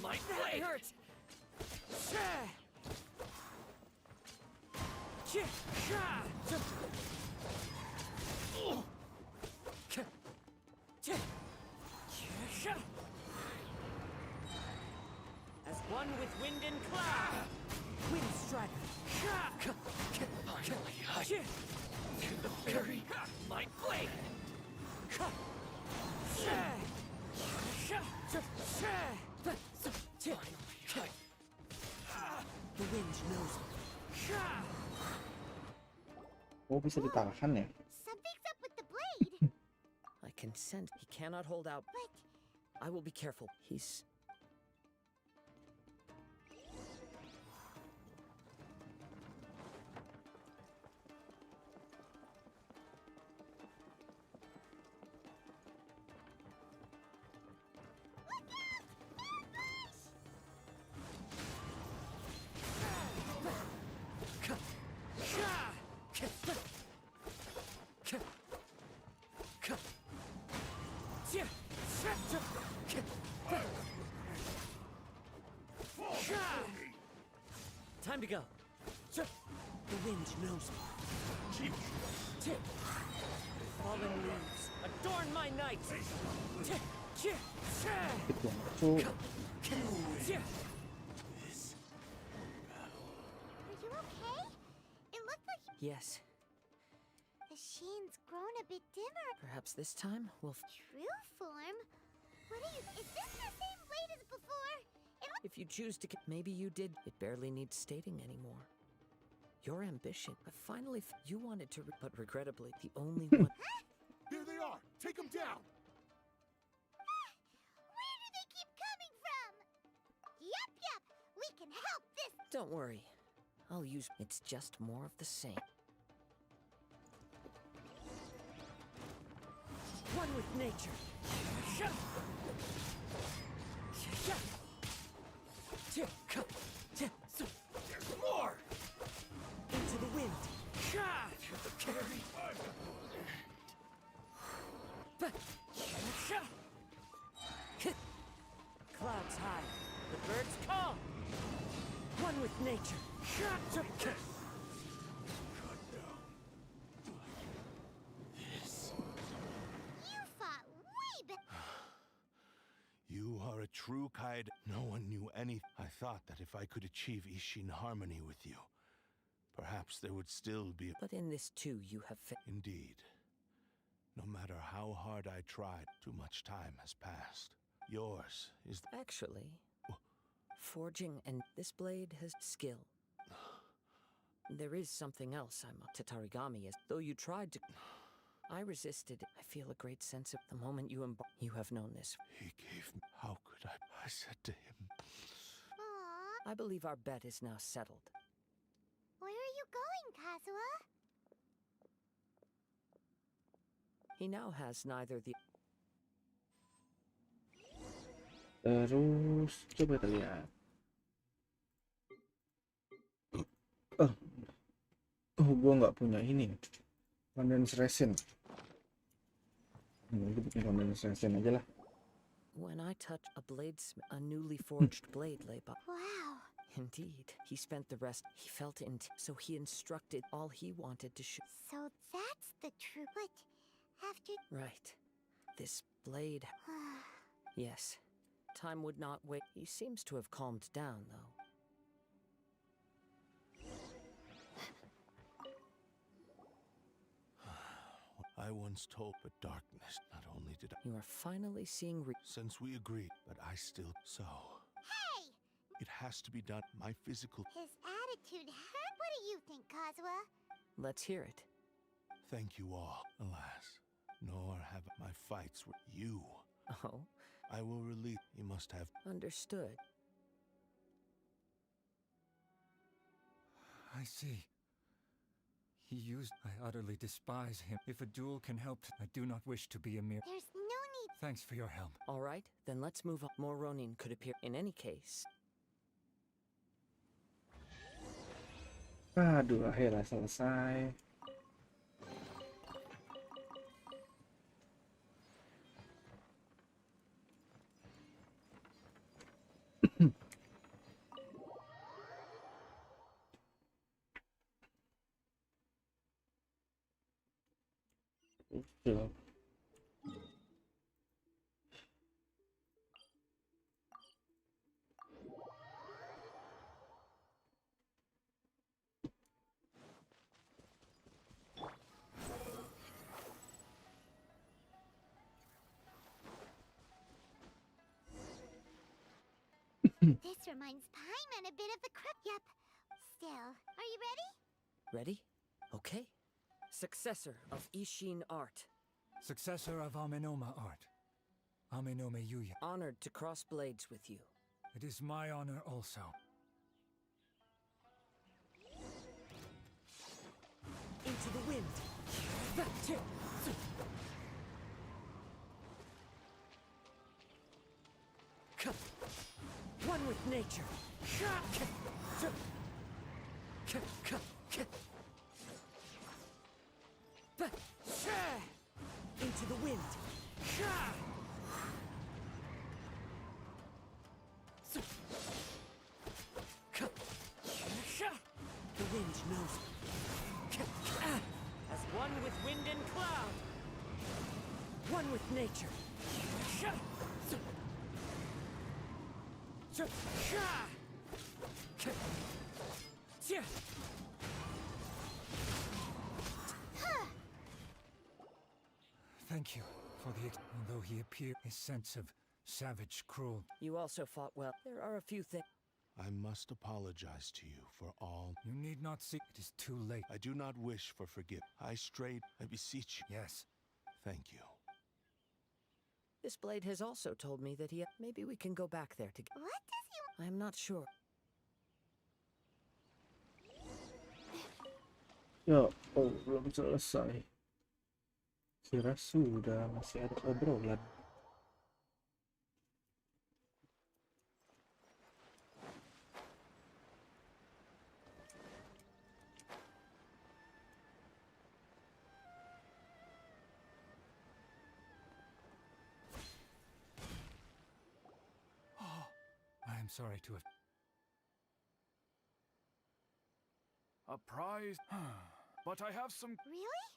My That blade! hurts. As one with wind and cloud. Wind Strider. Finally, I to the very my blade. The wind knows me. Oh, bisa ditahan ya? Something's up with the blade. I can sense he cannot hold out. But I will be careful. He's... Time to go. The wind knows me. Fallen leaves, adorn my night. So, are you okay? It looked like Yes, the sheen's grown a bit dimmer. perhaps this time we'll... True form? What are you? Is this the same blade as before? It looks If you choose to... Maybe you did. It barely needs stating anymore. Your ambition. I finally... You wanted to... But regrettably, the only one... Here they are! Take them down! Where do they keep coming from? Yup. We can help this. Don't worry. I'll use... It's just more of the same. One with nature. There's more! Into the wind. Clouds high. The birds call. One with nature. You fought way back. You are a true Kaid. No one knew any. I thought that if I could achieve Ishin harmony with you, perhaps there would still be. But in this too, you have Indeed. No matter how hard I tried, too much time has passed. Yours is. Actually, forging and this blade has skill. There is something else I'm up to Tarigami is. Though you tried to... I resisted. I feel a great sense of the moment you You have known this. He gave me. How could I? I said to him. Aww. I believe our bet is now settled. Where are you going, Kazuha? He now has neither the... Terus coba kita lihat. Oh, gue nggak punya ini. Condense resin. Gue bikin condense resin aja lah. When I touch a bladesmith, a newly forged blade lay by. Wow. Indeed, he spent the rest. He felt so he instructed all he wanted to shoot. So that's the truth. But after. Right. This blade. Yes. Time would not wait. He seems to have calmed down, though. I once told, but darkness, not only did I... You are finally seeing Since we agreed, but I still... So... Hey! It has to be done. My physical... His attitude hurt. What do you think, Kazuha? Let's hear it. Thank you all. Alas, nor have my fights with you. Oh? I will release... You must have... Understood. I see. He used... I utterly despise him. If a duel can help, I do not wish to be a mere... There's no need... Thanks for your help. All right, then let's move on. More Ronin could appear. In any case... Aduh, akhirnya selesai. Sudah. This reminds Paimon a bit of the crook. Yep. Still, are you ready? Ready? Okay. Successor of Ishin art. Successor of Amenoma art. Amenome Yuya. Honored to cross blades with you. It is my honor also. Into the wind. One with nature. Into the wind. The wind knows me. As one with wind and cloud. One with nature. Thank you for the... Although he appeared a sense of savage cruel. You also fought well. There are a few things... I must apologize to you for all... You need not see... It is too late. I do not wish for forgiveness. I strayed. I beseech you. Yes. Thank you. This blade has also told me that he... Maybe we can go back there together. What does he... I'm not sure. Ya, oh, belum selesai. Kira sudah, masih ada obrolan. I am sorry to have... A prize? But I have some... Really?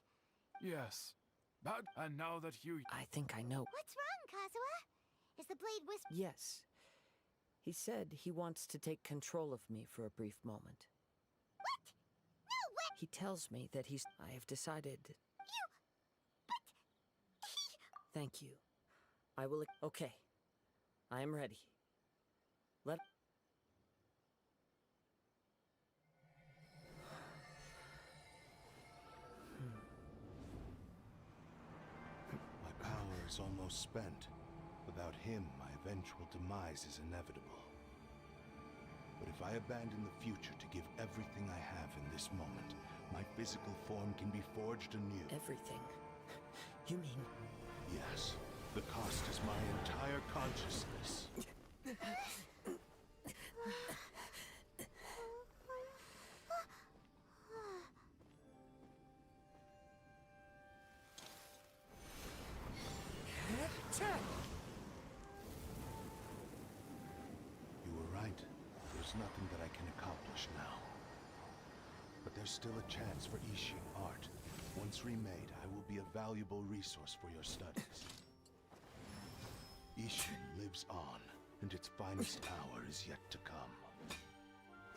Yes. Bad. And now that you... I think I know. What's wrong, Kazuha? Is the blade whisper... Yes. He said he wants to take control of me for a brief moment. What? No way! He tells me that he's... I have decided... You... But... Thank you. I will... Okay. I am ready. Let... My power is almost spent. Without him, my eventual demise is inevitable. But if I abandon the future to give everything I have in this moment, my physical form can be forged anew. Everything? You mean... Yes. The cost is my entire consciousness. You were right. There's nothing that I can accomplish now. But there's still a chance for Ishin art. Once remade, I will be a valuable resource for your studies. Ishin lives on, and its finest hour is yet to come.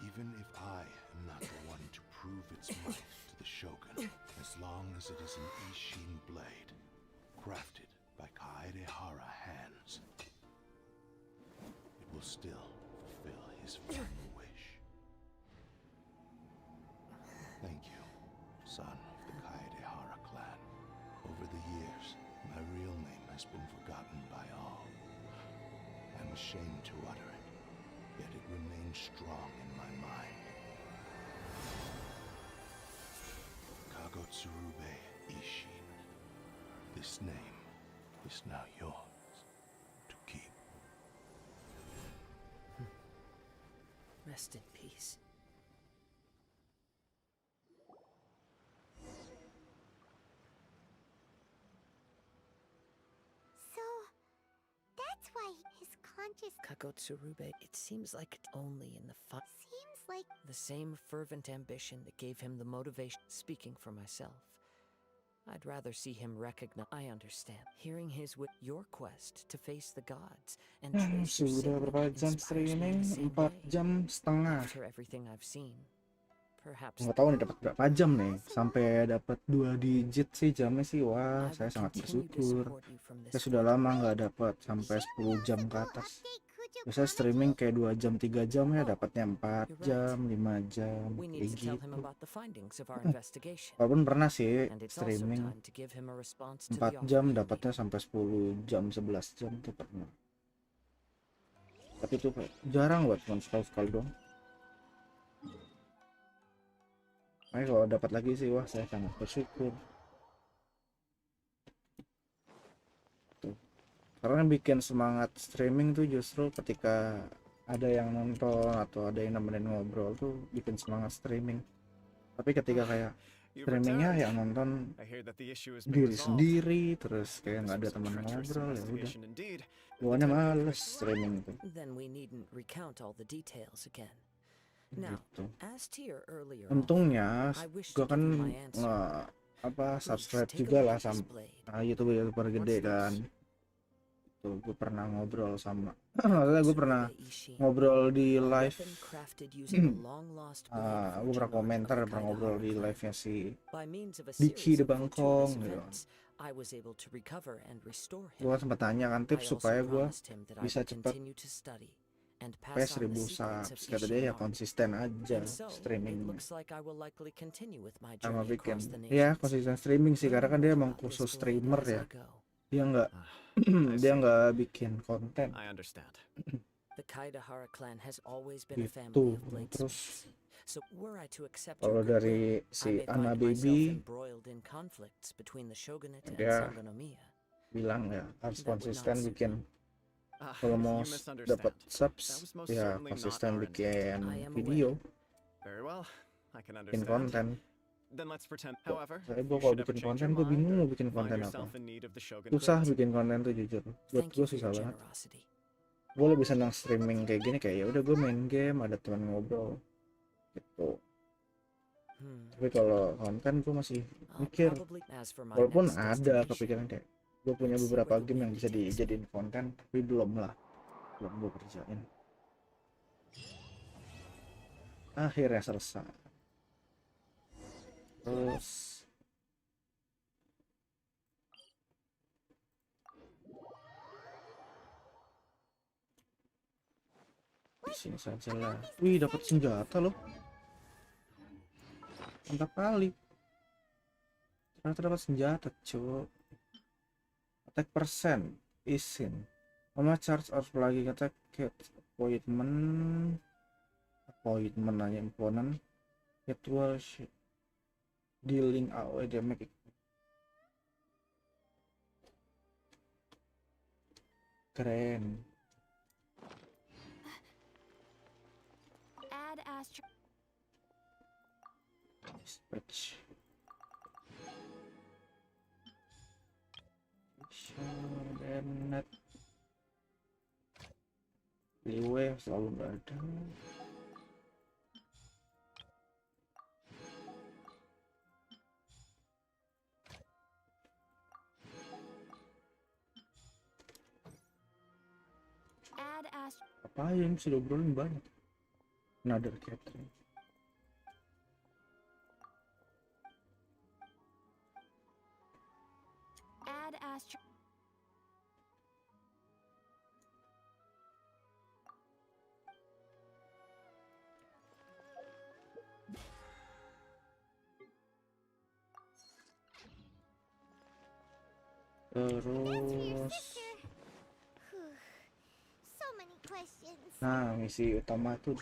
Even if I am not the one to prove its might to the Shogun, as long as it is an Ishin blade, crafted by Kaedehara hands, it will still fulfill his final wish. Thank you, son of the Kaedehara clan. Over the years, my real name has been forgotten by all. I'm ashamed to utter it, yet it remains strong in my mind. Kagotsurube Ishin. This name is now yours to keep. Rest in peace. So, that's why his conscious Kagotsurube, it seems like only in the seems like the same fervent ambition that gave him the motivation. Speaking for myself, I'd rather see him recognize. I understand. Hearing your quest to face the gods and trace your Sudah signature berapa jam inspires me in streaming? the same 4 way. jam setengah. After everything I've seen, perhaps Nggak tahu nih dapat berapa jam nih. Sampai dapat 2 digit sih jamnya sih. Wah, saya sangat bersyukur. Saya sudah lama nggak dapat sampai 10 jam ke atas. Biasa streaming kayak 2 jam 3 jam ya dapatnya 4 jam 5 jam we kayak need to tell gitu. him about the findings of our investigation. Walaupun pernah sih And it's also streaming time to give him a response to 4 the jam offer. dapatnya sampai 10 jam 11 jam tuh pernah. Tapi itu kayak jarang buat cuma sekali doang. Makanya kalau dapat lagi sih wah saya sangat bersyukur. Tuh. Karena bikin semangat streaming tuh justru ketika ada yang nonton atau ada yang nemenin ngobrol tuh bikin semangat streaming. Tapi ketika kayak streamingnya yang nonton diri sendiri terus kayak nggak ada teman ngobrol ya udah. Bukannya males streaming tuh. Then we needn't recount all the details again. Now, Gitu. as to your earlier Untungnya offer, I wish gue to kan give you my answer. subscribe take a juga look lah at sama this blade. YouTuber gede kan. Tuh gue pernah ngobrol sama maksudnya gue pernah ngobrol di live gue pernah komentar pernah ngobrol di live nya si By means of a Diki series de of Bangkong fortuitous gitu. events, I was able to recover and restore him. Gue sempat tanya kan I tips also supaya gue promised him that I bisa would cepat continue to study and supaya pass on 1000 the secrets subs. of Kata dia Ishin ya art. konsisten aja And so, it streaming looks like I will likely continue with my sama journey bikin across the ya nations. konsisten streaming sih karena kan dia emang About this kursus blade streamer as ya I go. dia nggak dia nggak bikin konten I understand. The Kaedehara clan has always been a gitu. family of Terus bladesmiths. So were I to accept kalau your good dari will, I si may Ana find myself Baby embroiled in conflicts between the shogunate and dia Sangonomiya. bilang ya harus That would not konsisten suit bikin Ah, kalau mau you misunderstand. dapat That subs was most ya certainly not konsisten our bikin I am video Very well, I can bikin understand. konten. Then let's pretend, however, Saya if gue you kalau should ever bikin change konten your gue mind bingung or mau bikin find konten apa. yourself in need of the shogun Susah blades, bikin konten tuh jujur. Buat Thank gue you for susah your banget. generosity. Gue lebih senang streaming kayak gini kayak ya udah gue main game ada teman ngobrol gitu. Tapi kalau konten gue masih mikir Probably as for my walaupun next ada destination, kepikiran kayak gue punya let's see beberapa where the game yang wind bisa takes me. dijadiin konten tapi belum gue kerjain. Akhirnya selesai. Terus di sini saja lah. Wih, dapat senjata loh. Mantap kali. Ternyata dapat senjata, cuk. Attack percent isin. Mama charge out lagi attack get appointment aja opponent. It was dealing out damage. Keren. Astro. Dispatch. Bennett. Liwe selalu nggak ada. Add Astro. Apa yang sudah obrolin banyak. Another Catherine. Add Astro. Terus So many questions. nah misi utama tuh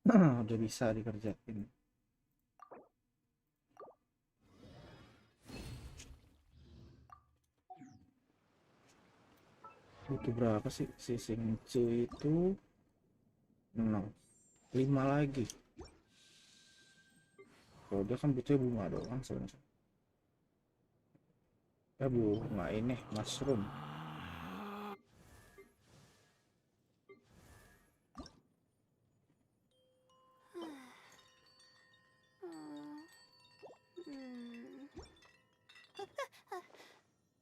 udah bisa dikerjain. Butuh berapa sih si Singcu itu? 6 5 lagi. Kalau dia kan butuhnya bunga doang sebenarnya. Bunga ini mushroom.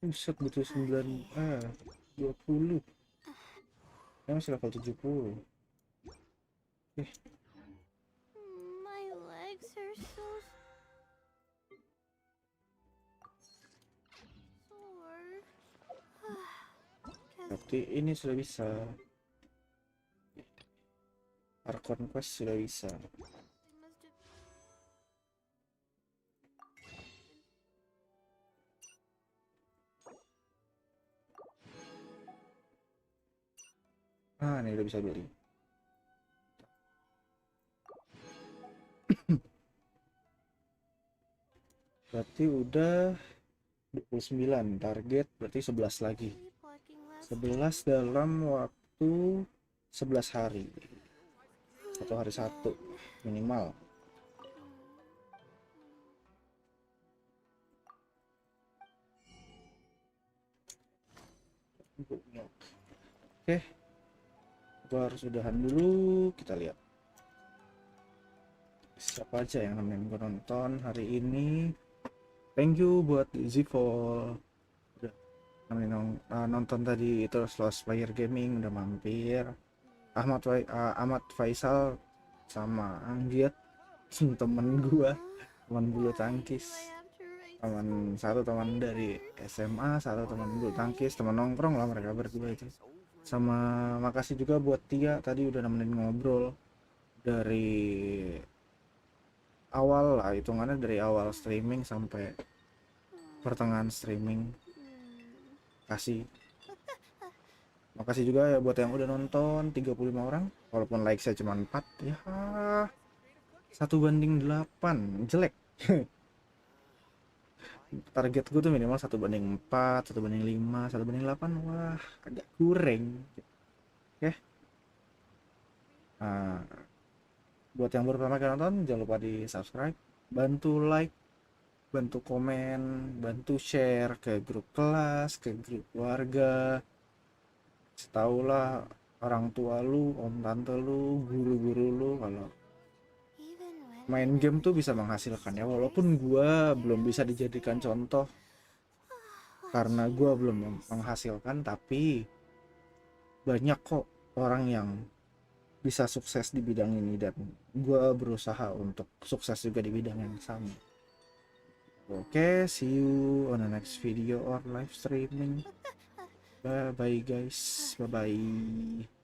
Buset butuh 20. Ya masih level 70. My legs are so sore. Berarti ini sudah bisa. Archon Quest sudah bisa. Ini udah bisa beli. Berarti udah 29 target, berarti 11 lagi. 11 dalam waktu 11 hari. 1 hari 1 minimal. Oke. Gua harus udahan dulu, kita lihat siapa aja yang nemenin gue nonton hari ini. Thank you buat Zivol udah nemenin nonton tadi, terus Lost Player Gaming udah mampir, Ahmad Faisal sama Anggiat temen gua, teman bulu tangkis, satu teman dari SMA, satu teman bulu tangkis, teman nongkrong lah mereka berdua itu. Sama makasih juga buat Tia tadi udah nemenin ngobrol dari awal lah, hitungannya dari awal streaming sampai pertengahan streaming. Makasih juga ya buat yang udah nonton 35 orang, walaupun like saya cuma 4 ya, 1/8 jelek. Target gue tuh minimal 1/4, 1/5, 1/8. Wah, agak kurang. Oke. Buat yang baru pertama kali nonton, jangan lupa di subscribe, bantu like, bantu komen, bantu share ke grup kelas, ke grup keluarga. Setaulah orang tua lu, om tante lu, guru-guru lu kalau main game tuh bisa menghasilkan ya, walaupun gua belum bisa dijadikan contoh karena gua belum menghasilkan, tapi banyak kok orang yang bisa sukses di bidang ini dan gua berusaha untuk sukses juga di bidang yang sama. Oke, see you on the next video or live streaming. Bye bye guys, bye bye.